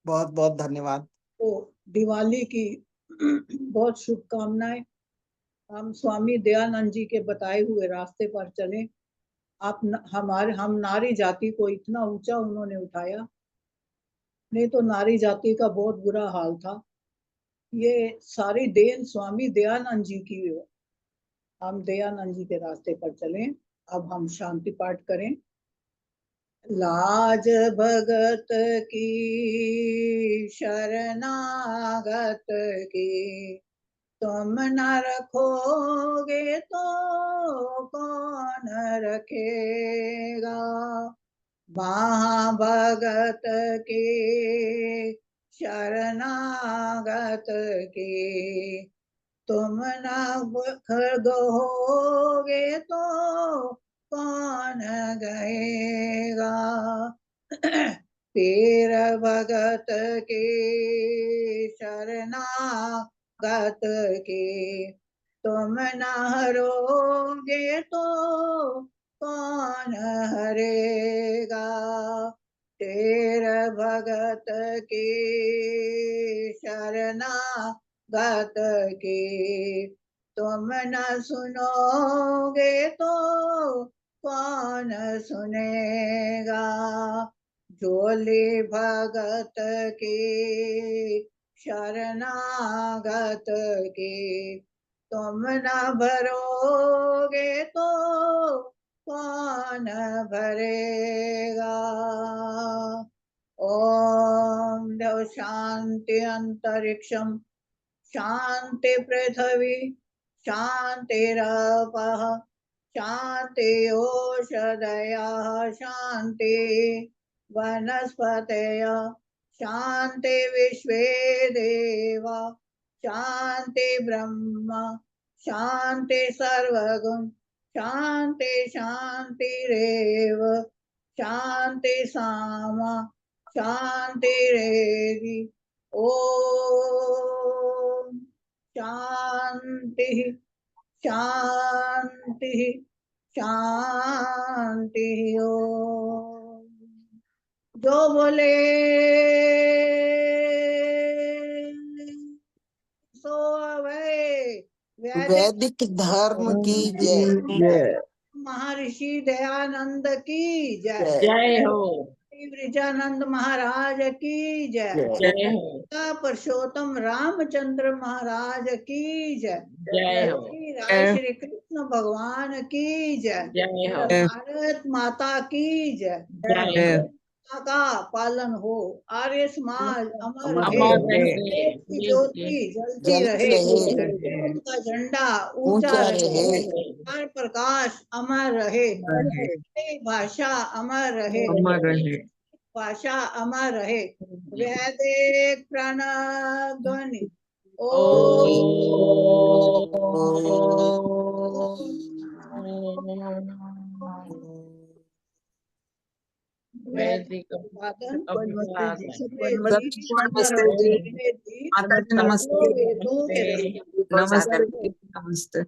Speaker 9: बहुत बहुत धन्यवाद।
Speaker 3: तो दिवाली की बहुत शुभकामनाएं। हम स्वामी दयानंद जी के बताए हुए रास्ते पर चलें। हम नारी जाति को इतना ऊंचा उन्होंने उठाया, नहीं तो नारी जाति का बहुत बुरा हाल था। ये सारी देन स्वामी दयानंद जी की है। हम दयानंद जी के रास्ते पर चलें। अब हम शांति पाठ करें। लाज भगत की शरणागत की, तुम न रखोगे तो कौन रखेगा। भगत के शरणागत के, तुम न खगोगे तो कौन गएगा। पीर भगत के शरणागत के, तुम न हरोगे तो कौन हरेगा। तेर भगत के शरणागत के, तुम न सुनोगे तो कौन सुनेगा। झोले भगत के शरणागत के, तुम न भरोगे तो कौन भरेगा। ओम देव शांति अंतरिक्षम शांति पृथ्वी शांतिरपः शांति ओषधयः शांति वनस्पतयः शांति विश्वे देवा शांति ब्रह्म शांति सर्वगुण शांति शांतिरेव शांति सामा शांतिरेधि। ओम शांति शांति शांति। ओम जो बोले सो अवै।
Speaker 9: वैदिक धर्म की जय।
Speaker 3: महर्षि दयानंद की जय।
Speaker 6: जय हो।
Speaker 3: ब्रजानंद महाराज की जय।
Speaker 6: जय हो।
Speaker 3: पुरुषोत्तम रामचंद्र महाराज की जय।
Speaker 6: जय हो।
Speaker 3: श्री राय श्री कृष्ण भगवान की जय।
Speaker 6: जय हो।
Speaker 3: भारत माता की जय।
Speaker 6: जय हो।
Speaker 3: का पालन हो, आर्य समाज अमर
Speaker 6: अमर
Speaker 3: रहे,
Speaker 6: रहे,
Speaker 3: देश की ज्योति जलती
Speaker 9: जलती
Speaker 3: रहे,
Speaker 9: रहे,
Speaker 3: भारत का झंडा ऊंचा
Speaker 9: ऊंचा
Speaker 3: रहे,
Speaker 9: रहे,
Speaker 3: हर प्रकाश अमर रहे, भाषा अमर रहे, भाषा अमर रहे। वैदिक प्रणव ध्वनि
Speaker 6: वैदिक
Speaker 3: अभिवादन।
Speaker 6: अभिवादन।
Speaker 10: नमस्ते जी। माता जी नमस्ते।
Speaker 3: वेदों के
Speaker 10: नमस्ते।